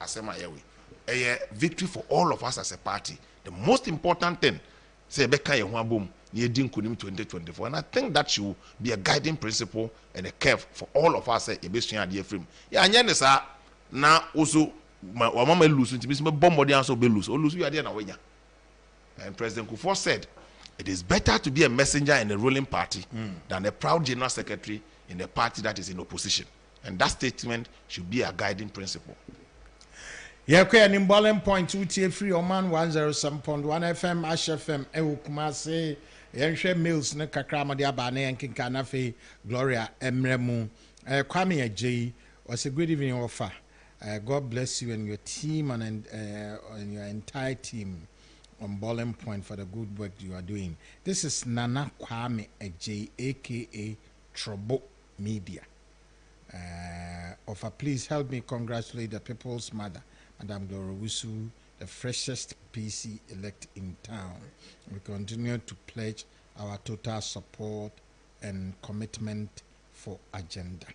asema yewe. A victory for all of us as a party. The most important thing, say Beka Yehwabum, Yedin Kunim 2024. And I think that should be a guiding principle and a curve for all of us, a Beshian dear frame. Yeah, and Yanesa now also my mama lose to be bomb body also be lose. Or lose you are there. And President Kufuor said, it is better to be a messenger in a ruling party than a proud general secretary in a party that is in opposition. And that statement should be a guiding principle. Yeah, an imbalance point 2 free Oman 107.1 FM, Ash FM, Kumase, Yanshe Mills, Nakakrama, the Abane, and Kinkanafe, Gloria, Emremu, Kwame J. Was a good evening offer. God bless you and your team and your entire team on Bowling Point for the good work you are doing. This is Nana Kwame J, aka Trobo Media. Offer, please help me congratulate the people's mother. Madam Gloria Wusu, the freshest PC elect in town. We continue to pledge our total support and commitment for agenda.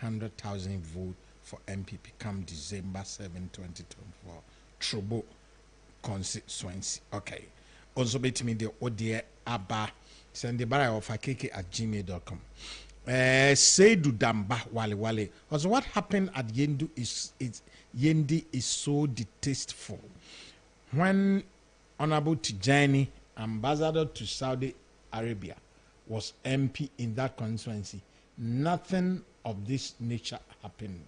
100,000 vote for MPP come December 7, 2024. Trobo constituency. Okay. Also bet me the ODA Abba. Send the bar of akeke@gmail.com. Seidu Damba Wale. Also, what happened at Yendu Yendi is so distasteful. When Honorable Tijani, ambassador to Saudi Arabia, was MP in that constituency, nothing of this nature happened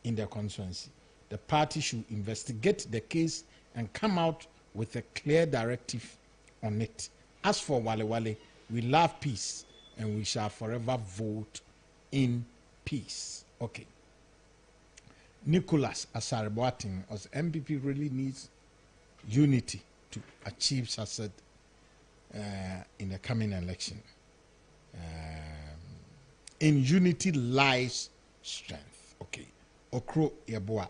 in the constituency. The party should investigate the case and come out with a clear directive on it. As for Wale Wale, we love peace and we shall forever vote in peace. Okay. Nicholas Asareboating, as MPP really needs unity to achieve success in the coming election. In unity lies strength. Okay. Okro Yeboa.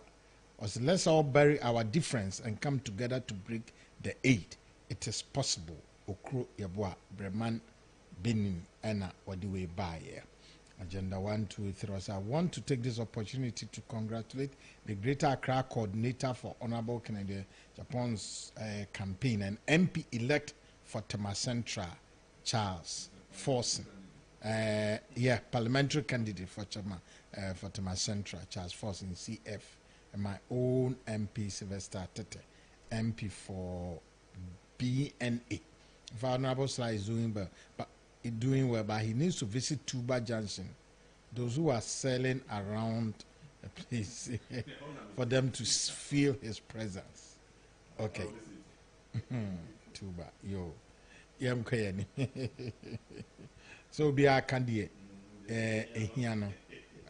As let's all bury our difference and come together to break the aid. It is possible. Okro Yeboa, Breman, Benin, Anna, or the way by here. Agenda 1, 2, 3. So I want to take this opportunity to congratulate the Greater Accra Coordinator for Honorable Canada Japan's campaign and MP-elect for Tema-Central, Charles Forson. Parliamentary candidate for Tema-Central, Charles Forson, CF. And my own MP, Sylvester Tete, MP for BNA. If Honorable Sly is doing well, but he needs to visit Tuba Junction. Those who are selling around the place for them to feel his presence. Okay. Tuba, yo. So be our candidate.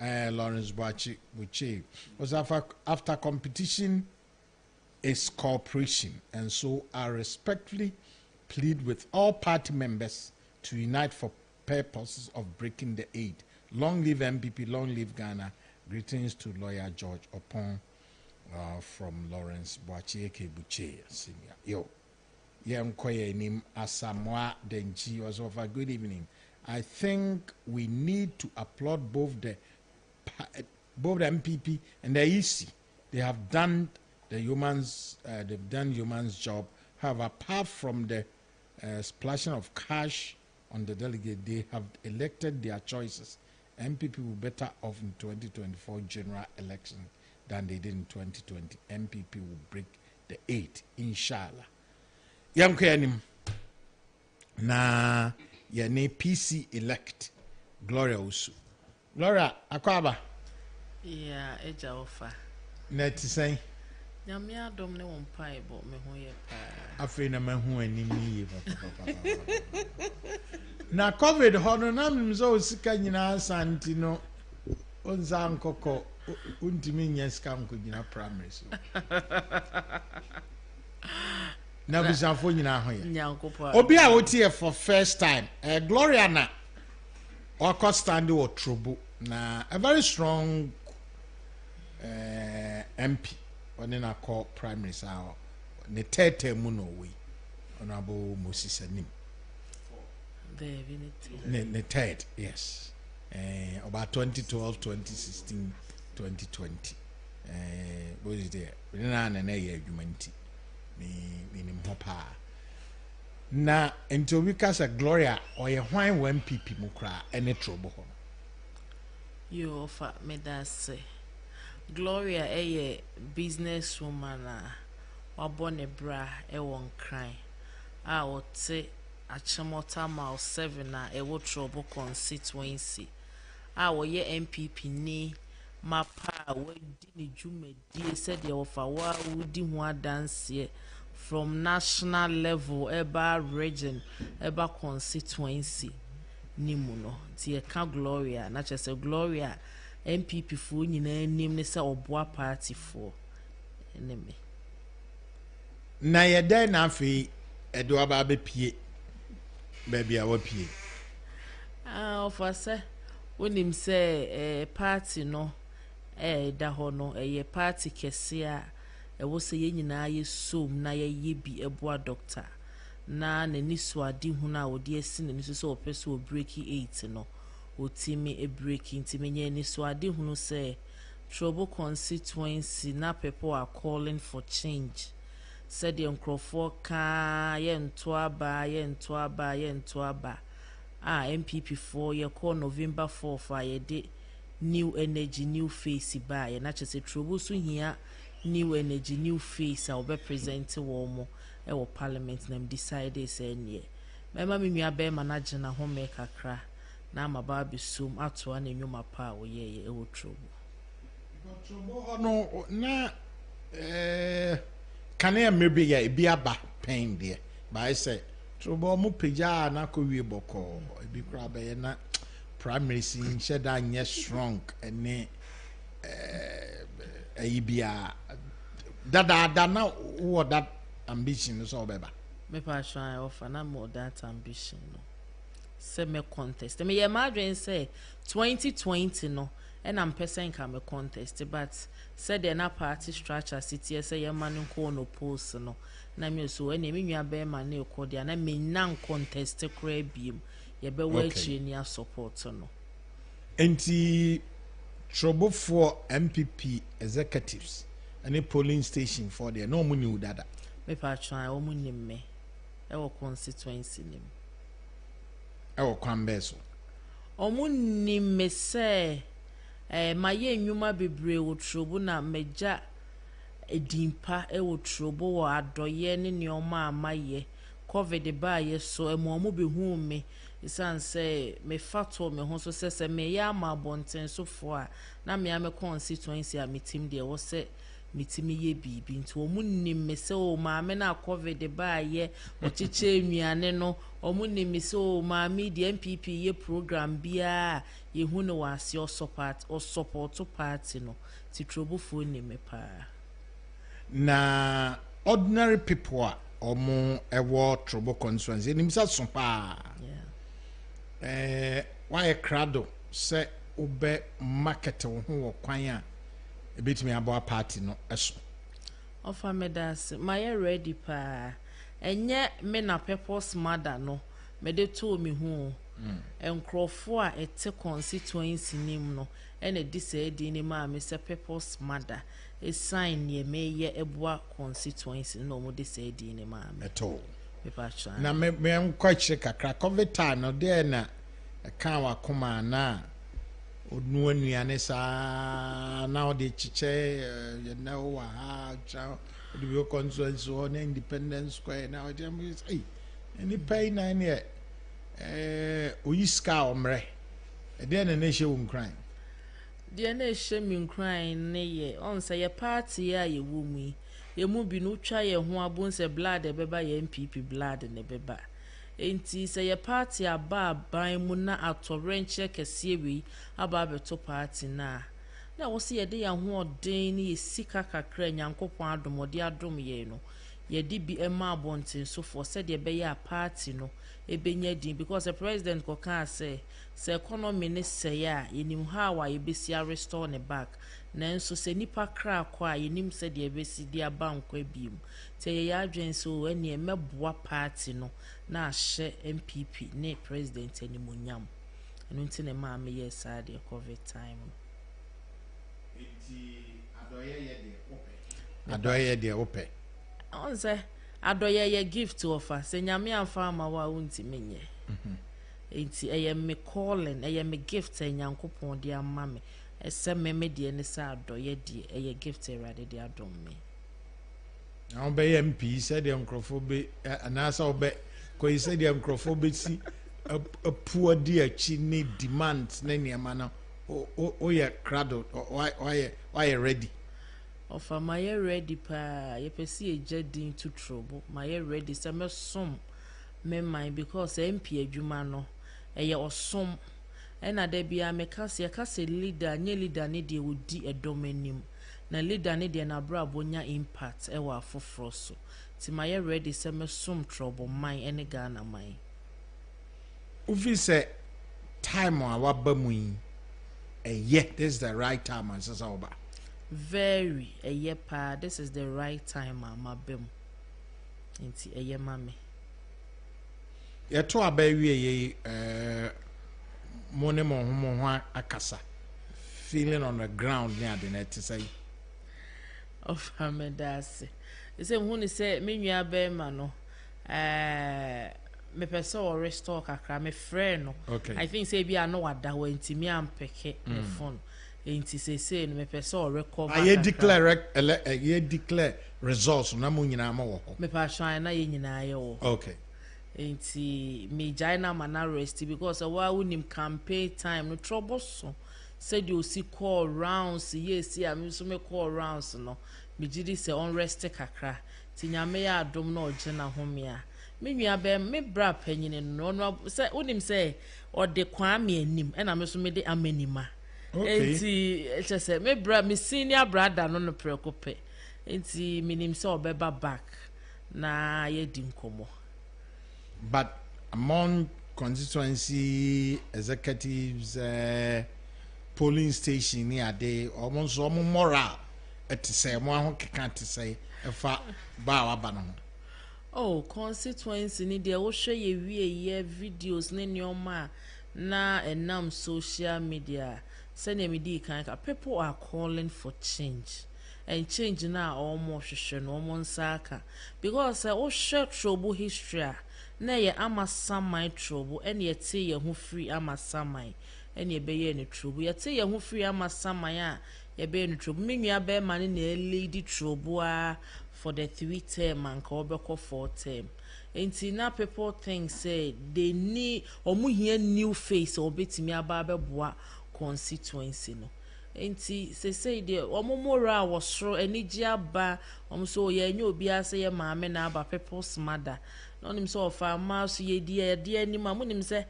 Lawrence Buche was after competition is cooperation, and so I respectfully plead with all party members to unite for purposes of breaking the aid. Long live MPP, long live Ghana. Greetings to lawyer George Opon from Lawrence Buche Senior. Yo, Koye Nim Asamoah Denji was of a good evening. I think we need to applaud both the MPP and the EC. They have done they've done human's job. However, apart from the splashing of cash on the delegate, they have elected their choices. MPP will be better off in 2024 general election than they did in 2020. MPP will break the 8, inshallah. Yamkayanim na yane PC elect Gloria Usu. Gloria Akwaba. Yeah, eja ofa. Net say. Nyame adom ne won pai bo me ho ye pa. Afei na me ho anim ni na COVID hono na mzo sika nyina santi no onza nkoko untimi nya sika nko nyina primaries. Na bizafo nyina ho ye. Nyankopo. Obi a wotie for first time. Gloria na oko stand wo trouble na a very strong MP on na call primaries are ne tete mu no we Honorable Moses Anim. Ne third, yes. About 2012, 2016, 2020. What is there? We didn't have any argument. Me hopa. Na until we cast a Gloria or a wine when people mukra any trouble. You offer me that say Gloria a businesswoman wabone bra e won cry. I would say Achimota Mile 7 na ewo trouble constituency. Our ye MPP ni mapa we di jume di said the offer wa wudi ho dance from national level eba region eba constituency ni mu no ti e ka Gloria na chese Gloria MPP fo nyina nim ne se oboa party fo eneme na ye den na afi edo aba be pie baby a wapie offer say wonim say party no da ho no ye party kese a wo se ye nyina ye som na ye bi eboa doctor na nani so ade hu na wo de asi nani so o pese o break 8 no o timi e break ntimi nya ni so ade hu no say trouble constituency na people are calling for change. Said the Nkrofo ka ye nto aba MPP 4 ye call November 4 for ye de new energy new face ba ye na chese trouble so hia new energy new face a obe present wo mo e wo parliament na decide say ne mema me nua be manage na ho me kakra na amaba bi sum ato na nwuma pa wo ye e wo trouble no na can I maybe be a back pain there? But I say, trouble mo peja na ko wie boko. Ebi kura be na primaries in sheda nye strong ene bia that now what that ambition so beba. Me pa try offer na more that ambition no. Say me contest. Me ye madwen say 2020 no. And I'm person can me contest, but said the na party structure city say ye man ko no post no. Na me so any me nua be man e ko dia na me nan contest kra biem. Ye be we chi ni support no. Enti trouble for MPP executives and a polling station for there no money with that. Me pa try o mu nim me. E wo constituency nim. E wo kwambeso. O mu nim me say ma ye nnwuma bebre wo trobo na meja edimpa e wo trobo wo adoye ne neoma amaye covid ba ye so emo behu me isan say me fato me ho so se me ya ma bonten so fo a na me am constituency a meeting de wo se mitimi ye bibi nti o munnim me se o ma me na covid ba ye o chiche nnuane no o munnim me se o ma me di MPP ye program bia ye hu no wase o support party no ti trobufo ni me pa na ordinary people a omo ewo trobo constituency ni misa so pa why crowd se obe market wo ho kwan a ebetimi abo party no eso ofa medas my ready pa enye me na purpose mother no me de to me hu enkrofo a ete constituency nim no ene decide ni ma me se purpose mother e sign ye me ye eboa constituency no mo decide ni ma me eto me pa cha na me nkwachi kakra covid time no de na kan wa koma na odnu anuane sa na o de chiche na o wa ha cha o de constituency on Independence Square na o de say any pay na ne oyiska omre e de na hye wo nkran de na hye mi nkran ne ye on say ye party a ye wo mu ye mu bi no twa ye ho abon se blood e beba ye MPP blood ne beba enti say ye party aba ban mu na atorenche kese wi aba beto party na wo se ye de ya ho odin ni ye sika kakra nyankopon adomode adom ye no ye di bi ema abonten so for said ye be ya party no ebenya din because the president ko kan say economy ne say ya yenim how a ye besi restore ne back nanso se nipa kra kwa yenim said ye besi dia bank abiem te ye adwen so ene e meboa party no na ahye MPP ne president animonyam eno nti ne ma me ye sad ye covid time enti adoye de ope on say adoye ye gift offer se nyame amfa ma wa wonti menye enti eye me calling eye me gift enyankopon de ama me ese me de ne sa adoye de eye gift erade de adom me na be MP said the microphone anasa obe ko said the microphone si a poor dear chini demands na niama na o ye crowd why ready of my ready pa ye pesi ejadin to trouble my ready say me som me mind because MP adwuma no eye osom ena da bia me kase leader nye leader ne de odi edomanim na leader ne de na bra bonya impact e wa foforo so ti my ready say me som trouble mind ene Ghana mind ufi say time a waba mu this is the right time as oba very pa this is the right time ama bem nti mame ye to abawie ye money mo ho akasa feeling on the ground near the net say of amedase say hu ni say me nua be ma no me pese o restore kakra me friend no okay. I think say bia no wada wa ntimi ampeke me phone enti say no me pese o recover I declare results na mo nyina ma wo ho me pa shine na ye nyina ye wo okay enti me jaina mana rest because wa unim campaign time no trouble so said you see call rounds yes am so me call rounds no me gidi say on rest kakra ti nyame ya adom na ogye na home a me nua be me bra panyine no no say unim say ode kwa me anim na me so me de amanima enti say me bra me senior brother no prekope enti minim say obeba back na ye di nkomo. But among constituency executives polling station ni ade almost moral et say mo ho keka te say efa ba wa ba no. Oh, constituency ni de wo hwe ye wie videos ne nyoma na enam social media send me di kan ka people are calling for change. And change na almost hwehwe no mo nsaka because wo hwe trouble history na ye amasamai trouble and ye te ye ho free amasamai and ye be ye ne trouble ye te ye ho free amasamai a ye be ne trouble me nua be man na lead trouble for the 3 term and ka obekọ 4 term. Enti na people think say they need omu here new face obetimi aba beboa constituency no. Enti say de omomora wosro enigi aba omso ye nya obi ase ye maame na aba people's mother no nim so ofa ma so ye die anim amunim se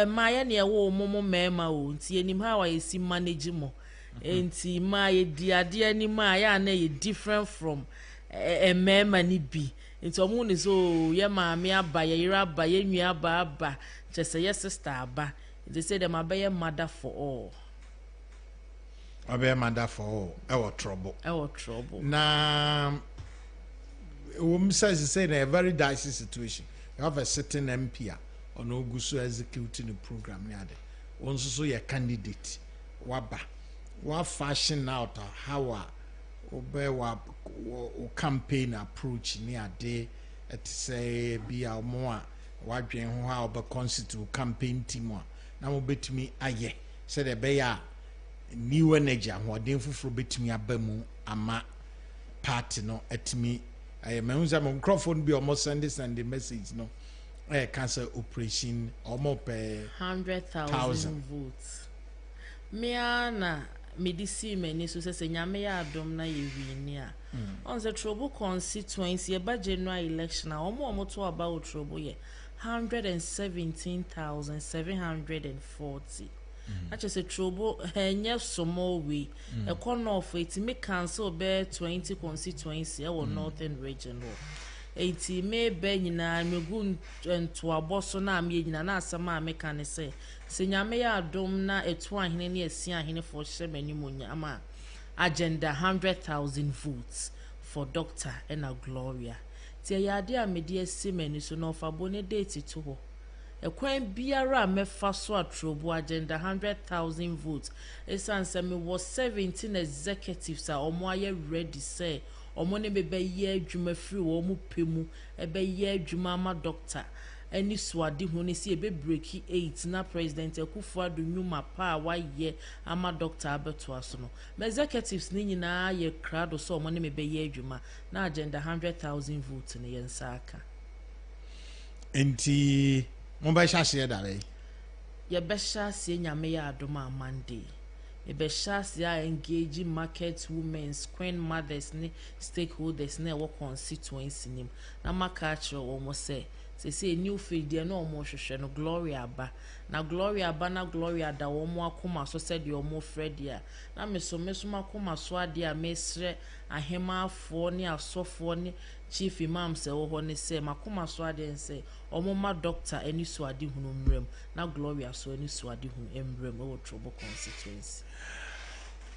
ma ye na ye wo omomo mema o nti anim ha wa yesi manage mo enti ma ye die anim a ya na ye different from mema ni bi nti omo ni so ye maame aba ye yira aba ye nua aba chese ye sister aba they say them aba ye mother for all. Abe mother for all our trouble. Na says say a very dicey situation. You have a certain MP or no good so executing the program near there. Also so your candidate waba wa fashion out how obe wa campaign approach near day at say be our more wa dwen ho how be constitute campaign team na mo betimi aye say the be ya new energy ahoden fufuro betimi abamu ama party no etimi mehuza mo microphone bi almost send the message no cancer operation almost per 100,000 votes miana medisi meni so se nyame ya adom na ye wini a on the trouble constituency ba general election omo to about trouble ye 117,740. Actually, say trouble henye small way. A corner of it may cancel be 20 constituency or northern region. 80 may be nyina me gun to aboso na me nyina na asama me kan say. Se nyame ya adom na etu ahene ne asia ahene for shemani munya ama agenda 100,000 votes for Dr. Ena Gloria. Ti ya de amedi asimani so no fa bone date to ho. Ekwen biara mefa so atrobo agenda 100,000 votes. Esanse me was 17 executives a omo aye ready say omo ne be ye adwuma free wo mu pemu ebe ye adwuma ma doctor eni swade hu ne si ebe breaki 8 na president Akufo-Addo nyuma pa wa ye ama doctor abeto aso no. Me executives ni nyina ye crowd so omo ne me be ye adwuma na agenda 100,000 votes ne yensaka. Enti mo ba hye dare ye be hye nyame ya adoma Monday ye be hye engage market women queen mothers ni stakeholders na wo constituency nim na makache wo mo say new field there no mo hwehwe no Gloria aba na Gloria da wo mo akoma so said your mo Fred ya na meso makoma so ade a mesre ahemafo ni asofo ni chief imam se wo ho ne se makoma so ade nse omoma doctor eni so ade hunu mrem na Gloria so eni so ade hunu emrem wo trouble constituency.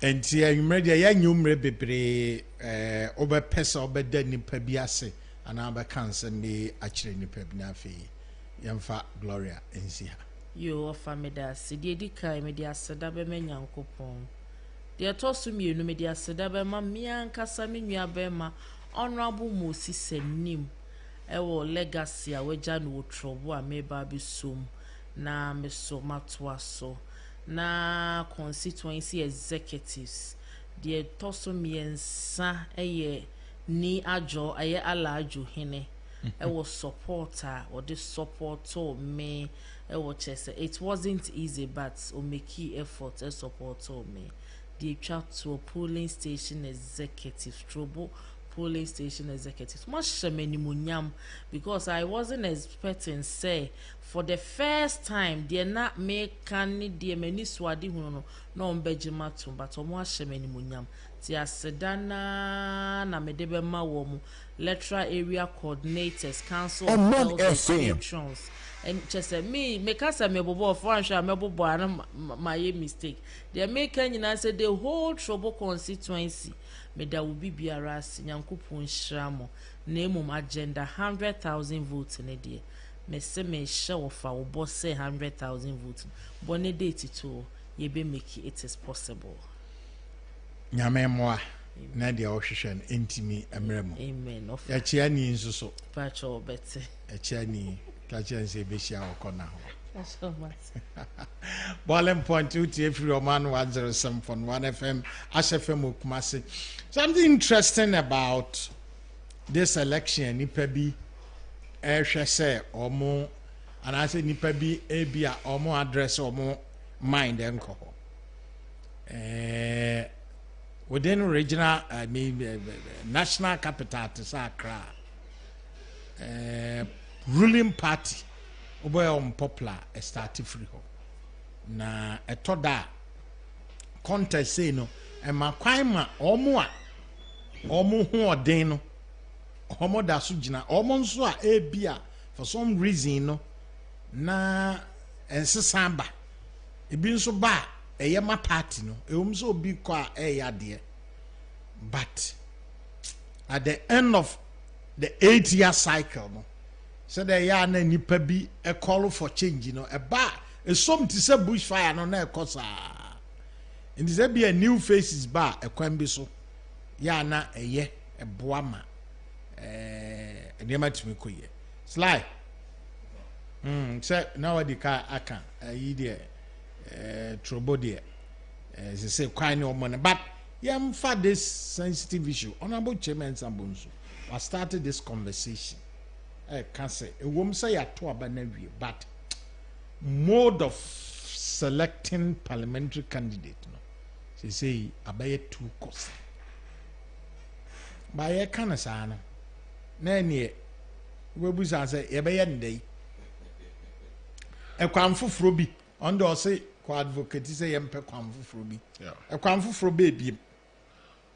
Enti anwumre de ya nyumre bebre obepesa obeda nipa bi ase ana ba kanse ni akire nipa bi na afi yemfa Gloria ensi ha yo famida sidi di kai me dia seda be menyankopon de tosu mienu me dia seda be ma miankasa me nua be ma honorable Moses Enim ewo legacy a weja no trouble a me ba bi som na me so matwa so na constituency executives de tosu miensa ni ajo aye ala ajo hene ewo supporter or the supporter me ewo chese it wasn't easy but o make effort supporter me the chat to polling station executive trouble polling station executives. Much shemenimunyam because I wasn't expecting say for the first time they not make any the many swadi huno no mbejima but omo shemenimunyam ti asedana na medebe ma wo mu electoral area coordinators council of elders patrons and just me cause me bobo for answer me bobo ana my mistake they make nyina say the whole trouble constituency me da will be biaras nyankopon shramo na emum agenda 100,000 votes in a day me say me show for our boss say 100,000 votes but ne date to ye be make it is possible nyame moa na dia ohwehwe ntimi emremu amen of ya chia ni nsuso pacho bete ya chia ni kacha nse be shia okona ho that's so much Boiling Point 2 free Oman 107.1 FM HFM Okumase. Something interesting about this election nipa bi ehwe say omo and I say nipa bi ebia omo address omo mind enko ho within regional national capital to Accra ruling party oboy unpopular started free ho na etoda contest say no e makwan ma omo ho odin no omo da so gina omo nso a ebia for some reason no na ensesamba ebi nso ba eyema party no ewum so obi kwa eyade but at the end of the 8-year cycle no so the ya na nipa bi a call for change no e ba some to say bushfire no na ekosa in this be a new faces ba e kwan bi so ya na eye e boama enema timi koye slide say now the car aka yi de trouble there say kwan no money but yam for this sensitive issue honorable chairman Sambonso I started this conversation can say a woman say at to abanawi but mode of selecting parliamentary candidate no she say abaye too cost ba ye kana sa no na nie we bu say e be ye ndai e kwan foforo bi on do say ko advocate say ye mpe kwan foforo bi e kwan foforo be bi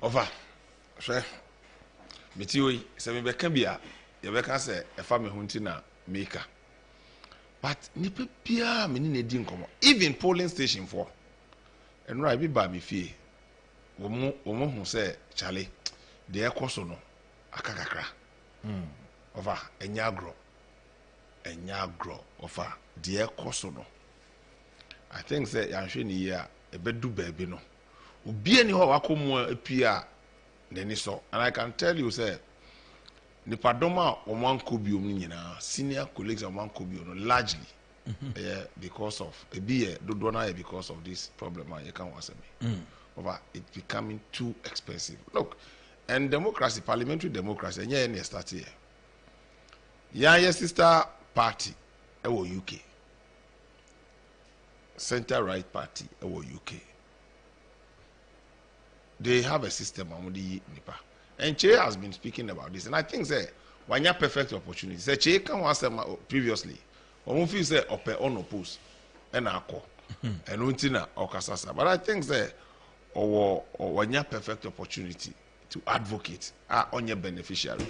over hwe meti oi se me be ka bia ye be ka say e fa me hunti na maker but nipa bia me ni di nkomo even polling station for enra bi ba me fie wo mo hu say chale de ekoso no akakakra over enyagro over de ekoso no I think say yanhwe ni ya e bedu baabi no obi ani ho wakomo apia nani so and I can tell you say nipa doma omanko biom nyina senior colleagues omanko biom no largely because of dodo na because of this problem you can was me over it becoming too expensive look and democracy parliamentary democracy any start here your sister party UK center right party UK they have a system amudi nipa and Che has been speaking about this and I think say when you perfect opportunity say Che can was previously or feel say up on oppose and akọ and untina okasasa but I think say or when you perfect opportunity to advocate on your beneficiary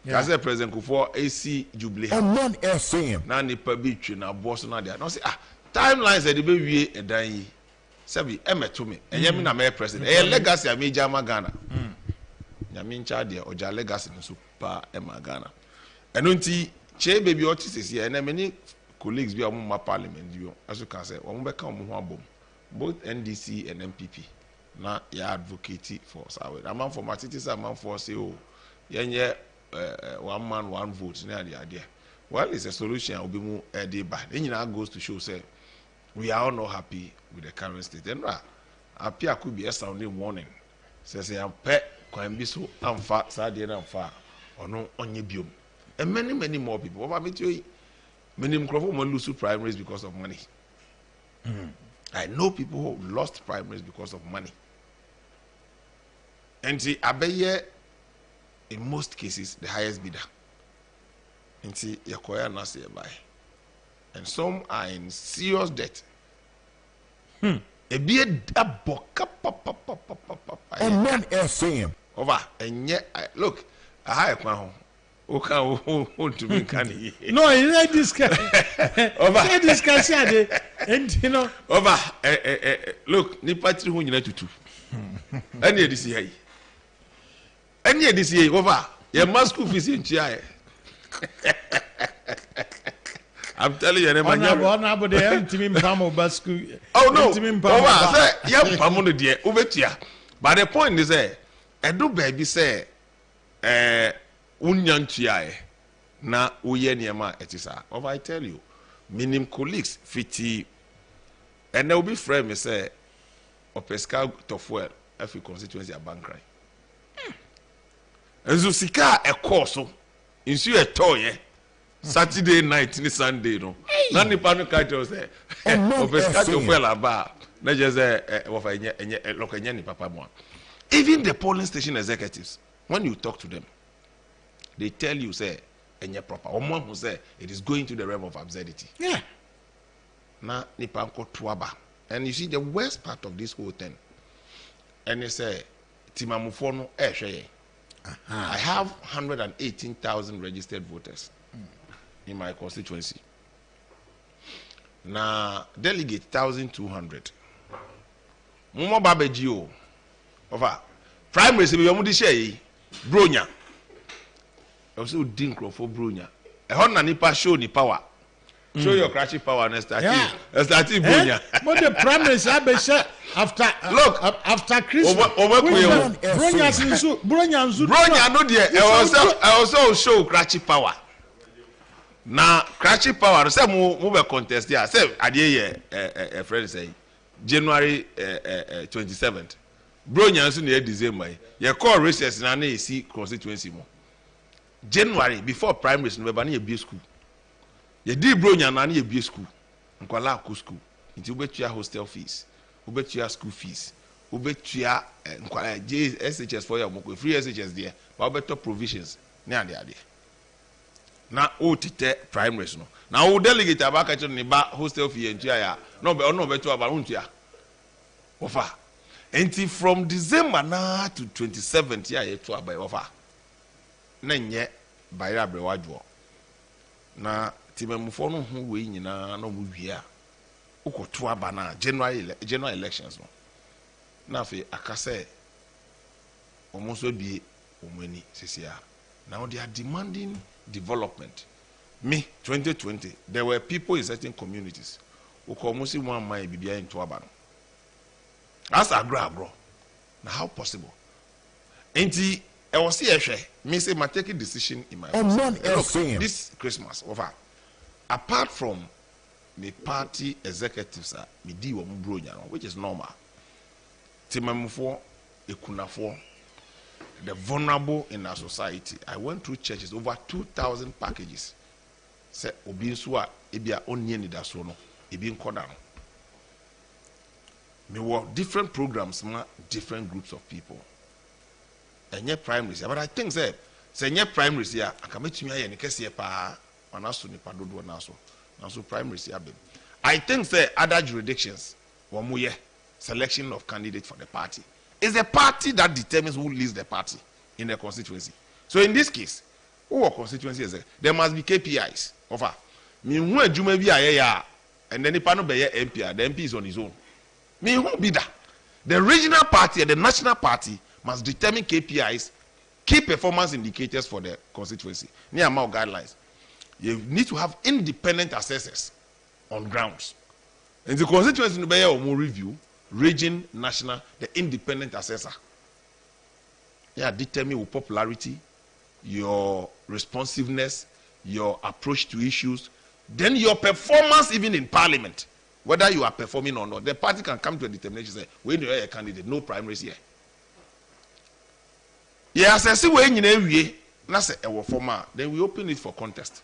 as a president for AC Jubilee Omanfm na nipa bi twi na boss na dia no say timelines e dey be wie edan yi sebi emetumi enye me na me president legacy am ejama Ghana nyame ncha de oja legacy no so pa Ghana eno nti Che baby otisisi ene many colleagues bi am ma parliament bi as you can say omo be ka omo ho abom both NDC and MPP na ya advocate for sawe amam for matitisa amam for say oh yenye one man one vote na ade well it's a solution obi mu dey ba enyina goes to show say we are all not happy with the current state and appear could be a sounding warning says I am pet can be so amfa sadie na amfa ono onye biom and many more people over me too many microphone lose primaries because of money I know people who lost primaries because of money and see abeye in most cases the highest bidder. Nti yakoya na say buy. And some are in serious debt. Ebi aboka papa. Omanfm. Over and yet look, a high kwan ho to be canny. No, you like this guy. Over this guy and you know over look, ni patri ho nyina tutu. Any this year. Any this year over. Your mask fees in chia. I'm telling you, oh no, the empty pamo basku. Oh no, say yeah, pamo no dear, ubetia. But the point is, do baby say, unyantia na uye niema etisa. Over, I tell you, minim colleagues fiti, and they will be friend me say, Opesca Tofuel, every constituency a bank cry. And so sika a course, insu a toy. Saturday night ni Sunday no. Nani pano kaito say. Opesca Tofuel aba. Na just wofa enye lokenye ni papa mo. Even the polling station executives, when you talk to them, they tell you say enye proper. Omo who say it is going to the realm of absurdity. Yeah. Na ni panko tuaba. And you see the worst part of this whole thing. And they say timamufo no ehwe. I have 118,000 registered voters in my constituency. Now, delegate 1,200. Mumo babeji o. Over. Primaries be yomu di share bronya. Also dinkro for bronya. E hon na nipa show ni power. Show your crashing power and start. Yeah. Start bronya. But the primaries after look after Christmas. Bronya no there. I also show crashing power. Now crashing power say mo be contest there. Say adie a friend say January 27th. Bronya nso na December. Ye call recess na na esi constituency mo. January before primaries no be na ye school. Ye di bronya na ye bi school. Nkwala akọ school. Nti obetua hostel fees, obetua school fees, obetua nkwala SHS for your moko free SHS there. But obeto provisions na ade. Na o tete primaries no. Na o delegate abaka cho ne ba hostel fee ntua ya. No be ono beto aba ntua. Ofa. Enti from December na to 27th ya ye to aba ofa. Na nye bayra brewadwo. Na timemufo no ho we nyina na mo wi a ukoto aba na general elections no. Na fe akase omonso bie omani sesia. Now they are demanding development. Me 2020 there were people in certain communities who almost one mile bibia into abano. As agro. Now how possible? Enti I was here me say my taking decision in my look, this Christmas over. Apart from the party executives me di wo mbronya which is normal. Timamufo ekunafo the vulnerable in our society. I went through churches, over 2,000 packages. Say obi nso a ebia onye ni da so no ebi nkoda no. Me work different programs ma different groups of people. Enye primaries, but I think say enye primaries here akametumi aye ne kese pa anaso ni padodo na so primaries here. I think say other jurisdictions womuye selection of candidates for the party. It's the party that determines who leads the party in the constituency. So in this case, who constituency is there must be KPIs. Over. Me who adwuma bi aye and then ipa no be MP, the MP is on his own. Me who be that? The regional party and the national party must determine KPIs, key performance indicators for the constituency. Near our guidelines. You need to have independent assessors on grounds. And the constituency no be or more review. Region, national, the independent assessor. Yeah, determine your popularity, your responsiveness, your approach to issues, then your performance even in parliament, whether you are performing or not. The party can come to a determination say, when you are a candidate, no primaries here. Yeah, as I see when you know, then we open it for contest.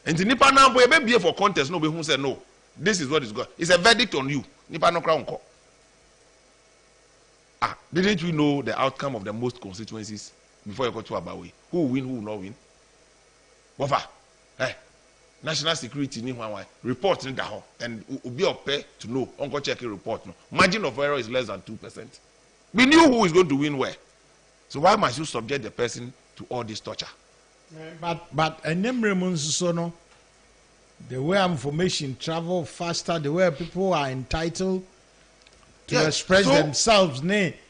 And the Nipa now be for contest, no, who say no. This is what is good. It's a verdict on you. Nipa no crown court. Didn't we know the outcome of the most constituencies before you go to Abawi. Who will win, who will not win? Wafa. Hey. National security ni why report in the hall and will be up to know uncle check a report no margin of error is less than 2%. We knew who is going to win where, so why must you subject the person to all this torture? But so no, the way information travel faster, the way people are entitled to express themselves,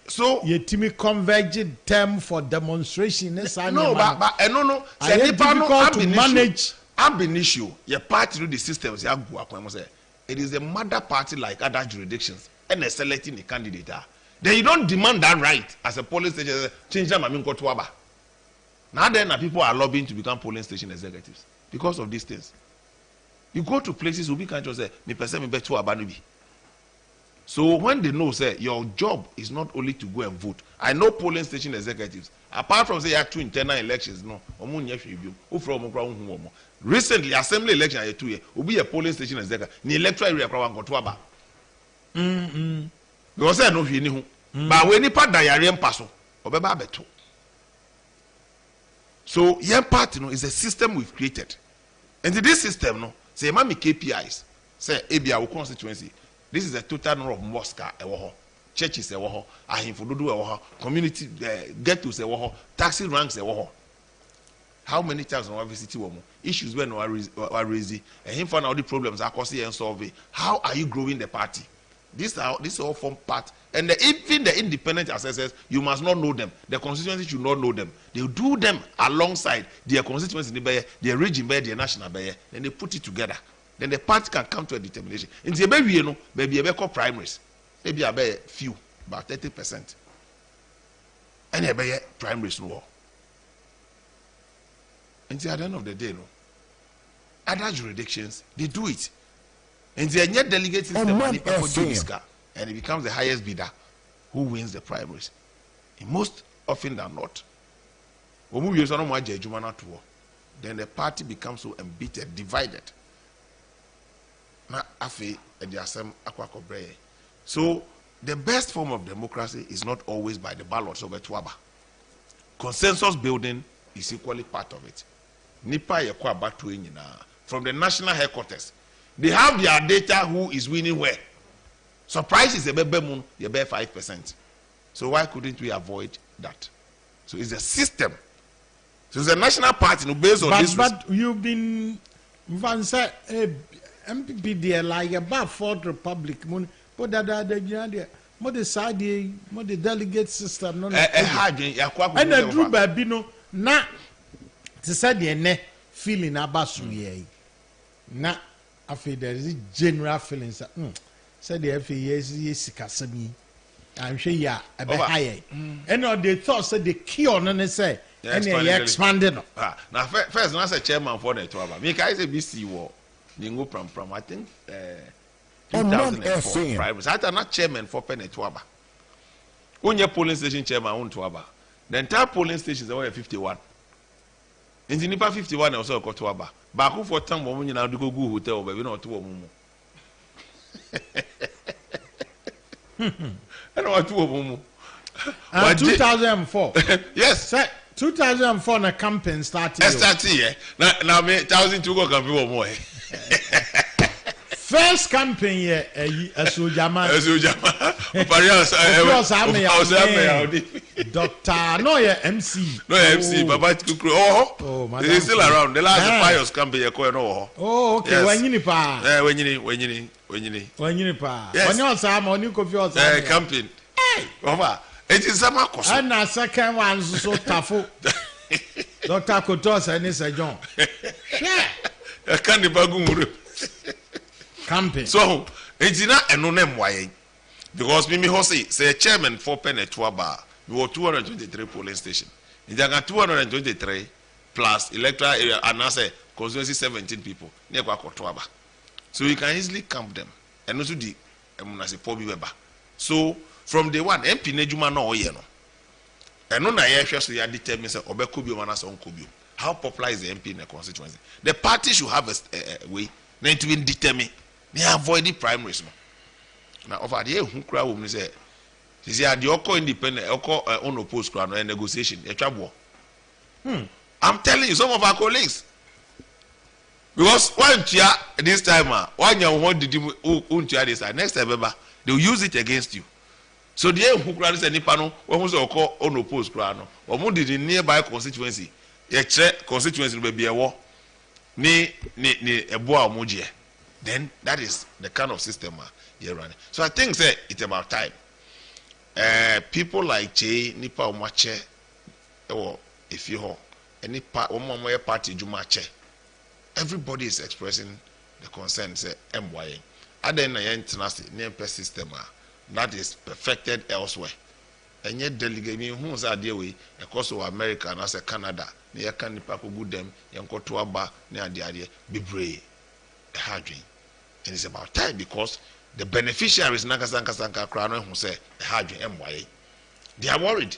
so you me converged term for demonstration. No, but no, it's difficult to manage. Ab initio, your party to the systems, it is a mother party like other jurisdictions, and they're selecting a candidate. Then you don't demand that right as a polling station, change them, I mean, go to Aba. Now then, people are lobbying to become polling station executives because of these things. You go to places where we can't just say, me person me bet to Abanubi. So when they know, say, your job is not only to go and vote. I know polling station executives, apart from say you have 2 internal elections, no, recently, assembly election I 2 years, will be a polling station executive. The electoral area go to Aba. Because I know you but when you part diarrhea passo, obeba beto. So young party no is a system we've created, and this system no say mami KPIs say ebi our constituency. This is a total number of mosques churches ahimfododo community get-tos taxi ranks how many times no visit issues when are raising and him find out the problems are causing and solving. How are you growing the party? This all form part, and even the independent assessors, you must not know them. The constituency should not know them. They do them alongside their constituency, their region, their national, then they put it together. Then the party can come to a determination. In the baby, you know, maybe a call primaries, maybe a few, about 30%, and a primaries no. And at the end of the day, no, other jurisdictions they do it. And the net delegate system and it becomes the highest bidder who wins the primaries. And most often than not, then the party becomes so embittered, divided. So the best form of democracy is not always by the ballots of Tuaba. Consensus building is equally part of it. From the national headquarters, they have their data who is winning where. Surprise is a moon, you bear 5%. So why couldn't we avoid that? So it's a system. So it's a national party based on this. But you've been MPP there like about Fourth Republic, but the delegate system no. And a group babino na to say the ne feeling about suye na. There is a general feeling that said the FA I'm sure you are a bit higher. And they thought said the key on and say and they expanded. Now first I said chairman for the Tuaba. Me I say BC war Ningo Pram I think 2004 Primaries. I am not chairman for Tuaba. When your polling station chairman on Tuaba. The entire polling stations are 51. In the Nipa 51 also got Tuaba. Baku for time when you now go hotel, but we not two of them. I know what 2 of them. 2004. Yes, sir. 2004 na campaign started. Started now me 1002 go can be one more. First campaign here Asojama. Doctor no yeah MC. No MC Baba Kukru. Oh, he's still around. The last pious campaign no. Oh, okay. When you pa. When you pa. When you say money coffee or campaign. Hey, Baba. It is some cost. And na second one so tough. Dr. Kotos and Sir John. I can't bagum campaign. So it's not a no name why. Because Mimi Hossi say chairman for Tuaba, we were 223 polling station. In the 223 plus electoral area and I say constituency 17 people near Tuaba. So you can easily count them. And also the so from day one, MP Nejuma no yeno. And no na so you determine say Obekubio manas on Kubio. How popular is the MP in the constituency? The party should have a way then to determine. They avoid the primaries. Now, over the who crowd women say, the Oko independent, Oko unopposed crowd and negotiation, a trouble. I'm telling you, some of our colleagues. Because one chair this time, one year what did you this time? Next time, they'll use it against you. So the who grants any panel, one was call unopposed crano, or more did in nearby constituency. A constituency will be a war. Ni a boa mujie. Then that is the kind of system you're running. So I think say it's about time. People like Che, Nipa Omache, or if you ho, any party Jumache. Everybody is expressing the concern. Say MYA. Other than the international system that is perfected elsewhere. And yet delegate me who's a deal with a course of America and as a Canada. Near can the good them, young to Aba, near the idea, be brave, a hard dream. And it's about time because the beneficiaries Nakasanka Crown who say a hard dream MYA. They are worried.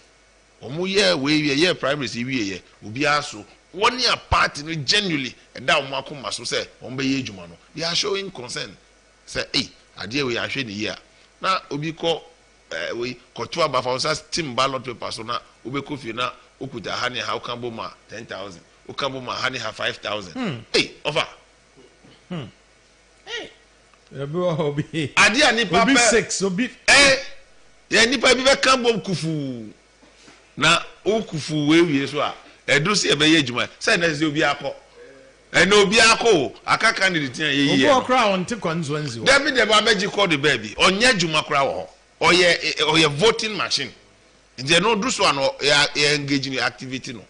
Omuye we primaries will be also 1 year party genuinely and that Makuma so say Ombe Jumano. They are showing concern. Say, hey, a dear we are showing the year. Now we call we Kotua Bafausa team ballot paper so now Ubekofi na Ukuta Honey how Kamboma 10,000. Ukamboma Honey have 5,000. Hey, over. Hey. Adia nipa be 6 obi ya nipa bi be Kambom kufu. Na okufu we so a edu se ebe ye adwuma say na se obi akọ ena obi akọ aka candidate yan ye ye obo kra on te constituency David de babeji call the baby onya adwuma kra wo oye voting machine nje no do so no ya engage in activity no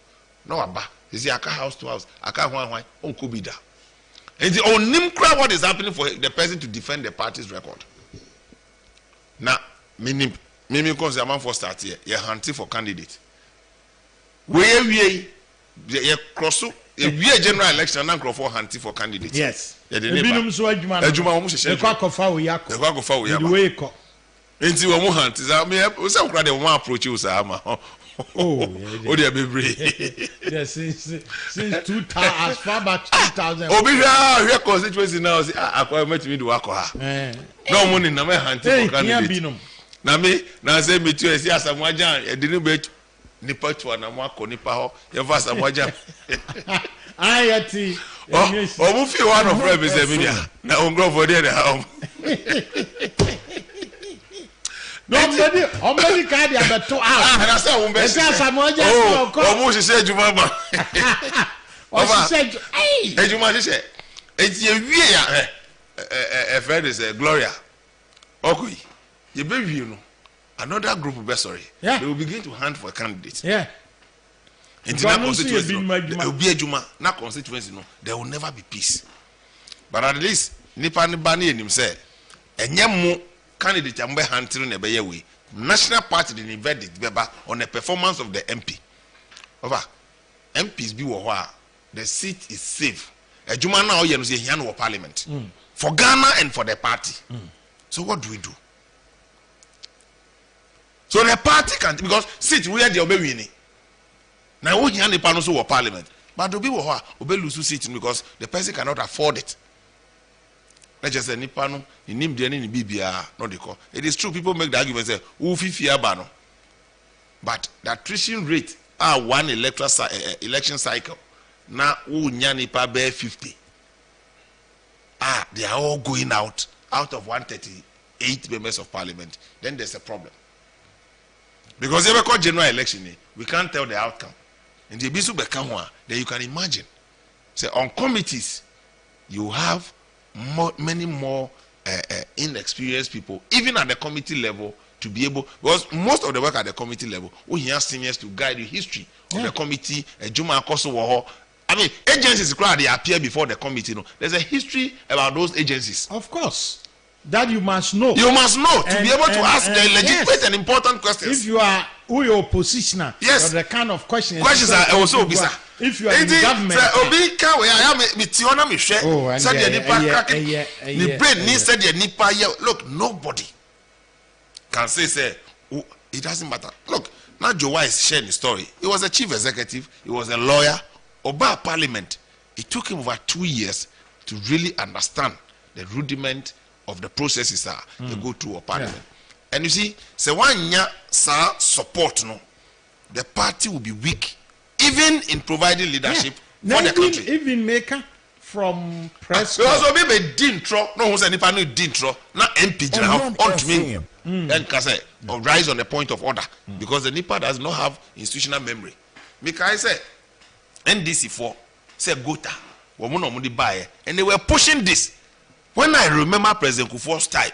na waba is aka house to house aka hwan onko bi da nje onim kra what is happening for the person to defend the party's record na mimi concern for start here you hunting for candidate we cross a general election and for hunting for candidates. Yes. Ebinum so adwuma wo mo hye. Ekwakofa wo yakọ. Ekwakofa wo yakọ. We ko. Enti wo mo hunt za me o se kura de wo approach you sa ama. Oh, o de bebre. Yes, since 2000 as far back 2000. Obi hwa constituency now say akwa metimi do akọ ha. No money na me hunting for candidates. Na me na say me tu esi asamwajan e di ni be nipa tu na mo akọ nipa ho ye fa asamwajan. Ayati. Omu fi one of friends say me na ongro for there na. Nobody card ya beto out. Na say o be. Say asamwajan ko. Omu sise ejuma ba. O sise ejuma sise. Enti ewie ya a friend is Gloria. Okay. You be no. Another group will be sorry. Yeah. They will begin to hunt for candidates. Yeah. In that constituency, there will be a Juma. Not constituency, no. There will never be peace. But at least, Nipa Nibani and him say, and yamu candidate ambe hunting in a way. National Party didn't invade it on the performance of the MP. Over MPs be wa the seat is safe. A Juma now you say he no parliament for Ghana and for the party. So what do we do? So the party can't because sit where they obey winning. Now we hear the panel so parliament, but to be obey lose seat because the person cannot afford it. Let's just say Nipano, in him the any BBR, not the call. It is true, people make the argument say, bano. But the attrition rate are one election cycle. Now Nipa bear 50. They are all going out of 138 members of parliament. Then there's a problem. Because if we call general election, we can't tell the outcome. In the Bisu Bekamwa, then you can imagine. Say on committees, you have many more inexperienced people, even at the committee level, to be able, because most of the work at the committee level, we have seniors to guide the history of the committee. Juma Koso, I mean, agencies they appear before the committee. There's a history about those agencies. Of course. That you must know. You must know to be able to ask the legitimate and important questions. If you are who your oppositioner, yes, or the kind of questions are also bizarre. If you are in government, look, nobody can say it doesn't matter. Look, now Joe is sharing the story. He was a chief executive, he was a lawyer, Oba Parliament. It took him over 2 years to really understand the rudiment of the processes they go through a parliament. And you see, say one year support, no, the party will be weak even in providing leadership for the country. Even maker from press. Also, maybe dintro, no one said nipa no dintro, not MP general on to me. And say or rise on the point of order because the NIPA does not have institutional memory. Because I say NDC4 say Gota, woman buy, and they were pushing this. When I remember President Kufuor's time,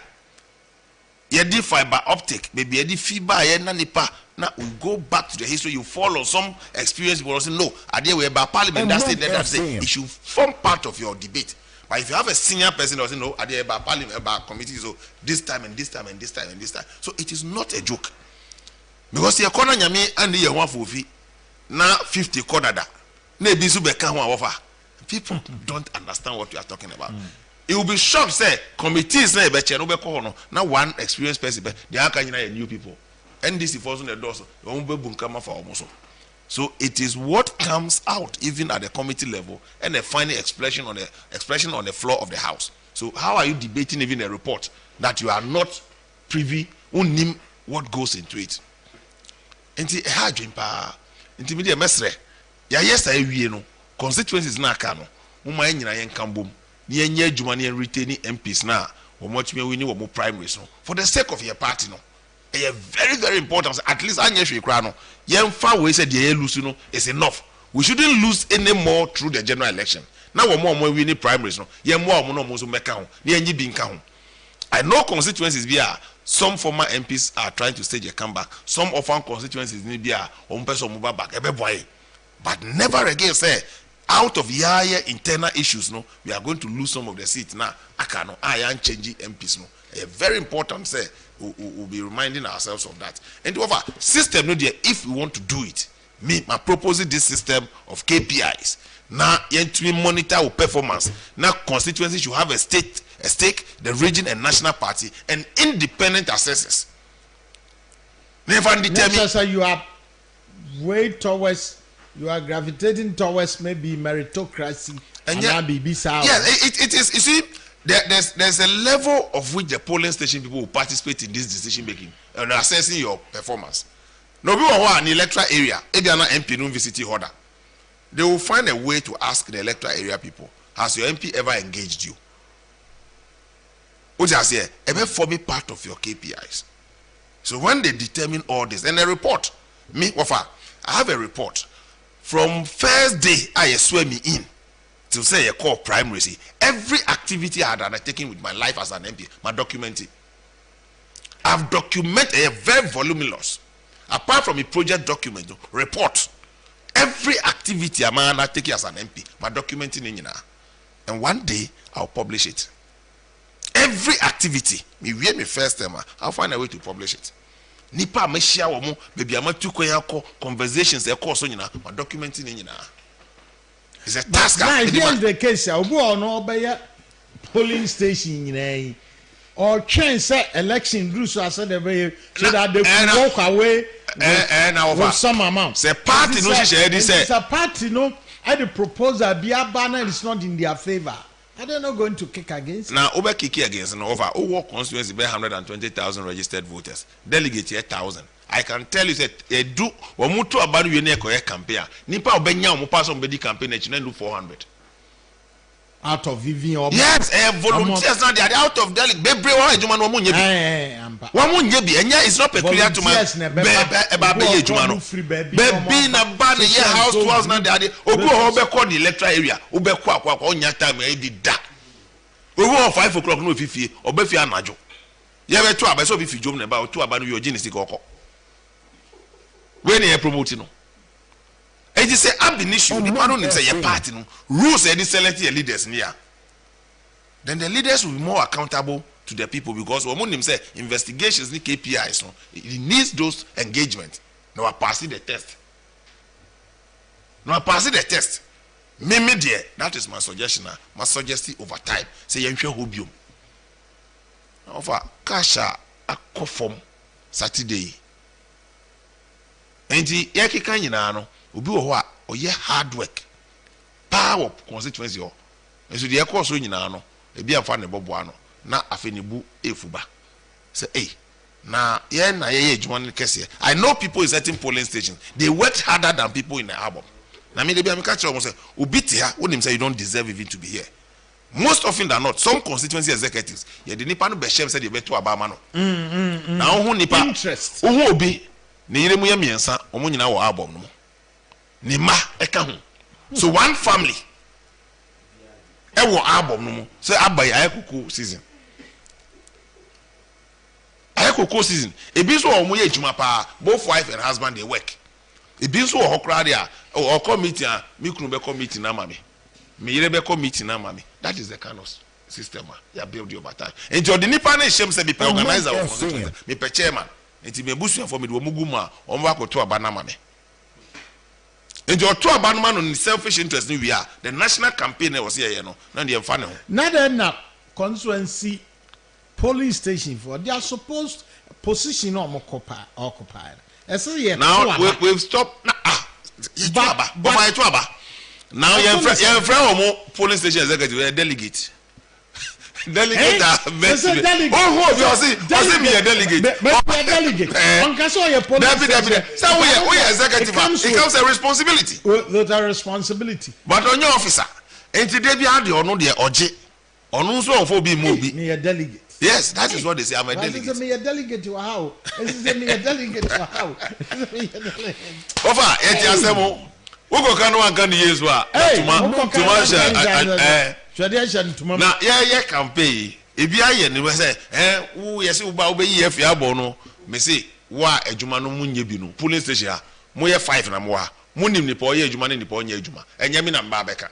you did fiber optic, maybe you did fiber and NIPA. Now we go back to the history. You follow some experience. People say no. Idea where by Parliament that state that say it should form part of your debate. But if you have a senior person who say no, idea about Parliament about committee, so this time and this time and this time and this time. So it is not a joke. Because the corner nyame and the one for fee now 50 corner that maybe people don't understand what you are talking about. It will be shocked. Say committees now one experienced person, they are kind of new people. NDC falls on the door, so it is what comes out even at the committee level and a final expression on the floor of the house. So how are you debating even a report that you are not privy unim what goes into it? Enti hajimpa media mesre ya yesterday we no constituencies na aka no muma nyina yen kambom ni enye adwuma ne retain MPs na wo motumi wini wo primaries no for the sake of your party no. Very, very important. At least we said the lose is enough. We shouldn't lose any more through the general election. Now we're more winning primaries. No, I know constituencies some former MPs are trying to stage a comeback. Some of our constituencies need be but never again say out of internal issues. No, we are going to lose some of the seats now. I am changing MPs. No, very important. Say. We'll be reminding ourselves of that. And over system, if we want to do it, my proposing this system of KPIs. Now, you monitor our performance. Now, constituency should have a stake, the region and national party, and independent assessors. Never determine. So you are you are gravitating towards maybe meritocracy and it is. You see. There's a level of which the polling station people will participate in this decision making and assessing your performance. No people who are in the electoral area, if they are not MP no visit order, they will find a way to ask the electoral area people, has your MP ever engaged you? Which I say, ever form part of your KPIs. So when they determine all this, and a report, I have a report from first day I swear me in. To say a core primaries, every activity I had undertaken with my life as an MP, my documenting. I've documented a very voluminous, apart from a project document, report. Every activity I'm undertaking as an MP, my documenting in and one day I'll publish it. Every activity, me first time, I'll find a way to publish it. Nipa me share womo, maybe I'm too conversations, my documenting in it's a task. Here's the case. Polling station or change election rules so that they can walk away with some amount. It's a party. It's a party. No, I the proposal be a banner is not in their favor. Are they not going to kick against? Now, over kicking against and over constituency by 120,000 registered voters. Delegate 1,000. I can tell you that they do when we talk about your campaign. Nipa obenya mo pass on bedi campaign and do 400 out of Vivian. Yes, volunteers now they are out of delegate. Bebre wa ejuma no mo nye bi. Wa mo nye bi enya is not peculiar to man. Eba be ejuma no. Bebi na ba na ye house to house na they are obi ho be call the electoral area. Obe kwa onya time e di da. Obi 5 o'clock no fifie obe fi anajo. Ye be to abeso bi fi jom na ba to aba no yo ginisi kokko. When you promote no, it is a ab initio. The man don't say your party no rules. They select your leaders near. Then the leaders will be more accountable to the people because when say investigations need KPIs. No, it needs those engagement. Now I passing the test. Me dear, that is my suggestion. My suggestion over time. Say you shall hobium. Over kasha a conform Saturday. Enti yakeka nyina no obi wo ho a oye hard work power constituency ho enso de yakọ so nyina no ebi afa ne bobo ano na afenibu efuba say na ye adwuma ne kese. I know people in certain polling stations they work harder than people in the album na me dey be am catch you say obi te ha when him say you don't deserve even to be here. Most often than not, some constituency executives, ye the nipa no be shem say dey beto abama no. Na ho nipa interest. Ho obi ne yire mu ye miensa, omo nyina wo abom no. Ni ma eka ho. So one family e wo abom no mu. Say abai ayekuku season. Ayekuku season. E bi so omo ye adwuma pa, both wife and husband they work. E bi so ho kra dia, o committee a mi kunu be committee na ma me. Me yire be committee na ma me. That is the kind of system you build your battle. And your nipa na shame say be organizer of me pe chairman. Enti me busu for me do mugu ma o mwa ko to aba na ma me. And your to aba no no selfish interest ni we are. The national campaign was here no. Na dey mfa ne ho. Na then na constituency polling station for they are supposed position no occupy. Now we've stopped na to aba. Now your friend polling station executive delegate. Delegate delegate. Oh, you see me a delegate. Delegate. On can so your police station. So we executive. It comes a responsibility. That are responsibility. But on your officer, and today be had the ono de oje. Ono so for be movie. Me a delegate. Yes, that is what they say. I'm a delegate. This is me a delegate to how? This is me a delegate to how? Over, etiasemo. Woko kanu ankani yesu a tuma na ye campaign ebi aye ni we say wo yesi wo ba wo be yi afia abo no me say wo a adwuma no munye bi no police station a mo ye 5 na mo ha mo nim ni pa o ye adwuma ne ni pa o nya adwuma enya mi na mba beka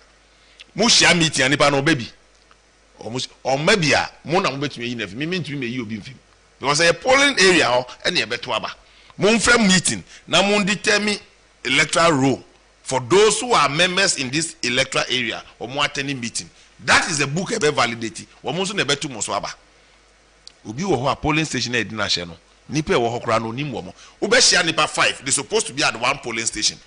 mo hia meeting ani pa no baby o ma bia mo na mo betumi yi na fi me ntumi me yi obi mfim because a polling area ho ene e beto aba mo mfra meeting na mo determine electoral roll for those who are members in this electoral area or more attending meeting. That is a book ebe validity. Wamonso nebe tu moswaba. Ubi wo ho polling station e dina hye no. Nipa wo ho kra no nim wo mo. Ube share nipa 5. They supposed to be at one polling station.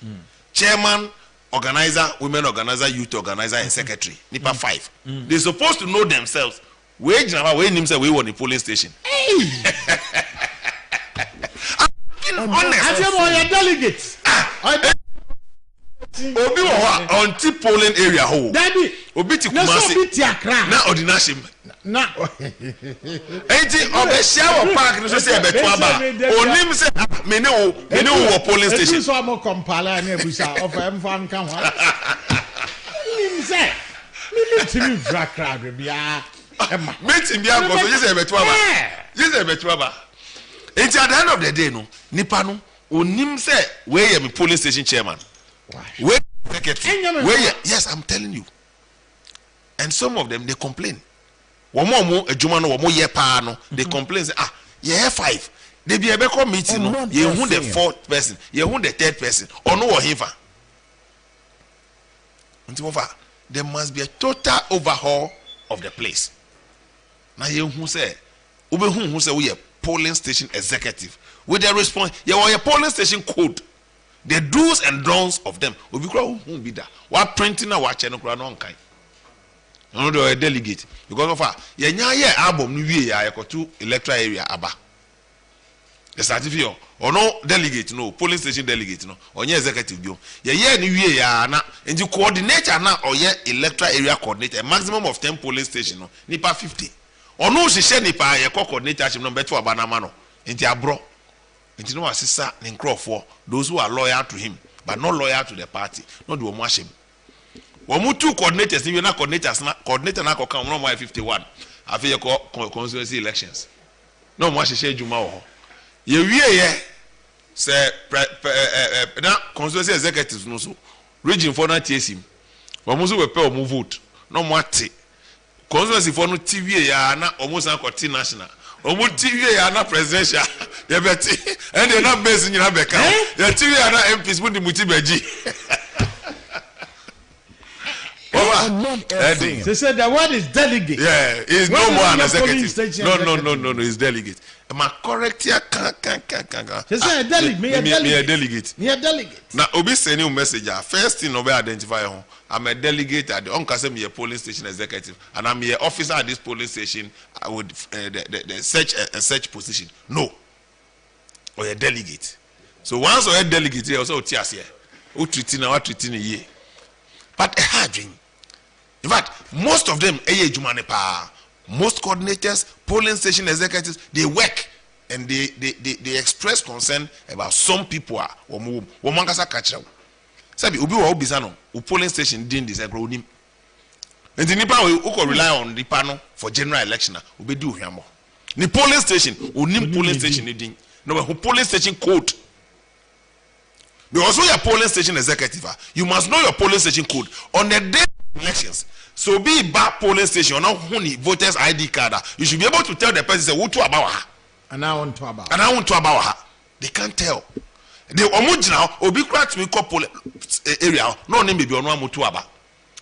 Chairman, organizer, women organizer, youth organizer and secretary. Nipa 5. They supposed to know themselves. We jina we nim say we won the polling station. Hey. Honest. I tell you delegates. Obi wo ho on tip polling area ho. Daddy. Obi ti Kumasi. Na ordination. Na. Enti obehia wo park no so say beto aba. Onim say me ne wo polling station. So am compile na ebusa of emfa nka ho. Nim say. Me timi vrakra bia. Meeting bia go so say beto aba. Say beto aba. Enti at the end of the day no, nipa no onim say we ye me polling station chairman. Where yes, I'm telling you. And some of them they complain. One more adwuma no, one more year pa no, they complain say yeah 5. They be a better meeting no. You who the 4th person, you who the 3rd person, or no hiva. Until over, there must be a total overhaul of the place. Now you who say, who say we a polling station executive with the response, you are a polling station code. The do's and don'ts of them. Obi kura won't be that. What printing na watch no kura no nkai. No do a delegate because of ya nya ye album no wie ya to electoral area aba. The certificate or no delegate no polling station delegate no onye executive bio. Ye ni wie ya na nti coordinator na or ye electoral area coordinator a maximum of 10 polling station no nipa 50. Ono hihye nipa ye coordinator chim no beto aba na ma no. Nti abro. Nti no asisa ne nkrofo those who are loyal to him but not loyal to the party no do omo ashim omo two coordinators ni na coordinators na coordinator na kokan no 51 afi ye constituency elections no mo ahihye adwuma wo ye wie ye say na constituency executives no so region for na tiesim omo so we pay omo vote no mo ate constituency for no tv ya na omo san kwoti national omo tv ya na presidential ye beti and they not based in Abeka the tv ya na MPs mu di muti beji they said the word is delegate. Yeah, it's no more an executive. No, it's delegate. Am I correct here? They said delegate. Me a delegate. Now, Obi sending a message. First thing Obi identify home. I'm a delegate at the Onkase me a polling station executive, and I'm an officer at this polling station with the search position. No, or a delegate. So once you're a delegate, you also TS here. o treat na what treat ye but a hard dream. In fact, most of them most coordinators, polling station executives, they work and they express concern about some people are womangasa catch up. Sabi ubi wa ubisano u polling station din this agro nim. And the nipa we could rely on the panel for general election ubi do hamo. Ni polling station unim polling station ni din. No who polling station code. Because when you're polling station executive, you must know your polling station code on the day of elections. So be back polling station, not only voters ID card. You should be able to tell the person say, "What to about her?" And I want to about. And I want to about her. They can't tell. They now obi crack me call polling area. No name be on one to about.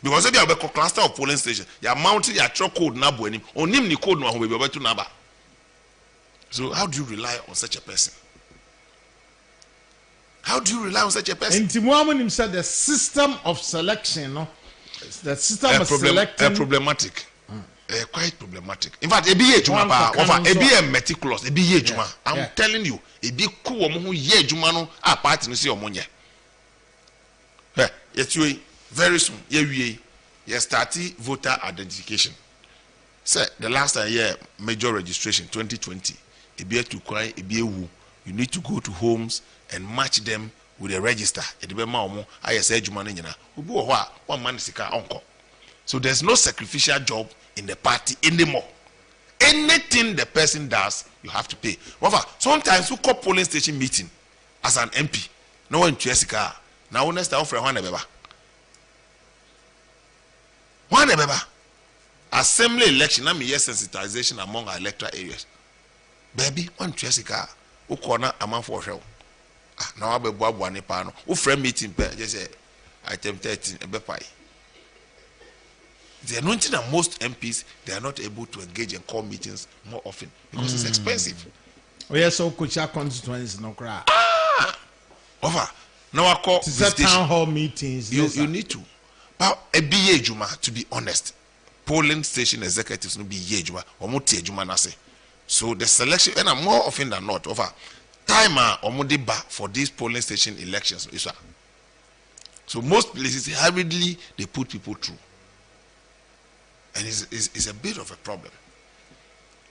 Because if you have a cluster of polling station, you are mounting your truck code na bo enim. Onim ni code no ho be able to naba. So how do you rely on such a person? How do you rely on such a person? And Timuamu said the system of selection, no. The system of selecting problematic. Quite problematic. In fact, ebi ye juma pa. Ebi meticulous. Ebi ye juma. I'm telling you, ebi ku omo hu ye juma no a party no si omo nye. Yet very soon, ye start voter identification. Say the last year major registration 2020. Ebi to cry, ebi wu. You need to go to homes and match them with a register. So there's no sacrificial job in the party anymore. Anything the person does, you have to pay. Sometimes we call polling station meeting as an MP. No one to Jessica. Now next time for one assembly election. I mean yes, sensitization among our electoral areas. Baby, one to Jessica. Who corner a man for show. Now I be one pano. Who friend meeting just say item 13 a bepai. The anointing that most MPs they are not able to engage in call meetings more often because it's expensive. Oh yes, so Kucha constituencies no cry. Over. Now I call town hall meetings. You need to. But a BA Juma, to be honest, polling station executives no be Juma or Muti Juma nase. So the selection, and I'm more often than not, over timer or modiba for these polling station elections. So most places hurriedly they put people through, and it's a bit of a problem.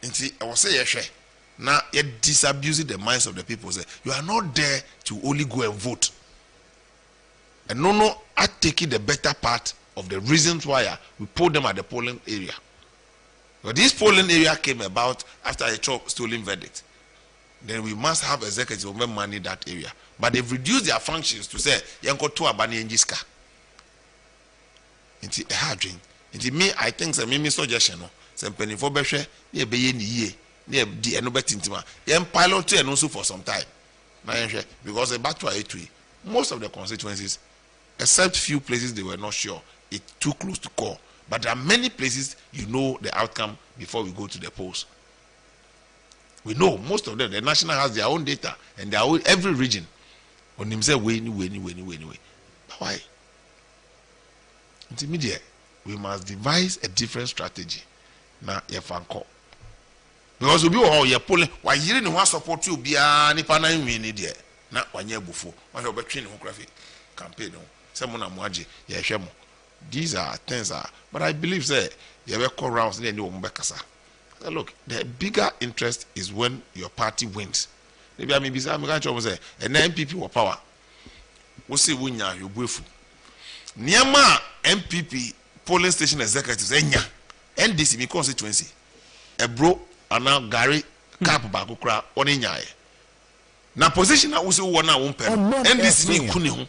And see, I will say now you're disabusing the minds of the people. Say you are not there to only go and vote, and I take it the better part of the reasons why we put them at the polling area. But this polling area came about after a stolen verdict. Then we must have executives who money in that area. But they've reduced their functions to say, "Yanko to abani enjiska." It's a hard drink. It's me. I think some me suggestion. Some penny for beshe. Near be ye. Near the enobetintima. Yan pilot to and also for some time. Because back to A3, most of the constituencies, except few places they were not sure, it's too close to call. But there are many places you know the outcome before we go to the polls. We know most of them. The national has their own data and their own every region. On himself, way. But why? Intermediate. We must devise a different strategy. Now, you can call. Because we be all your polling. Why you didn't want support you? Be a nipa na win there. Na wanye bufo. Why you be training graphic campaign? Someone amwaji. Yeah, shemo. These are things but I believe say you have call rounds and then look, the bigger interest is when your party wins. Maybe I may be saying and then MPP or power. We see winya you bufu. Niama MPP polling station executives enya NDC mi constituency. A bro and now Gary cap bakukra on enya. Na position na usi wana wumpe. NDC ni kuni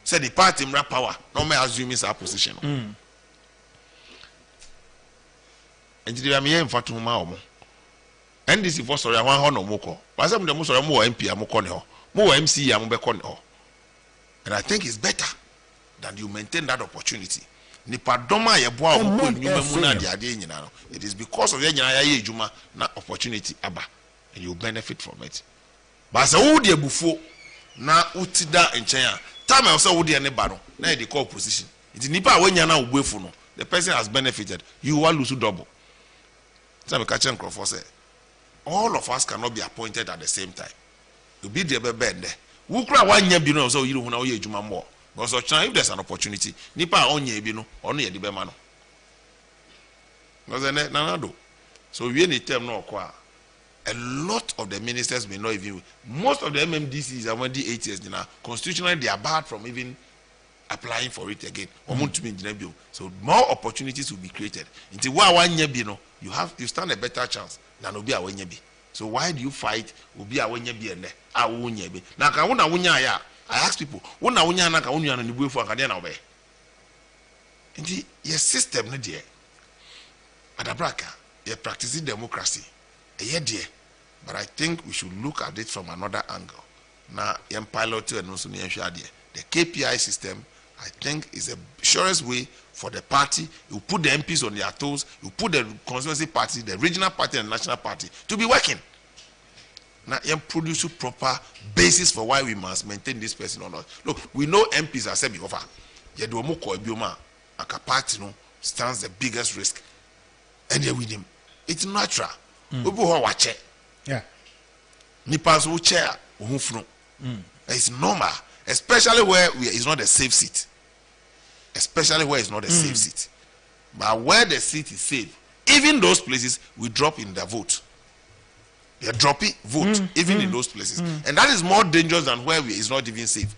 say the party mra power no may assume is our position. And the me en fatu ma omo. NDC for sorry wan ho no moko. But some dem sorry mo MP amoko ne ho. Mo MC am be kon ho. And I think it's better than you maintain that opportunity. Nipa doma ye boa omo nyuma mu na de ade nyina no. It is because of ye nyina ye ejuma na opportunity aba and you benefit from it. But say wo de bufo na utida enchen a time also would any battle. Now they call position. It's nipa when you now no. The person has benefited. You will lose double. So say, all of us cannot be appointed at the same time. You be the bend there. Who cry 1 year so you know you more. Because if there's an opportunity, nipa onye bi no, ono ye di be ma no. Because nanado. So we need term no kwa. A lot of the ministers may not even, most of the MMDCs are when the 8 years now, constitutionally they are barred from even applying for it again. So more opportunities will be created. Until you stand a better chance than obi a wenyebi. So why do you fight obi a wenyebi and a wenyebi? Now I ask people, wona wunya na ka wunya na nibu efu akade na obe. Nti your system no there. Adabraka, you practicing democracy. But I think we should look at it from another angle. Now, pilot and also the KPI system, I think, is the surest way for the party. You put the MPs on their toes, you put the constituency party, the regional party, and national party to be working. Now, you produce a proper basis for why we must maintain this person or not. Look, we know MPs are said before. A party stands the biggest risk, and they with him. It's natural. Yeah. Nipas will chair. It's normal, especially where it's not a safe seat. Especially where it's not a safe seat. But where the seat is safe, even those places we drop in the vote. They are dropping vote even in those places, and that is more dangerous than where it's not even safe.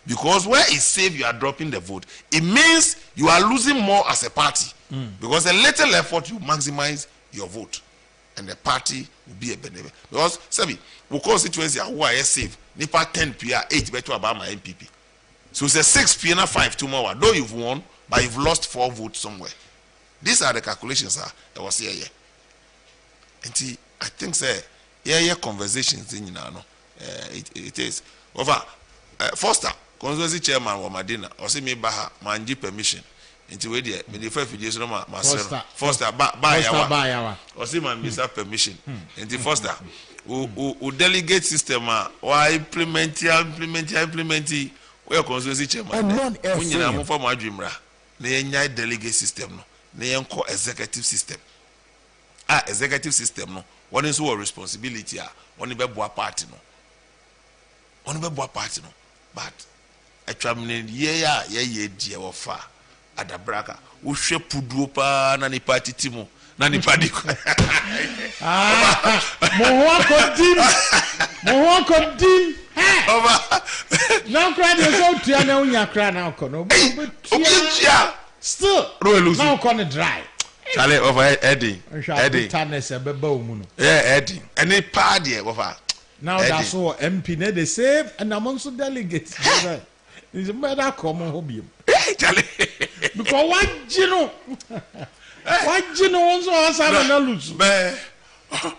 Because where it's safe, you are dropping the vote. It means you are losing more as a party. Because a little effort you maximize your vote. And the party will be a benefit. Because, Sabi, we constituency who are safe. Nipa 10 PR, 8 better about my MPP. So it's a 6 PR, 5 tomorrow. Though you've won, but you've lost 4 votes somewhere. These are the calculations that was here. And I think, sir, conversations in it is. Over Foster, constituency chairman wa Madina, or see me baha, manji permission. Into where the first video no Foster buy or see my visa permission. Into Foster who delegate system why implement where constituency chairman when you know for my dream ra na delegate system no na executive system executive system no one is our responsibility one be boa party no but atwamne ye die wo fa adabraka wo hwe puduo pa na ni party timo na ni party mo ho kodim over now cry the so tia na unya cry na kono obitia still now kono dry chale over Eddie tannes ebeba omu no Eddie any party over now that's all MP na the same and among so delegates is a matter common hobby chale because what you know so asa na lose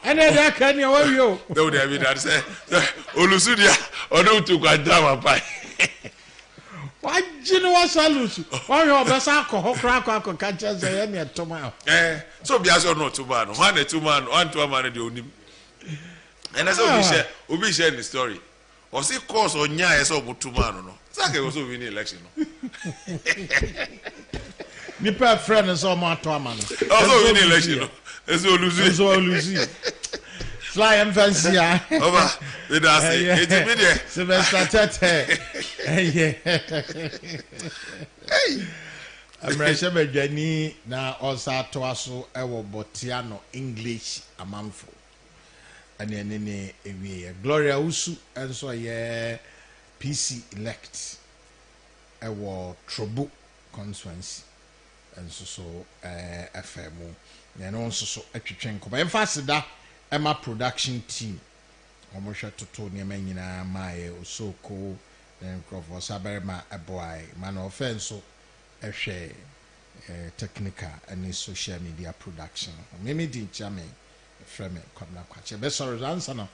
and then can you where you no dey be that say olusudia odo to kwa drama pai what you know asa lose why you be sa ko kra ka cha say na toma so be as no to man one two man one two man dey onim and that's obi share the story o see course onya e so obutu man no sake go so win election no nipa friend is all my to man also win election no eso oluzi fly and fancy over did I say it's me there semester tete hey amrasha bedwani na osa to aso ewo botiano English amamfo ane ne ewie Gloria Usu enso ye PC elect ewo Trobu constituency enso so FM ya no nso so atwetwen ko ba mfasida ema production team omo toto ne manyina maaye osoko then crofo saberma eboy man offense ehwe technical and social media production meme di chame frame kwabna kwache be sorry answer no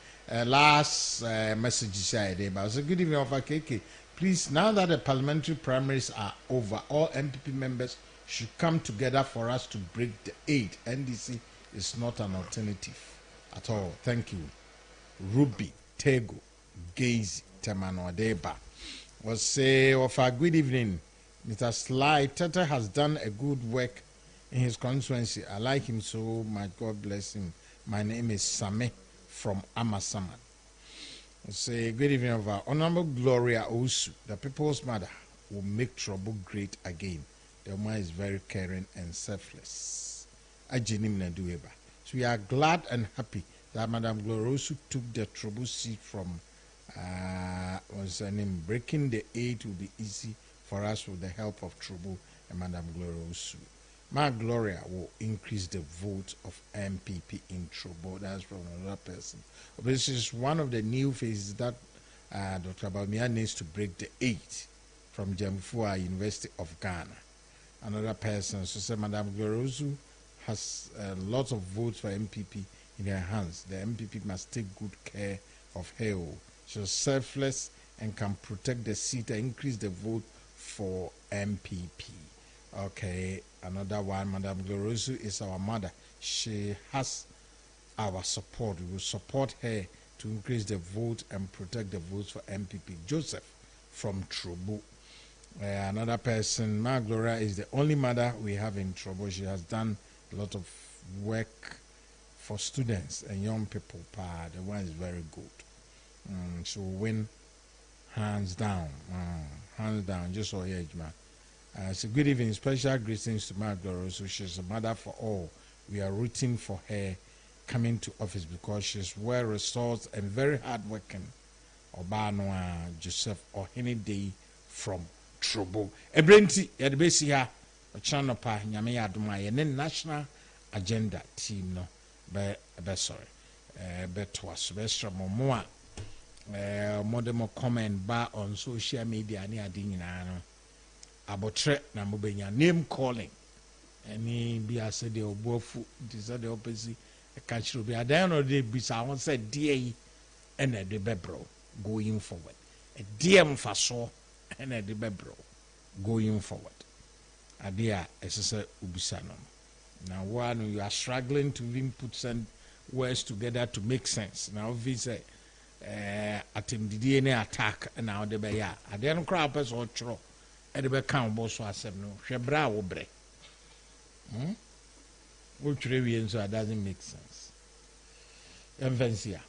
last message said about so good evening of KK please now that the parliamentary primaries are over all MPP members should come together for us to break the aid. NDC is not an alternative at all. Thank you. Ruby Tego Gaze Temano Adeba was say of a good evening. Mr. Sly Tete has done a good work in his constituency. I like him so much. God bless him. My name is Same from Amasaman. Say good evening of our Honorable Gloria Osu, the people's mother, will make trouble great again. The Oma is very caring and selfless. So we are glad and happy that Madam Glorosu took the trouble seat from what's her name? Breaking the eight will be easy for us with the help of Trouble and Madam Glorosu. Ma Gloria will increase the vote of MPP in Trouble. That's from another person. This is one of the new phases that Dr. Bawumia needs to break the eight from Jamfua University of Ghana. Another person, so said Madam Glorosu has lots of votes for MPP in her hands. The MPP must take good care of her. She's selfless and can protect the seat and increase the vote for MPP. Okay, another one, Madam Glorosu is our mother. She has our support. We will support her to increase the vote and protect the votes for MPP. Joseph from Trouble. Another person, Ma Gloria is the only mother we have in Trouble. She has done a lot of work for students and young people. The one is very good. She will win hands down. Hands down. Just so here, man. So good evening. Special greetings to Ma Gloria. So she's a mother for all. We are rooting for her coming to office because she's well resourced and very hardworking. Obanoa Joseph or any day from Trouble. Ebrenti yadebesi ha ochano pa nyame yadoma ye ne national agenda team no be sorry be twas be stramo a modern comment ba on social media ni ade nyina no abotre na mobenya name calling any bi ase de obofu disa de opesi e ka chiro bi adan no de bisa won say die and de bebro going forward a DM faso and a debebro going forward. Adia is a ubisano. Now one you are struggling to even put some words together to make sense. Now visa atim the DNA attack and now the beya. I didn't crowd us or tro at the back boss was no shebra obre. Which revision so it doesn't make sense. Envencia.